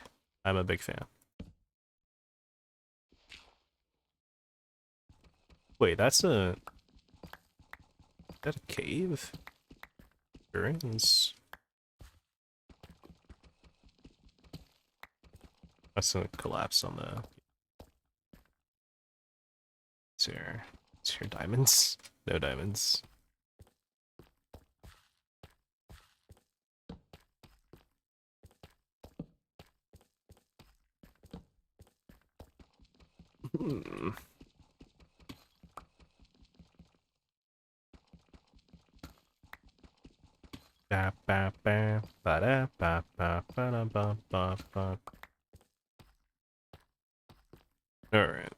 I'm a big fan. Wait, that's a... Is that a cave? Burns. That's gonna collapse on the... It's here diamonds? No diamonds. Hmm. Ba ba ba ba da ba ba ba da ba ba ba. All right.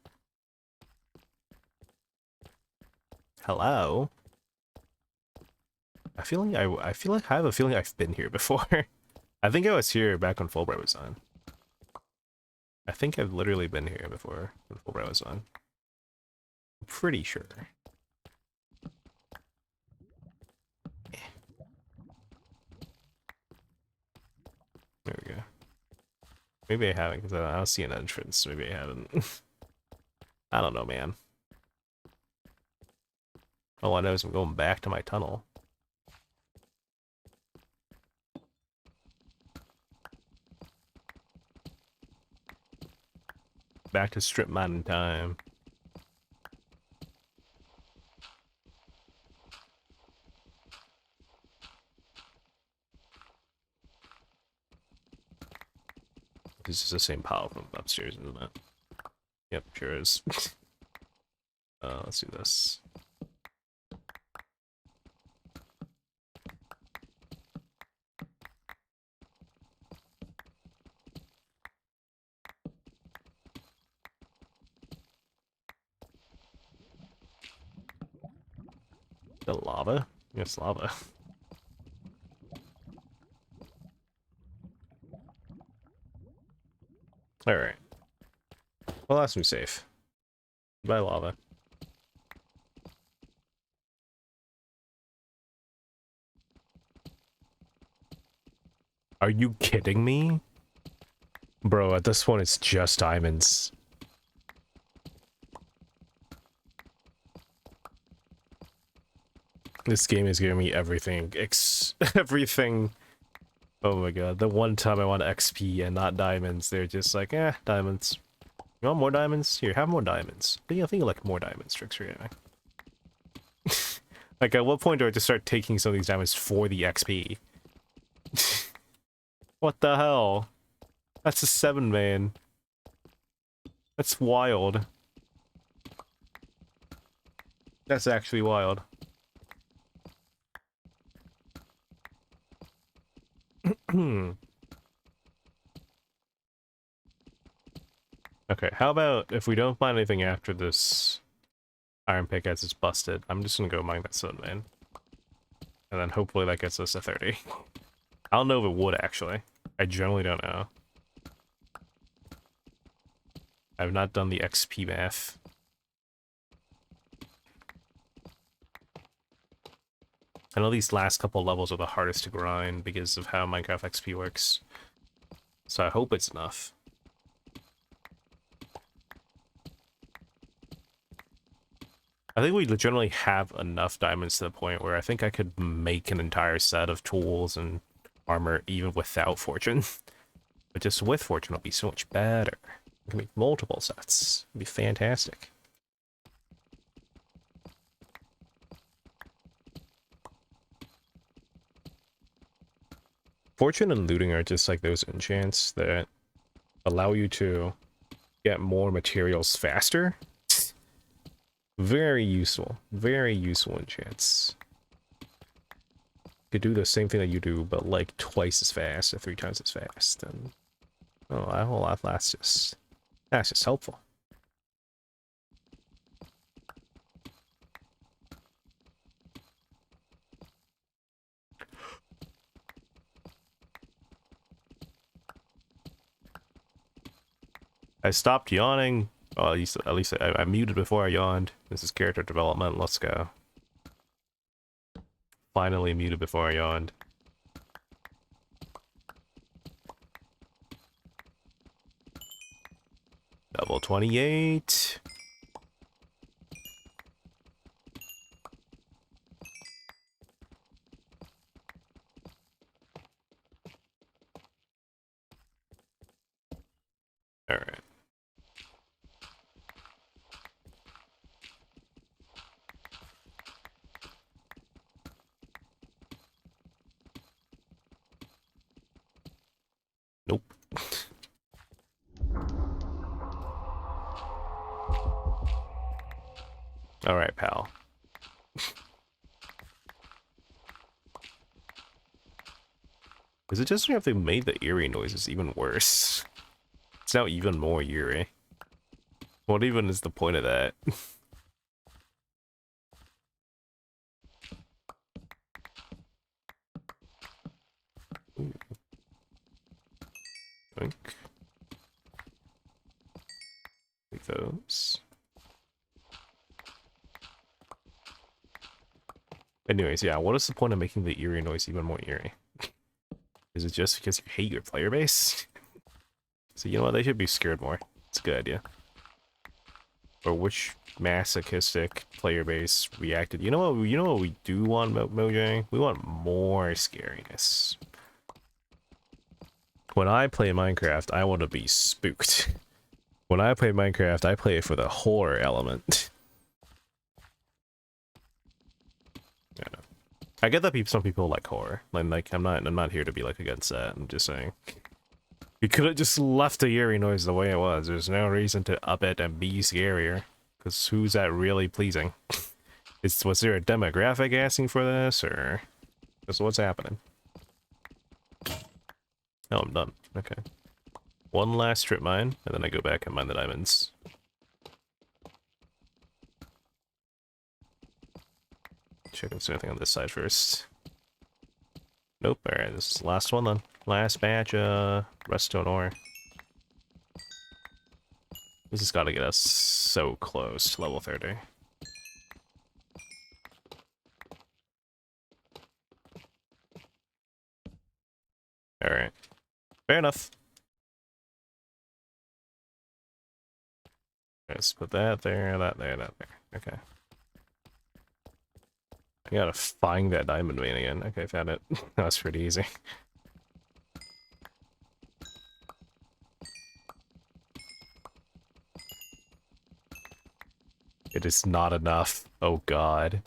Hello. I feel like I have a feeling I've been here before. I think I was here back when Fulbright was on. I think I've literally been here before when Fulbright was on. I'm pretty sure. There we go. Maybe I haven't, because I don't see an entrance. Maybe I haven't. I don't know, man. All I know is I'm going back to my tunnel. back to strip mining time. This is the same pile from upstairs, isn't it? Yep, sure is. Let's do this. The lava? Yes, lava. Alright. Well, that's me safe. Bye, lava. Are you kidding me? Bro, at this point, it's just diamonds. This game is giving me everything. Everything. Oh my god. The one time I want XP and not diamonds, they're just like, eh, diamonds. You want more diamonds? Here, have more diamonds. I think you like more diamonds, Trickster Gaming. Like, at what point do I just start taking some of these diamonds for the XP? What the hell? That's a 7, man. That's wild. That's actually wild. Okay, how about if we don't find anything after this iron pickaxe is busted, I'm just gonna go mine that stone, man. And then hopefully that gets us a 30. I don't know if it would, actually. I generally don't know. I've not done the XP math. I know these last couple levels are the hardest to grind because of how Minecraft XP works. So I hope it's enough. I think we legitimately have enough diamonds to the point where I think I could make an entire set of tools and armor even without fortune. But just with fortune it'll be so much better. We can make multiple sets. It'd be fantastic. Fortune and looting are just like those enchants that allow you to get more materials faster. Very useful enchants. Could do the same thing that you do, but like twice as fast or 3 times as fast. And oh, a whole lot. That's just helpful. I stopped yawning. Well, at least I muted before I yawned. This is character development. Let's go. Finally muted before I yawned. Level 28. All right. Nope. All right, pal. Is it just if they made the eerie noises even worse? It's now even more eerie. What even is the point of that? Ooh. Think. Take those. Anyways, yeah, what is the point of making the eerie noise even more eerie? Is it just because you hate your player base? So you know what, they should be scared more. It's a good idea. Or which masochistic player base reacted? You know what we do want, Mojang? We want more scariness. When I play Minecraft, I want to be spooked. When I play Minecraft, I play it for the horror element. Yeah. I get that some people like horror. Like I'm not here to be like against that. I'm just saying. You could have just left the eerie noise the way it was. There's no reason to up it and be scarier. Because who's that really pleasing? Was there a demographic asking for this, or just what's happening? Oh, I'm done. Okay. One last strip mine, and then I go back and mine the diamonds. Check if there's anything on this side first. Nope. Alright, this is the last one then. Last batch, redstone ore. This has got to get us so close to level 30. Alright. Fair enough. Let's put that there, that there, that there. Okay. I gotta find that diamond vein again. Okay, found it. That's pretty easy. It is not enough. Oh god.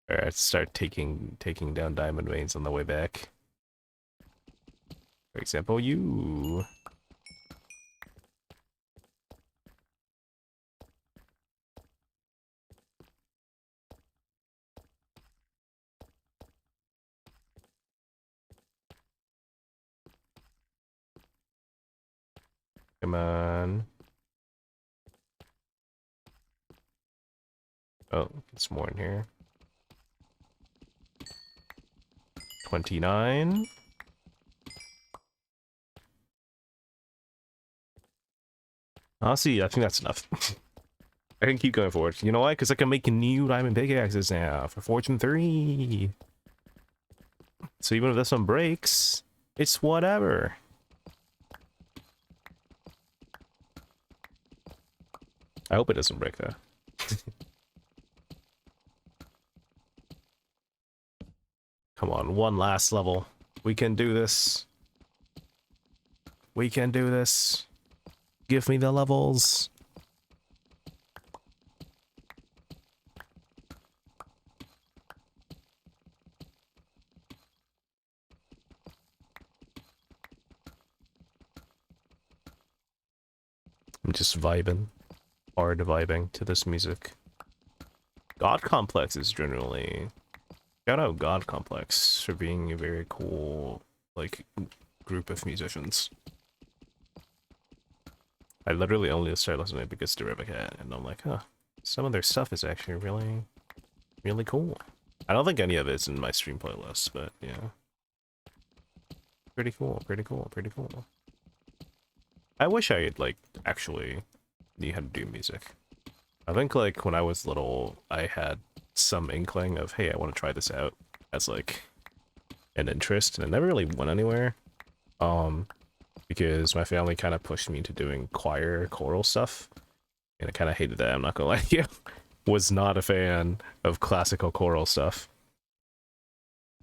Alright, let's start taking down diamond veins on the way back. For example, you. Come on. Oh, it's more in here. 29. Honestly, I think that's enough. I can keep going forward. You know why? Because I can make new diamond pickaxes now for Fortune 3. So even if this one breaks, it's whatever. I hope it doesn't break though. Come on, one last level. We can do this. We can do this. Give me the levels. I'm just vibing. Hard vibing to this music. God Complex is generally... Shout out God Complex for being a very cool, like, group of musicians. I literally only started listening because to Cat, and I'm like, huh, some of their stuff is actually really, really cool. I don't think any of it's in my stream playlist, but yeah. Pretty cool, pretty cool, pretty cool. I wish I, like, actually knew how to do music. I think, like, when I was little, I had some inkling of, hey, I want to try this out as, like, an interest, and it never really went anywhere. Because my family kind of pushed me into doing choral stuff, and I kind of hated that, I'm not gonna lie to you. Was not a fan of classical choral stuff.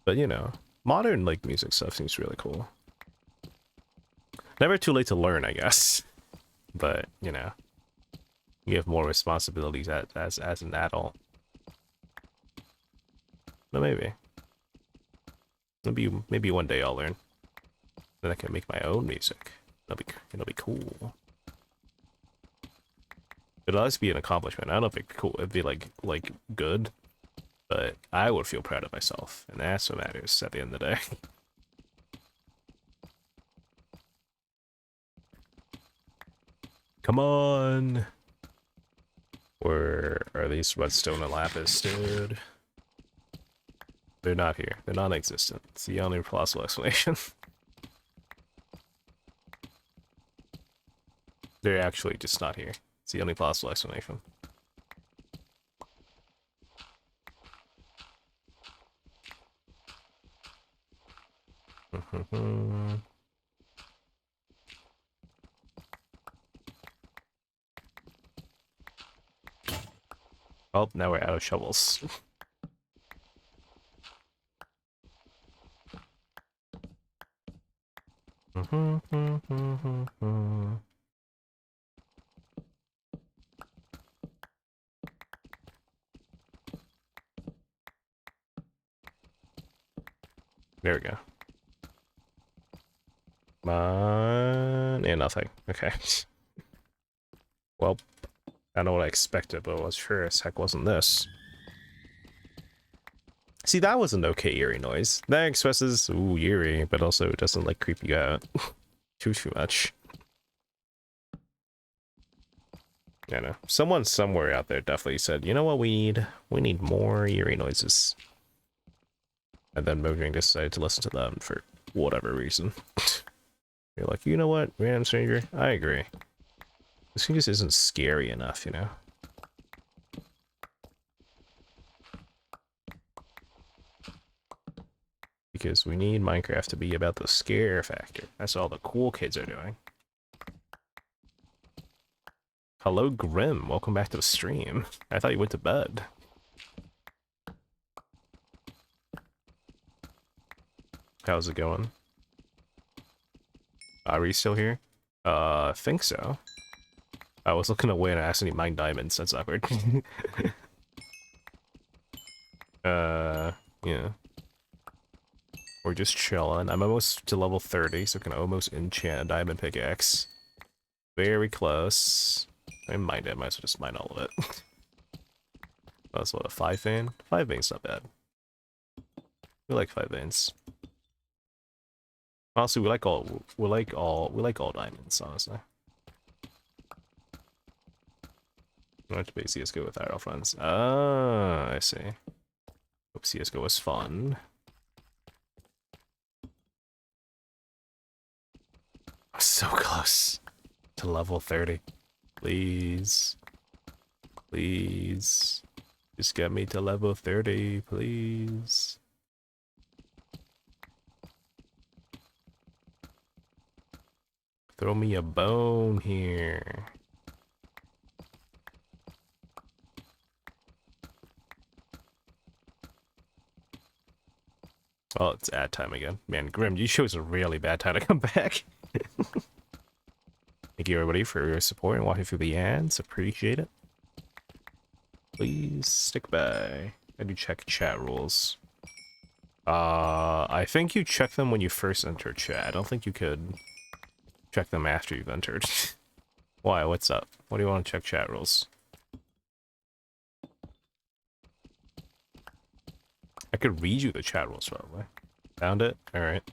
But, you know, modern, like, music stuff seems really cool. Never too late to learn, I guess. But, you know, you have more responsibilities as an adult. But maybe one day I'll learn. Then I can make my own music. It'll be cool. It'll always be an accomplishment. I don't know if it's cool. It'd be like good, but I would feel proud of myself, and that's what matters at the end of the day. Come on. Where are these redstone and lapis, dude? They're not here. They're non-existent. It's the only plausible explanation. They're actually just not here. It's the only possible explanation. Oh, now we're out of shovels. There we go. Come on. Yeah, nothing. Okay. Well, I know what I expected, but I was sure as heck wasn't this. See, that was an okay eerie noise. That expresses, ooh, eerie, but also doesn't, like, creep you out too much. I know. Someone somewhere out there definitely said, you know what we need? We need more eerie noises. And then Mojang decided to listen to them for whatever reason. You're like, you know what, Random Stranger? I agree. This thing just isn't scary enough, you know? Because we need Minecraft to be about the scare factor. That's all the cool kids are doing. Hello, Grim. Welcome back to the stream. I thought you went to bed. How's it going? Are we still here? I think so. I was looking away and I accidentally mined diamonds. That's awkward. Yeah. We're just chilling. I'm almost to level 30, so I can almost enchant a diamond pickaxe. Very close. I mined it. I might as well just mine all of it. That's what, a 5 vein? 5 vein's not bad. We like 5 veins. Honestly, we like all diamonds, honestly. Not to play CSGO with our friends. Ah, I see. Hope CSGO was fun. So close to level 30. Please. Please. Just get me to level 30, please. Throw me a bone here. Oh, it's ad time again. Man, Grim, you chose a really bad time to come back. Thank you, everybody, for your support and watching through the ads. Appreciate it. Please stick by. I do check chat rules. I think you check them when you first enter chat. I don't think you could check them after you've entered. Why? What's up? What do you want to check chat rules? I could read you the chat rules, probably. Found it? Alright.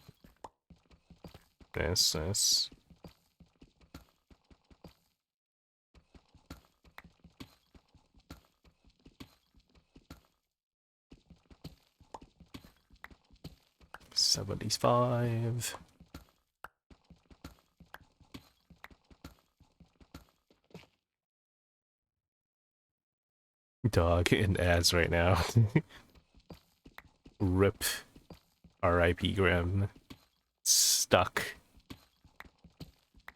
Nice, nice. $75. Dog in ads right now. Rip. R.I.P. Grim. Stuck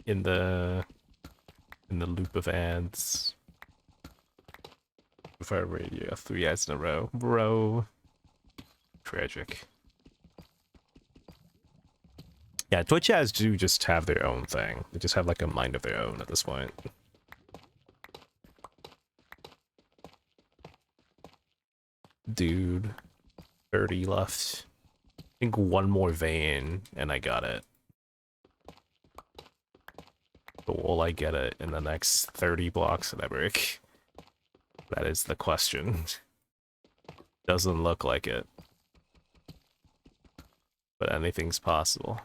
in the loop of ads. Fire radio, 3 ads in a row. Bro. Tragic. Yeah, Twitch ads do just have their own thing. They just have like a mind of their own at this point. Dude. 30 left. I think one more vein and I got it. But will I get it in the next 30 blocks of that brick? That is the question. Doesn't look like it. But anything's possible.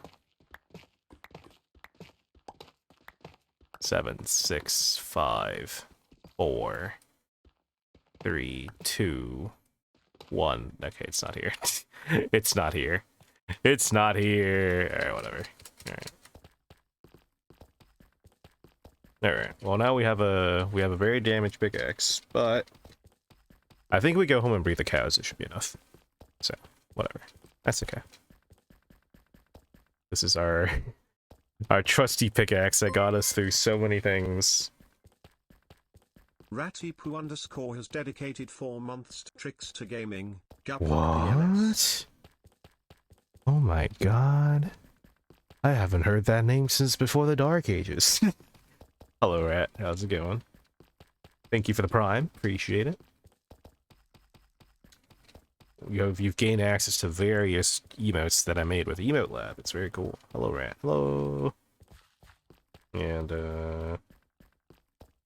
7, 6, 5, 4, 3, 2, 1. Okay, it's not here. It's not here. It's not here. Alright, whatever. Alright. Alright. Well, now we have a very damaged pickaxe, but I think we go home and breed the cows. It should be enough. So, whatever. That's okay. This is our trusty pickaxe that got us through so many things. Rattypoo_ has dedicated 4 months to Tricks to Gaming. What? Oh my god. I haven't heard that name since before the Dark Ages. Hello, Rat. How's it going? Thank you for the prime. Appreciate it. you've gained access to various emotes that I made with Emote Lab. It's very cool. Hello, rat. Hello. And all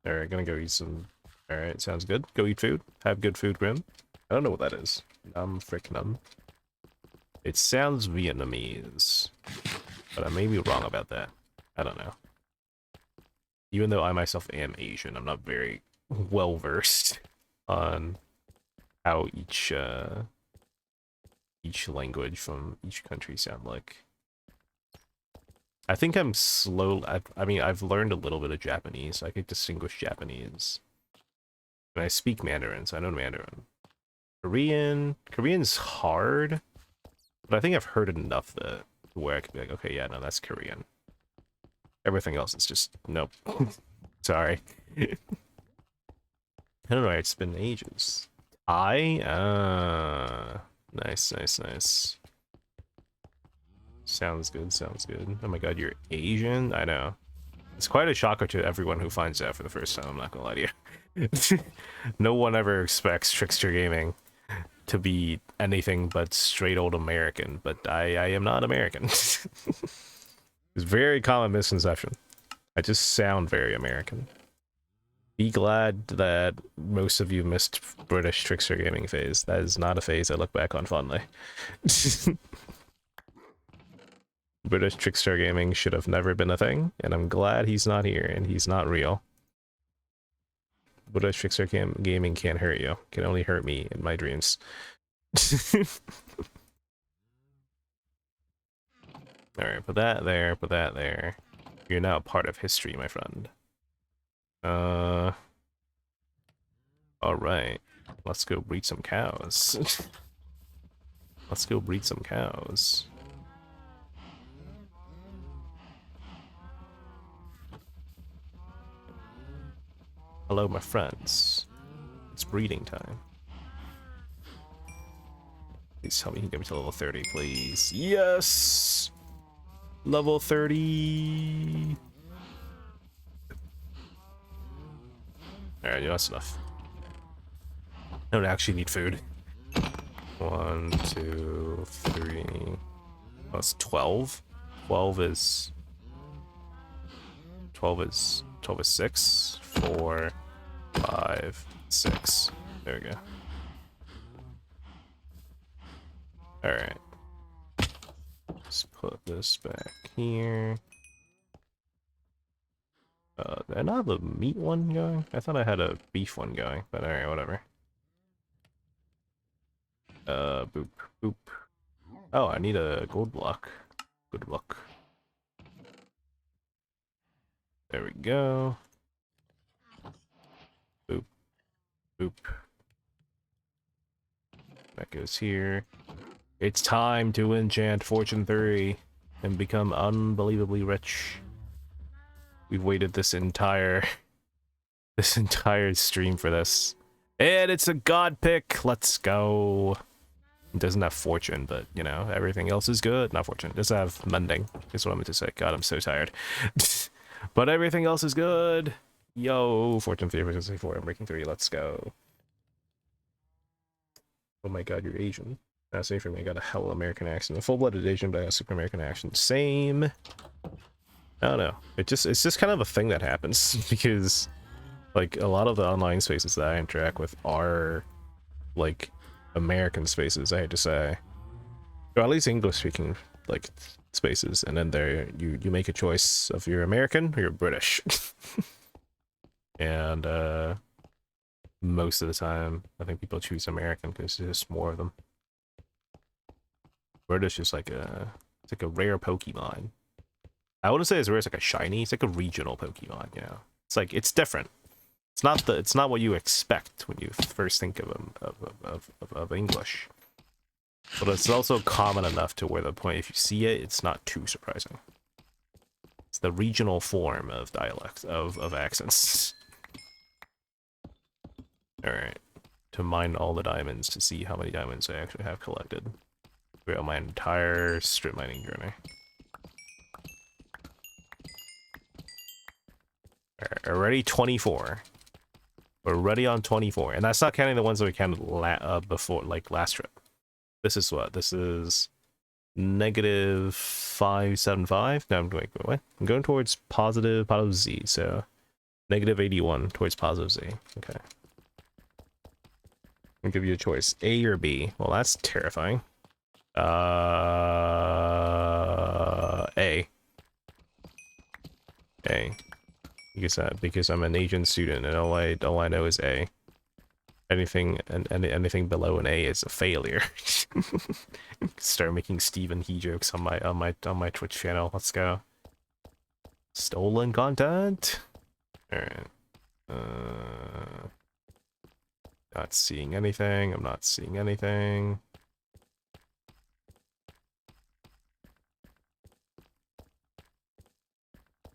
right, gonna go eat some. All right, sounds good. Go eat food. Have good food, Grim. I don't know what that is. Frick num. It sounds Vietnamese, but I may be wrong about that. I don't know. Even though I myself am Asian, I'm not very well versed on how each language from each country sound like. I think I'm slow. I mean, I've learned a little bit of Japanese. So I could distinguish Japanese. And I speak Mandarin, so I know Mandarin. Korean's hard, but I think I've heard enough that where I could be like, okay, yeah, no, that's Korean. Everything else is just nope. Sorry. I don't know. It's been ages. Nice, nice, nice. Sounds good, sounds good. Oh my god, you're Asian? I know. It's quite a shocker to everyone who finds out for the first time, I'm not gonna lie to you. No one ever expects Trickster Gaming to be anything but straight old American, but I am not American. It's a very common misconception. I just sound very American. Be glad that most of you missed British Trickster Gaming phase. That is not a phase I look back on fondly. British Trickstar Gaming should have never been a thing, and I'm glad he's not here and he's not real. British Trickstar Gaming can't hurt you. Can only hurt me in my dreams. Alright, put that there, put that there. You're now a part of history, my friend. Alright. Let's go breed some cows. Let's go breed some cows. Hello, my friends. It's breeding time. Please tell me you can get me to level 30, please. Yes! Level 30! Alright, that's enough. I don't actually need food. 1, 2, 3. Oh, it's 12? 12 is 6, 4, 5, 6. There we go. Alright. Let's put this back here. Did I not have a meat one going? I thought I had a beef one going, but alright, whatever. Boop, boop. Oh, I need a gold block. Good luck. There we go. Boop. Boop. That goes here. It's time to enchant Fortune 3 and become unbelievably rich. We've waited this entire stream for this. And it's a god pick. Let's go. It doesn't have fortune, but you know, everything else is good. Not fortune. It does have mending, is what I meant to say. God, I'm so tired. But everything else is good. Yo, fortune 3, fortune 4, I'm breaking 3. Let's go. Oh my god, you're Asian. That's safe for me. I got a hell American accent. A full-blooded Asian, but I got a super American accent. Same. I don't know. It's just kind of a thing that happens because like a lot of the online spaces that I interact with are like American spaces, I hate to say. Or at least English speaking like spaces, and then there you make a choice of you're American or you're British. And most of the time I think people choose American because there's just more of them. British is like it's like a rare Pokemon. I wouldn't say it's rare, it's like a shiny, it's like a regional Pokemon, you know. It's like it's different. It's not what you expect when you first think of English. But it's also common enough to where the point if you see it, it's not too surprising. It's the regional form of dialect of accents. Alright. To mine all the diamonds to see how many diamonds I actually have collected throughout my entire strip mining journey. Already 24. We're already on 24, and that's not counting the ones that we counted before, like last trip. This is what? This is negative 575. No, I'm going, what? I'm going towards positive Z, so negative 81 towards positive Z. Okay. I'll give you a choice, A or B. Well, that's terrifying. A. A. Because I'm an Asian student and all I know is A. Anything below an A is a failure. Start making Stephen He jokes on my Twitch channel. Let's go. Stolen content. All right. Not seeing anything. I'm not seeing anything.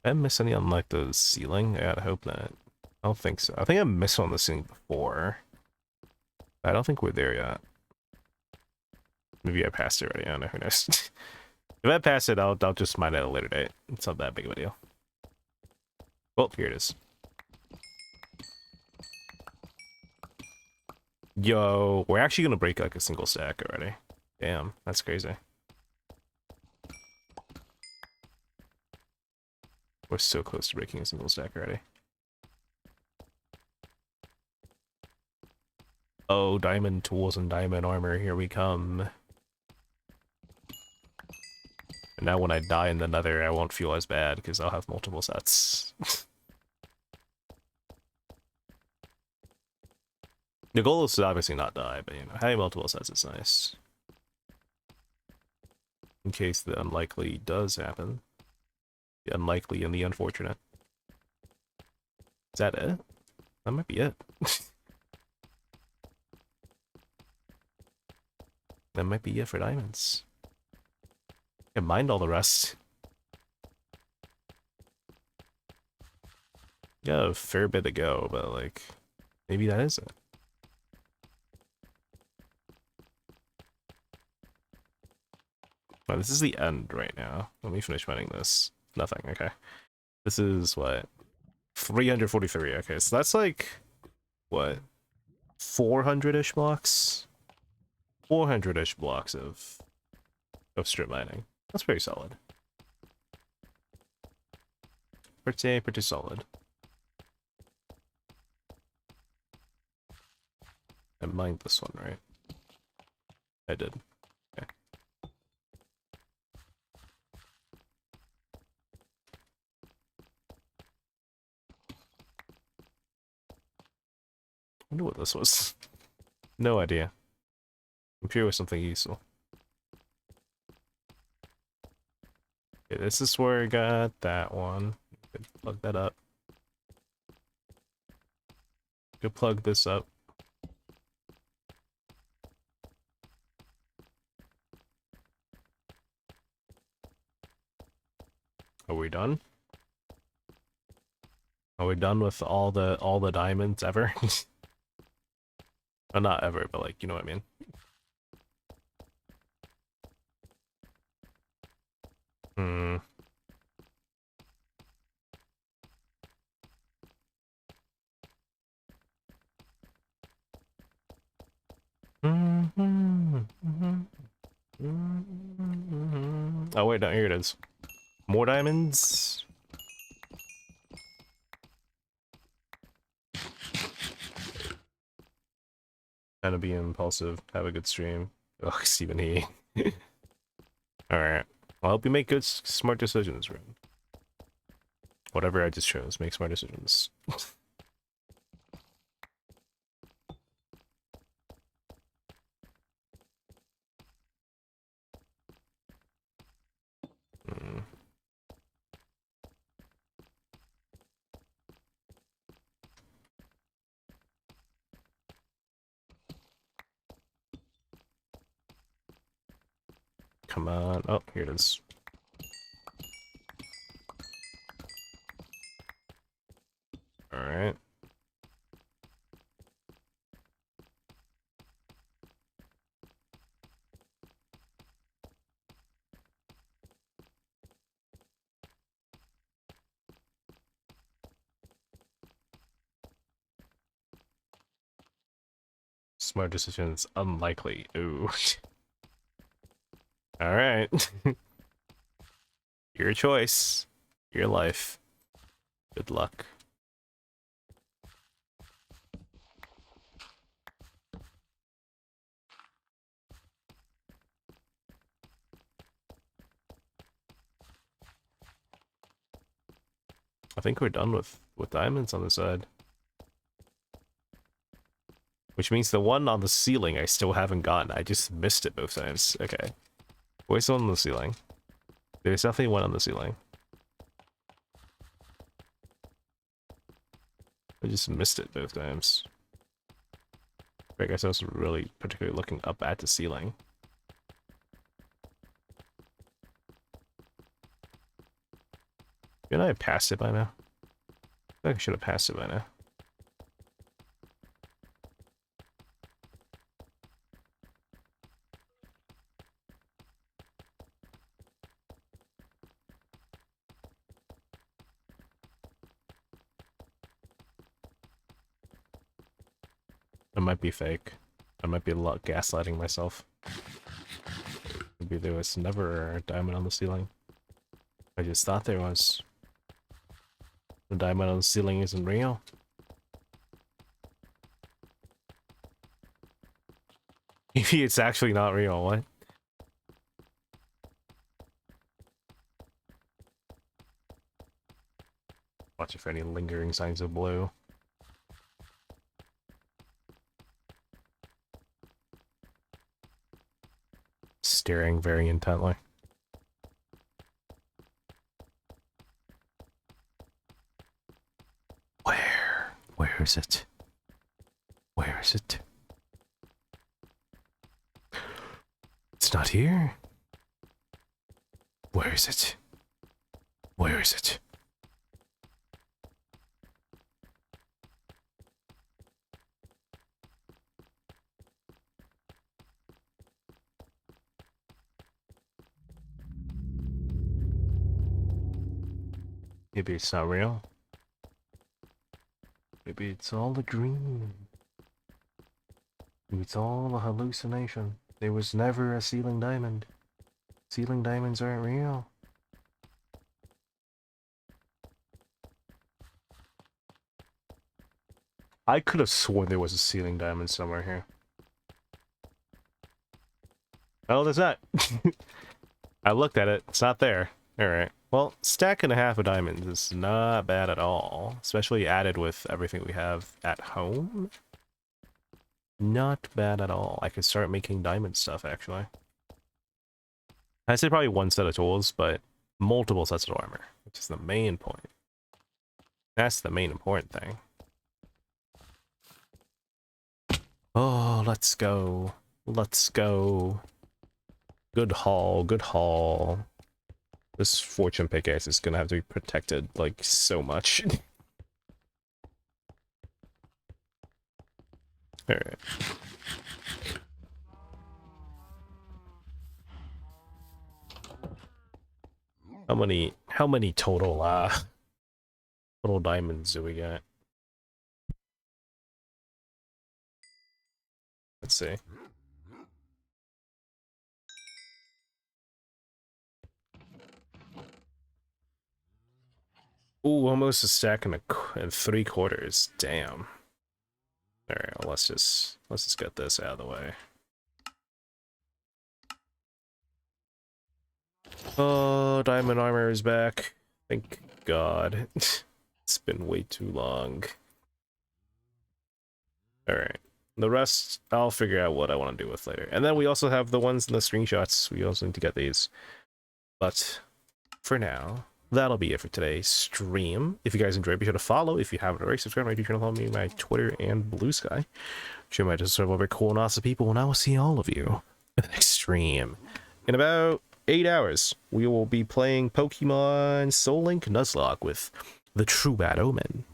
Did I miss any on like the ceiling? I hope not. I don't think so. I think I missed on the ceiling before. I don't think we're there yet. Maybe I passed it already. I don't know. Who knows? If I pass it, I'll just mine it at a later date. It's not that big of a deal. Well, here it is. Yo, we're actually gonna break like a single stack already. Damn, that's crazy. We're so close to breaking a single stack already. Oh, diamond tools and diamond armor, here we come. And now when I die in the nether, I won't feel as bad because I'll have multiple sets. The goal is to obviously not die, but you know, having multiple sets is nice. In case the unlikely does happen. The unlikely and the unfortunate. Is that it? That might be it. That might be it for diamonds. I mined all the rest. Got a fair bit to go, but like, maybe that is it. Oh, this is the end right now. Let me finish mining this. Nothing, okay. This is what? 343, okay, so that's like, what? 400-ish blocks? 400-ish blocks of strip mining. That's pretty solid. Pretty solid. I mined this one, right? I did. Okay. I wonder what this was. No idea. I'm sure it was something useful. Okay, this is where I got that one. Could plug that up. Could plug this up. Are we done? Are we done with all the diamonds ever? Well, not ever, but like, you know what I mean. Hmm. Oh wait, no, here it is. More diamonds. Kind of be impulsive. Have a good stream. Ugh, Stephen He. Alright. I'll help you make good, smart decisions, Ren. Whatever I just chose, make smart decisions. Hmm. Come on. Oh, here it is. Alright. Smart decisions unlikely. Ooh. Alright. Your choice. Your life. Good luck. I think we're done with diamonds on the side. Which means the one on the ceiling I still haven't gotten. I just missed it both times. Okay. Where's the one on the ceiling? There's definitely one on the ceiling. I just missed it both times. I guess I was really particularly looking up at the ceiling. Didn't I have passed it by now? I think I should have passed it by now. It might be fake. I might be gaslighting myself. Maybe there was never a diamond on the ceiling. I just thought there was. The diamond on the ceiling isn't real. Maybe it's actually not real, what? Watch for any lingering signs of blue. Staring very intently. Where is it? Where is it? It's not here. Where is it? Where is it? Maybe it's not real. Maybe it's all a dream. Maybe it's all a hallucination. There was never a ceiling diamond. Ceiling diamonds aren't real. I could have sworn there was a ceiling diamond somewhere here. Oh, there's not. I looked at it. It's not there. Alright. Well, stack and a half of diamonds is not bad at all. Especially added with everything we have at home. Not bad at all. I could start making diamond stuff, actually. I'd say probably one set of tools, but multiple sets of armor, which is the main point. That's the main important thing. Oh, let's go. Let's go. Good haul, good haul. This fortune pickaxe is gonna have to be protected, like, so much. Alright. How many total diamonds do we get? Let's see. Ooh, almost a stack and 3/4. Damn. Alright, well, let's just get this out of the way. Oh, diamond armor is back. Thank God. It's been way too long. Alright. The rest, I'll figure out what I want to do with later. And then we also have the ones in the screenshots. We also need to get these. But for now, that'll be it for today's stream. If you guys enjoyed, be sure to follow. If you haven't already, subscribe to my YouTube channel, follow me on my Twitter and Blue Sky. Show my just several very cool and awesome people, and I will see all of you in the next stream. In about 8 hours, we will be playing Pokemon Soul Link Nuzlocke with the True Bad Omen.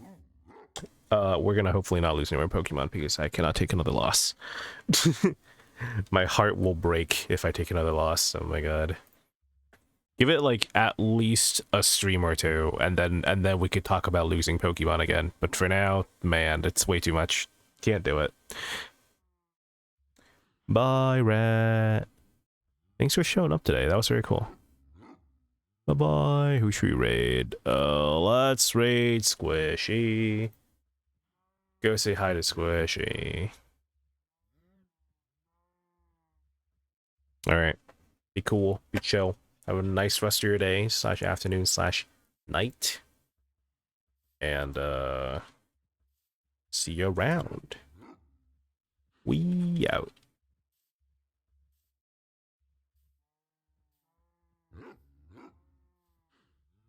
We're gonna hopefully not lose any more Pokemon because I cannot take another loss. My heart will break if I take another loss. Oh my god. Give it like at least a stream or two, and then we could talk about losing Pokemon again. But for now, man, it's way too much. Can't do it. Bye, rat. Thanks for showing up today. That was very cool. Bye-bye. Who should we raid? Let's raid Squishy. Go say hi to Squishy. Alright. Be cool. Be chill. Have a nice rest of your day, / afternoon / night. And, see you around. We out.